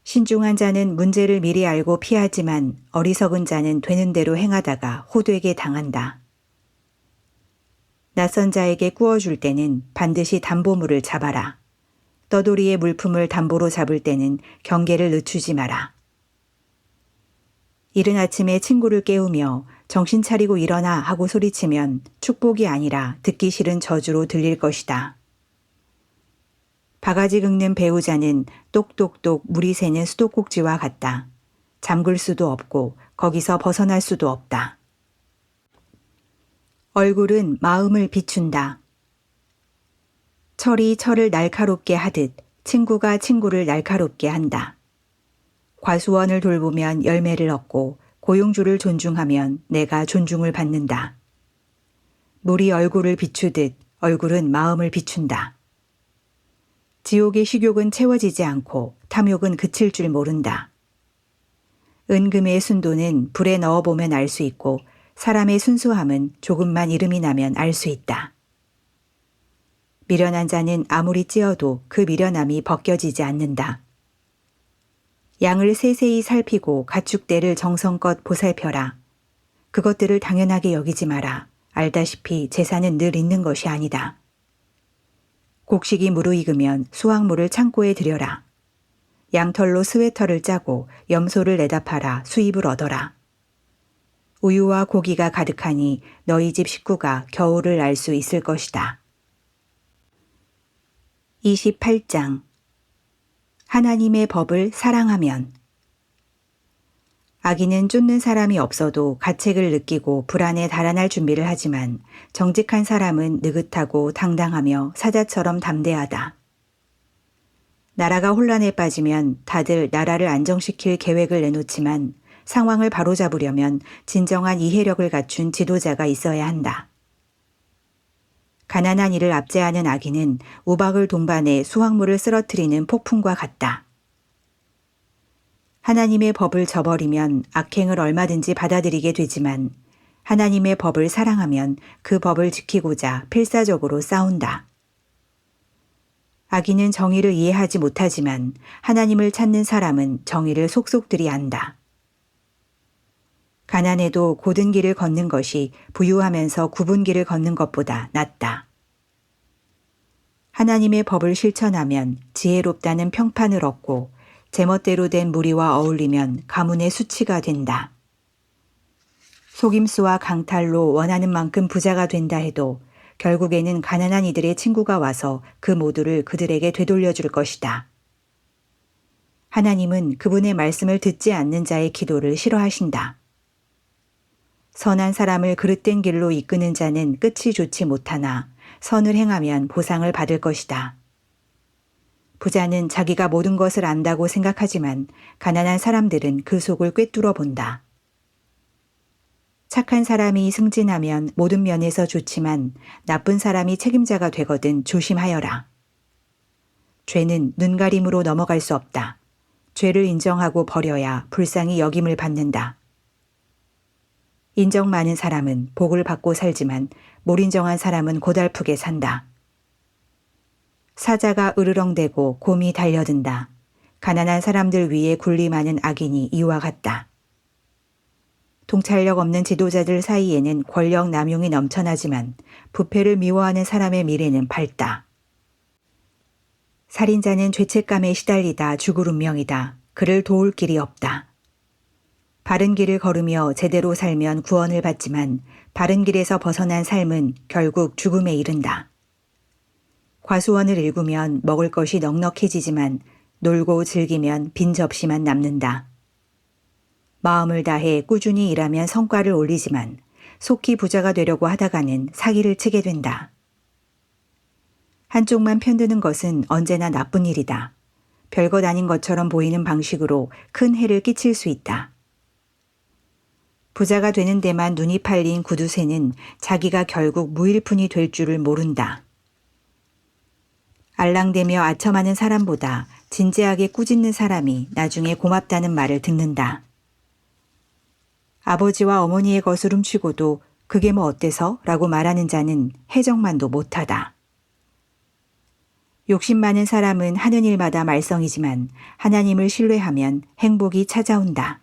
신중한 자는 문제를 미리 알고 피하지만 어리석은 자는 되는 대로 행하다가 호되게 당한다. 낯선 자에게 꾸어줄 때는 반드시 담보물을 잡아라. 떠돌이의 물품을 담보로 잡을 때는 경계를 늦추지 마라. 이른 아침에 친구를 깨우며 정신 차리고 일어나 하고 소리치면 축복이 아니라 듣기 싫은 저주로 들릴 것이다. 바가지 긁는 배우자는 똑똑똑 물이 새는 수도꼭지와 같다. 잠글 수도 없고 거기서 벗어날 수도 없다. 얼굴은 마음을 비춘다. 철이 철을 날카롭게 하듯 친구가 친구를 날카롭게 한다. 과수원을 돌보면 열매를 얻고 고용주를 존중하면 내가 존중을 받는다. 물이 얼굴을 비추듯 얼굴은 마음을 비춘다. 지옥의 식욕은 채워지지 않고 탐욕은 그칠 줄 모른다. 은금의 순도는 불에 넣어보면 알 수 있고 사람의 순수함은 조금만 이름이 나면 알 수 있다. 미련한 자는 아무리 찌어도 그 미련함이 벗겨지지 않는다. 양을 세세히 살피고 가축대를 정성껏 보살펴라. 그것들을 당연하게 여기지 마라. 알다시피 제사는 늘 있는 것이 아니다. 곡식이 무르익으면 수확물을 창고에 들여라. 양털로 스웨터를 짜고 염소를 내다 팔아 수입을 얻어라. 우유와 고기가 가득하니 너희 집 식구가 겨울을 알 수 있을 것이다. 28장 하나님의 법을 사랑하면. 아기는 쫓는 사람이 없어도 가책을 느끼고 불안에 달아날 준비를 하지만 정직한 사람은 느긋하고 당당하며 사자처럼 담대하다. 나라가 혼란에 빠지면 다들 나라를 안정시킬 계획을 내놓지만 상황을 바로잡으려면 진정한 이해력을 갖춘 지도자가 있어야 한다. 가난한 이를 압제하는 악인은 우박을 동반해 수확물을 쓰러뜨리는 폭풍과 같다. 하나님의 법을 저버리면 악행을 얼마든지 받아들이게 되지만 하나님의 법을 사랑하면 그 법을 지키고자 필사적으로 싸운다. 악인은 정의를 이해하지 못하지만 하나님을 찾는 사람은 정의를 속속들이 안다. 가난해도 고든 길을 걷는 것이 부유하면서 굽은 길을 걷는 것보다 낫다. 하나님의 법을 실천하면 지혜롭다는 평판을 얻고 제멋대로 된 무리와 어울리면 가문의 수치가 된다. 속임수와 강탈로 원하는 만큼 부자가 된다 해도 결국에는 가난한 이들의 친구가 와서 그 모두를 그들에게 되돌려 줄 것이다. 하나님은 그분의 말씀을 듣지 않는 자의 기도를 싫어하신다. 선한 사람을 그릇된 길로 이끄는 자는 끝이 좋지 못하나 선을 행하면 보상을 받을 것이다. 부자는 자기가 모든 것을 안다고 생각하지만 가난한 사람들은 그 속을 꿰뚫어 본다. 착한 사람이 승진하면 모든 면에서 좋지만 나쁜 사람이 책임자가 되거든 조심하여라. 죄는 눈가림으로 넘어갈 수 없다. 죄를 인정하고 버려야 불쌍히 여김을 받는다. 인정 많은 사람은 복을 받고 살지만 못 인정한 사람은 고달프게 산다. 사자가 으르렁대고 곰이 달려든다. 가난한 사람들 위에 군림하는 악인이 이와 같다. 통찰력 없는 지도자들 사이에는 권력 남용이 넘쳐나지만 부패를 미워하는 사람의 미래는 밝다. 살인자는 죄책감에 시달리다 죽을 운명이다. 그를 도울 길이 없다. 바른 길을 걸으며 제대로 살면 구원을 받지만 바른 길에서 벗어난 삶은 결국 죽음에 이른다. 과수원을 일구면 먹을 것이 넉넉해지지만 놀고 즐기면 빈 접시만 남는다. 마음을 다해 꾸준히 일하면 성과를 올리지만 속히 부자가 되려고 하다가는 사기를 치게 된다. 한쪽만 편드는 것은 언제나 나쁜 일이다. 별것 아닌 것처럼 보이는 방식으로 큰 해를 끼칠 수 있다. 부자가 되는 데만 눈이 팔린 구두쇠는 자기가 결국 무일푼이 될 줄을 모른다. 알랑대며 아첨하는 사람보다 진지하게 꾸짖는 사람이 나중에 고맙다는 말을 듣는다. 아버지와 어머니의 것을 훔치고도 그게 뭐 어때서? 라고 말하는 자는 해적만도 못하다. 욕심 많은 사람은 하는 일마다 말썽이지만 하나님을 신뢰하면 행복이 찾아온다.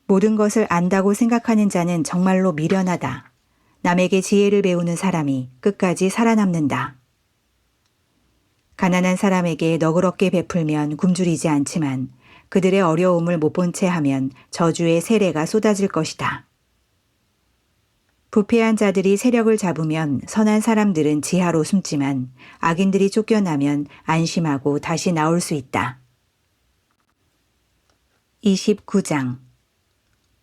모든 것을 안다고 생각하는 자는 정말로 미련하다. 남에게 지혜를 배우는 사람이 끝까지 살아남는다. 가난한 사람에게 너그럽게 베풀면 굶주리지 않지만 그들의 어려움을 못 본 채 하면 저주의 세례가 쏟아질 것이다. 부패한 자들이 세력을 잡으면 선한 사람들은 지하로 숨지만 악인들이 쫓겨나면 안심하고 다시 나올 수 있다. 29장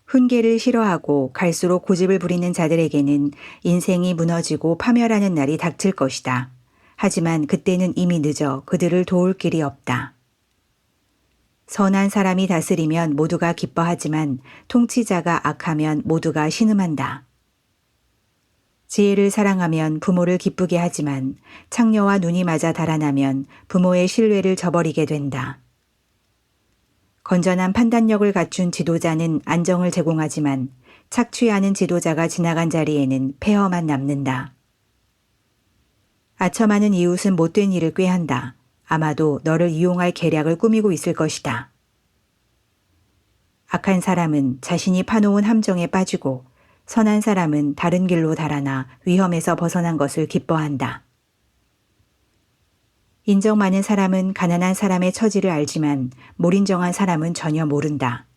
훈계를 싫어하고 갈수록 고집을 부리는 자들에게는 인생이 무너지고 파멸하는 날이 닥칠 것이다. 하지만 그때는 이미 늦어 그들을 도울 길이 없다. 선한 사람이 다스리면 모두가 기뻐하지만 통치자가 악하면 모두가 신음한다. 지혜를 사랑하면 부모를 기쁘게 하지만 창녀와 눈이 맞아 달아나면 부모의 신뢰를 저버리게 된다. 건전한 판단력을 갖춘 지도자는 안정을 제공하지만 착취하는 지도자가 지나간 자리에는 폐허만 남는다. 아첨하는 이웃은 못된 일을 꾀한다. 아마도 너를 이용할 계략을 꾸미고 있을 것이다. 악한 사람은 자신이 파놓은 함정에 빠지고 선한 사람은 다른 길로 달아나 위험에서 벗어난 것을 기뻐한다. 인정 많은 사람은 가난한 사람의 처지를 알지만 몰인정한 사람은 전혀 모른다.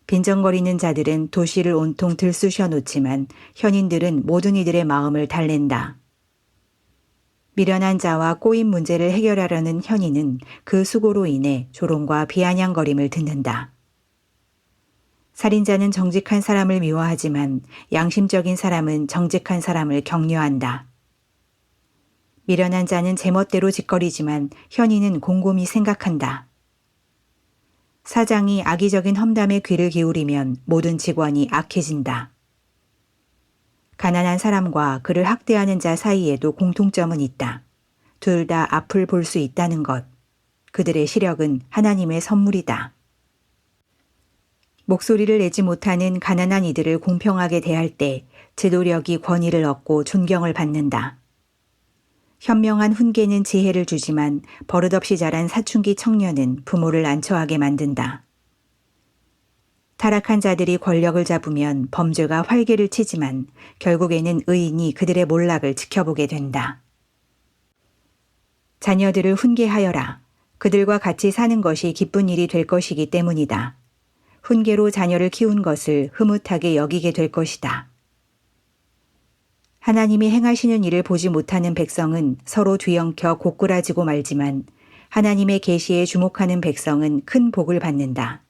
빈정거리는 자들은 도시를 온통 들쑤셔 놓지만 현인들은 모든 이들의 마음을 달랜다. 미련한 자와 꼬인 문제를 해결하려는 현인은 그 수고로 인해 조롱과 비아냥거림을 듣는다. 살인자는 정직한 사람을 미워하지만 양심적인 사람은 정직한 사람을 격려한다. 미련한 자는 제멋대로 짓거리지만 현인은 곰곰이 생각한다. 사장이 악의적인 험담에 귀를 기울이면 모든 직원이 악해진다. 가난한 사람과 그를 학대하는 자 사이에도 공통점은 있다. 둘 다 앞을 볼 수 있다는 것. 그들의 시력은 하나님의 선물이다. 목소리를 내지 못하는 가난한 이들을 공평하게 대할 때 제도력이 권위를 얻고 존경을 받는다. 현명한 훈계는 지혜를 주지만 버릇없이 자란 사춘기 청년은 부모를 난처하게 만든다. 타락한 자들이 권력을 잡으면 범죄가 활개를 치지만 결국에는 의인이 그들의 몰락을 지켜보게 된다. 자녀들을 훈계하여라. 그들과 같이 사는 것이 기쁜 일이 될 것이기 때문이다. 훈계로 자녀를 키운 것을 흐뭇하게 여기게 될 것이다. 하나님이 행하시는 일을 보지 못하는 백성은 서로 뒤엉켜 고꾸라지고 말지만 하나님의 계시에 주목하는 백성은 큰 복을 받는다.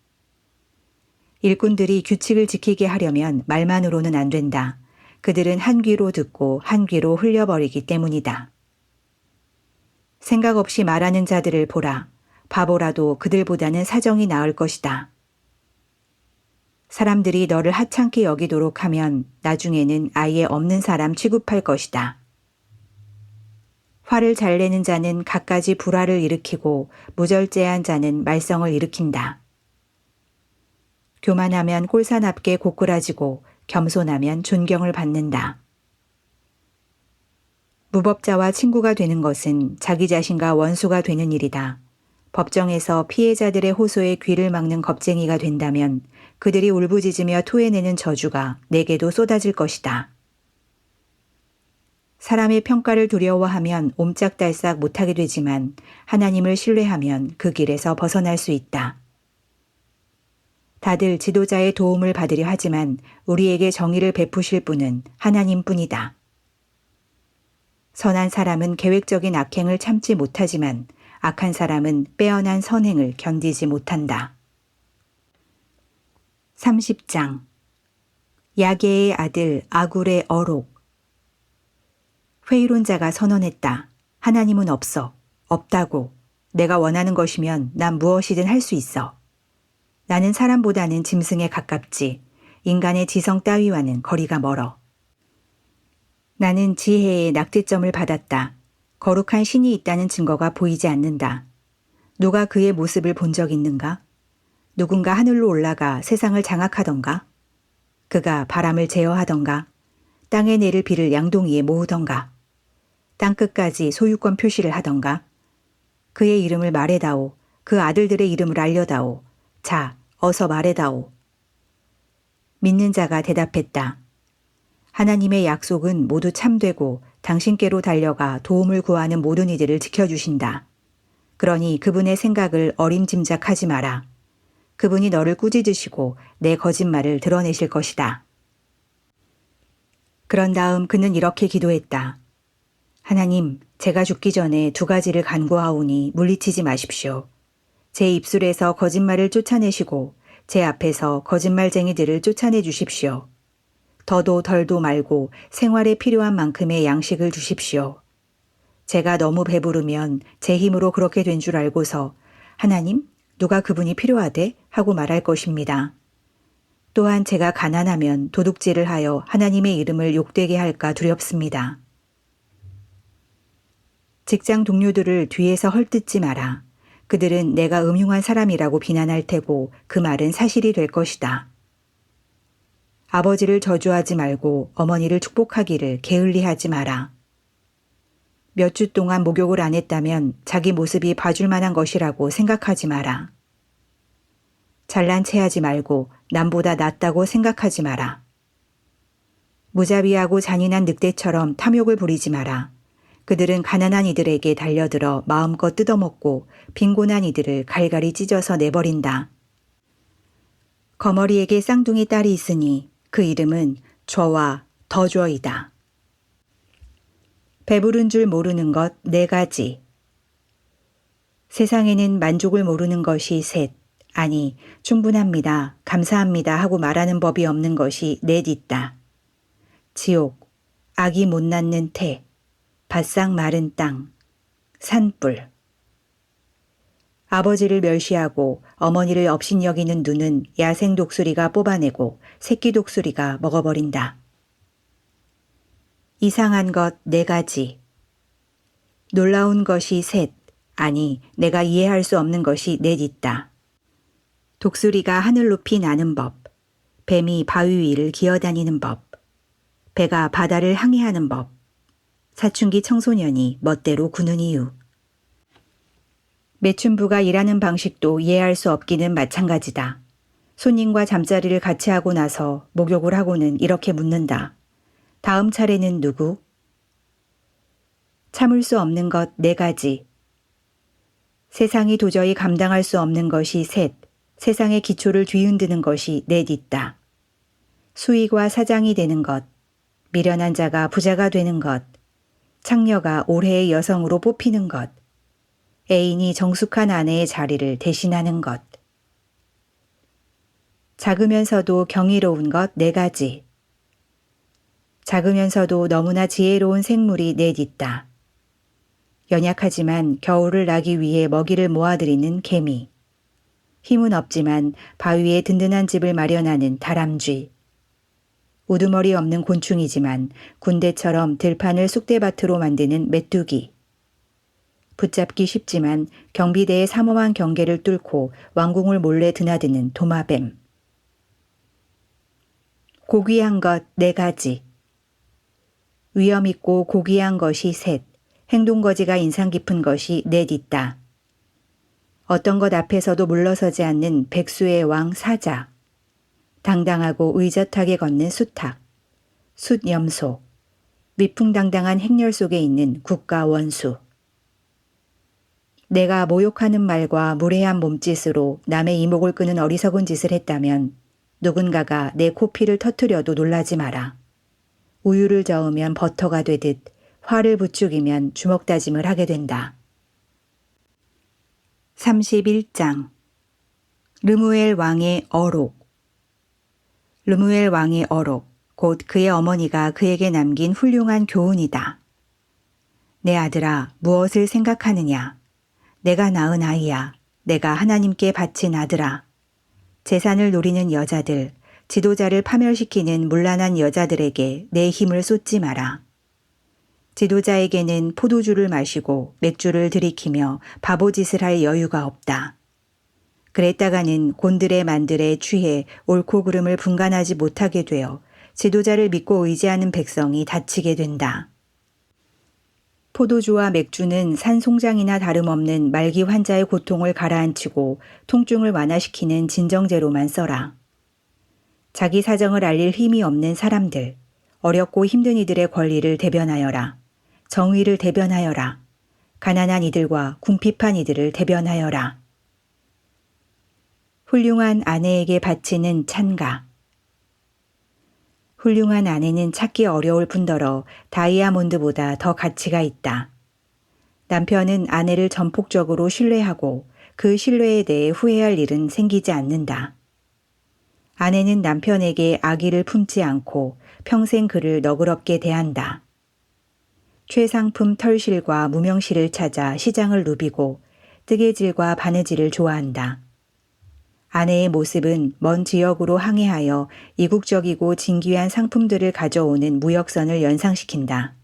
일꾼들이 규칙을 지키게 하려면 말만으로는 안 된다. 그들은 한 귀로 듣고 한 귀로 흘려버리기 때문이다. 생각 없이 말하는 자들을 보라. 바보라도 그들보다는 사정이 나을 것이다. 사람들이 너를 하찮게 여기도록 하면 나중에는 아예 없는 사람 취급할 것이다. 화를 잘 내는 자는 갖가지 불화를 일으키고 무절제한 자는 말썽을 일으킨다. 교만하면 꼴사납게 고꾸라지고 겸손하면 존경을 받는다. 무법자와 친구가 되는 것은 자기 자신과 원수가 되는 일이다. 법정에서 피해자들의 호소에 귀를 막는 겁쟁이가 된다면 그들이 울부짖으며 토해내는 저주가 내게도 쏟아질 것이다. 사람의 평가를 두려워하면 옴짝달싹 못하게 되지만 하나님을 신뢰하면 그 길에서 벗어날 수 있다. 다들 지도자의 도움을 받으려 하지만 우리에게 정의를 베푸실 분은 하나님뿐이다. 선한 사람은 계획적인 악행을 참지 못하지만 악한 사람은 빼어난 선행을 견디지 못한다. 30장 야게의 아들 아굴의 어록. 회의론자가 선언했다. 하나님은 없어. 없다고. 내가 원하는 것이면 난 무엇이든 할 수 있어. 나는 사람보다는 짐승에 가깝지. 인간의 지성 따위와는 거리가 멀어. 나는 지혜의 낙제점을 받았다. 거룩한 신이 있다는 증거가 보이지 않는다. 누가 그의 모습을 본 적 있는가? 누군가 하늘로 올라가 세상을 장악하던가? 그가 바람을 제어하던가? 땅에 내릴 비를 양동이에 모으던가? 땅끝까지 소유권 표시를 하던가? 그의 이름을 말해다오. 그 아들들의 이름을 알려다오. 자, 어서 말해다오. 믿는 자가 대답했다. 하나님의 약속은 모두 참되고 당신께로 달려가 도움을 구하는 모든 이들을 지켜주신다. 그러니 그분의 생각을 어림짐작하지 마라. 그분이 너를 꾸짖으시고 내 거짓말을 드러내실 것이다. 그런 다음 그는 이렇게 기도했다. 하나님, 제가 죽기 전에 2가지를 간구하오니 물리치지 마십시오. 제 입술에서 거짓말을 쫓아내시고 제 앞에서 거짓말쟁이들을 쫓아내 주십시오. 더도 덜도 말고 생활에 필요한 만큼의 양식을 주십시오. 제가 너무 배부르면 제 힘으로 그렇게 된 줄 알고서 하나님, 누가 그분이 필요하대? 하고 말할 것입니다. 또한 제가 가난하면 도둑질을 하여 하나님의 이름을 욕되게 할까 두렵습니다. 직장 동료들을 뒤에서 헐뜯지 마라. 그들은 내가 음흉한 사람이라고 비난할 테고 그 말은 사실이 될 것이다. 아버지를 저주하지 말고 어머니를 축복하기를 게을리하지 마라. 몇 주 동안 목욕을 안 했다면 자기 모습이 봐줄 만한 것이라고 생각하지 마라. 잘난 체하지 말고 남보다 낫다고 생각하지 마라. 무자비하고 잔인한 늑대처럼 탐욕을 부리지 마라. 그들은 가난한 이들에게 달려들어 마음껏 뜯어먹고 빈곤한 이들을 갈갈이 찢어서 내버린다. 거머리에게 쌍둥이 딸이 있으니 그 이름은 저와 더저이다. 배부른 줄 모르는 것 4가지. 세상에는 만족을 모르는 것이 셋, 아니 충분합니다, 감사합니다 하고 말하는 법이 없는 것이 넷 있다. 지옥, 아기 못 낳는 태, 바싹 마른 땅, 산불. 아버지를 멸시하고 어머니를 업신여기는 눈은 야생 독수리가 뽑아내고 새끼 독수리가 먹어버린다. 이상한 것 4가지. 놀라운 것이 셋, 아니 내가 이해할 수 없는 것이 넷 있다. 독수리가 하늘 높이 나는 법, 뱀이 바위 위를 기어다니는 법, 배가 바다를 항해하는 법, 사춘기 청소년이 멋대로 구는 이유. 매춘부가 일하는 방식도 이해할 수 없기는 마찬가지다. 손님과 잠자리를 같이 하고 나서 목욕을 하고는 이렇게 묻는다. 다음 차례는 누구? 참을 수 없는 것 4가지. 세상이 도저히 감당할 수 없는 것이 셋, 세상의 기초를 뒤흔드는 것이 넷 있다. 수의가 사장이 되는 것, 미련한 자가 부자가 되는 것, 창녀가 올해의 여성으로 뽑히는 것, 애인이 정숙한 아내의 자리를 대신하는 것. 작으면서도 경이로운 것 4가지. 작으면서도 너무나 지혜로운 생물이 넷 있다. 연약하지만 겨울을 나기 위해 먹이를 모아들이는 개미. 힘은 없지만 바위에 든든한 집을 마련하는 다람쥐. 우두머리 없는 곤충이지만 군대처럼 들판을 쑥대밭으로 만드는 메뚜기. 붙잡기 쉽지만 경비대의 삼엄한 경계를 뚫고 왕궁을 몰래 드나드는 도마뱀. 고귀한 것 4가지. 위험 있고 고귀한 것이 셋, 행동거지가 인상 깊은 것이 넷 있다. 어떤 것 앞에서도 물러서지 않는 백수의 왕 사자, 당당하고 의젓하게 걷는 수탉, 숫염소, 위풍당당한 행렬 속에 있는 국가 원수. 내가 모욕하는 말과 무례한 몸짓으로 남의 이목을 끄는 어리석은 짓을 했다면 누군가가 내 코피를 터뜨려도 놀라지 마라. 우유를 저으면 버터가 되듯 화를 부추기면 주먹다짐을 하게 된다. 31장 르무엘 왕의 어록. 르무엘 왕의 어록, 곧 그의 어머니가 그에게 남긴 훌륭한 교훈이다. 내 아들아, 무엇을 생각하느냐? 내가 낳은 아이야. 내가 하나님께 바친 아들아. 재산을 노리는 여자들, 지도자를 파멸시키는 문란한 여자들에게 내 힘을 쏟지 마라. 지도자에게는 포도주를 마시고 맥주를 들이키며 바보짓을 할 여유가 없다. 그랬다가는 곤드레 만들에 취해 옳고 그름을 분간하지 못하게 되어 지도자를 믿고 의지하는 백성이 다치게 된다. 포도주와 맥주는 산송장이나 다름없는 말기 환자의 고통을 가라앉히고 통증을 완화시키는 진정제로만 써라. 자기 사정을 알릴 힘이 없는 사람들, 어렵고 힘든 이들의 권리를 대변하여라. 정의를 대변하여라. 가난한 이들과 궁핍한 이들을 대변하여라. 훌륭한 아내에게 바치는 찬가. 훌륭한 아내는 찾기 어려울 뿐더러 다이아몬드보다 더 가치가 있다. 남편은 아내를 전폭적으로 신뢰하고 그 신뢰에 대해 후회할 일은 생기지 않는다. 아내는 남편에게 악의를 품지 않고 평생 그를 너그럽게 대한다. 최상품 털실과 무명실을 찾아 시장을 누비고 뜨개질과 바느질을 좋아한다. 아내의 모습은 먼 지역으로 항해하여 이국적이고 진귀한 상품들을 가져오는 무역선을 연상시킨다.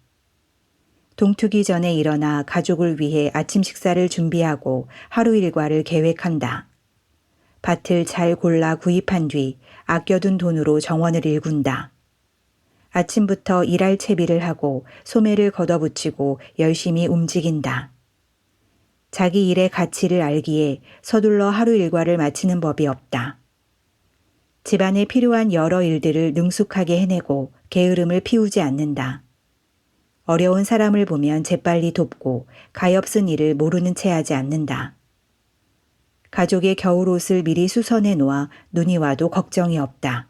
동트기 전에 일어나 가족을 위해 아침 식사를 준비하고 하루 일과를 계획한다. 밭을 잘 골라 구입한 뒤 아껴둔 돈으로 정원을 일군다. 아침부터 일할 채비를 하고 소매를 걷어붙이고 열심히 움직인다. 자기 일의 가치를 알기에 서둘러 하루 일과를 마치는 법이 없다. 집안에 필요한 여러 일들을 능숙하게 해내고 게으름을 피우지 않는다. 어려운 사람을 보면 재빨리 돕고 가엾은 일을 모르는 채 하지 않는다. 가족의 겨울옷을 미리 수선해 놓아 눈이 와도 걱정이 없다.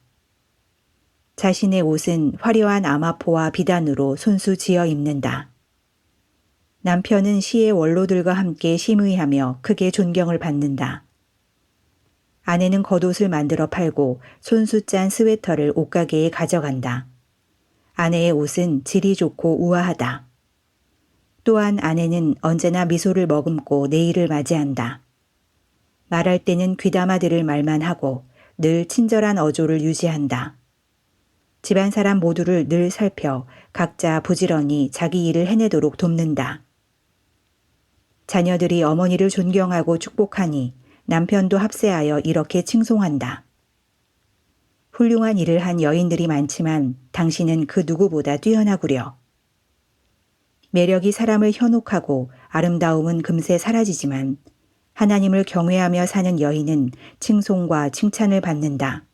자신의 옷은 화려한 아마포와 비단으로 손수 지어 입는다. 남편은 시의 원로들과 함께 심의하며 크게 존경을 받는다. 아내는 겉옷을 만들어 팔고 손수 짠 스웨터를 옷가게에 가져간다. 아내의 옷은 질이 좋고 우아하다. 또한 아내는 언제나 미소를 머금고 내일을 맞이한다. 말할 때는 귀담아 들을 말만 하고 늘 친절한 어조를 유지한다. 집안 사람 모두를 늘 살펴 각자 부지런히 자기 일을 해내도록 돕는다. 자녀들이 어머니를 존경하고 축복하니 남편도 합세하여 이렇게 칭송한다. 훌륭한 일을 한 여인들이 많지만 당신은 그 누구보다 뛰어나구려. 매력이 사람을 현혹하고 아름다움은 금세 사라지지만 하나님을 경외하며 사는 여인은 칭송과 칭찬을 받는다.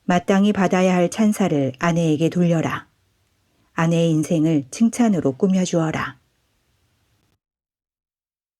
마땅히 받아야 할 찬사를 아내에게 돌려라. 아내의 인생을 칭찬으로 꾸며주어라.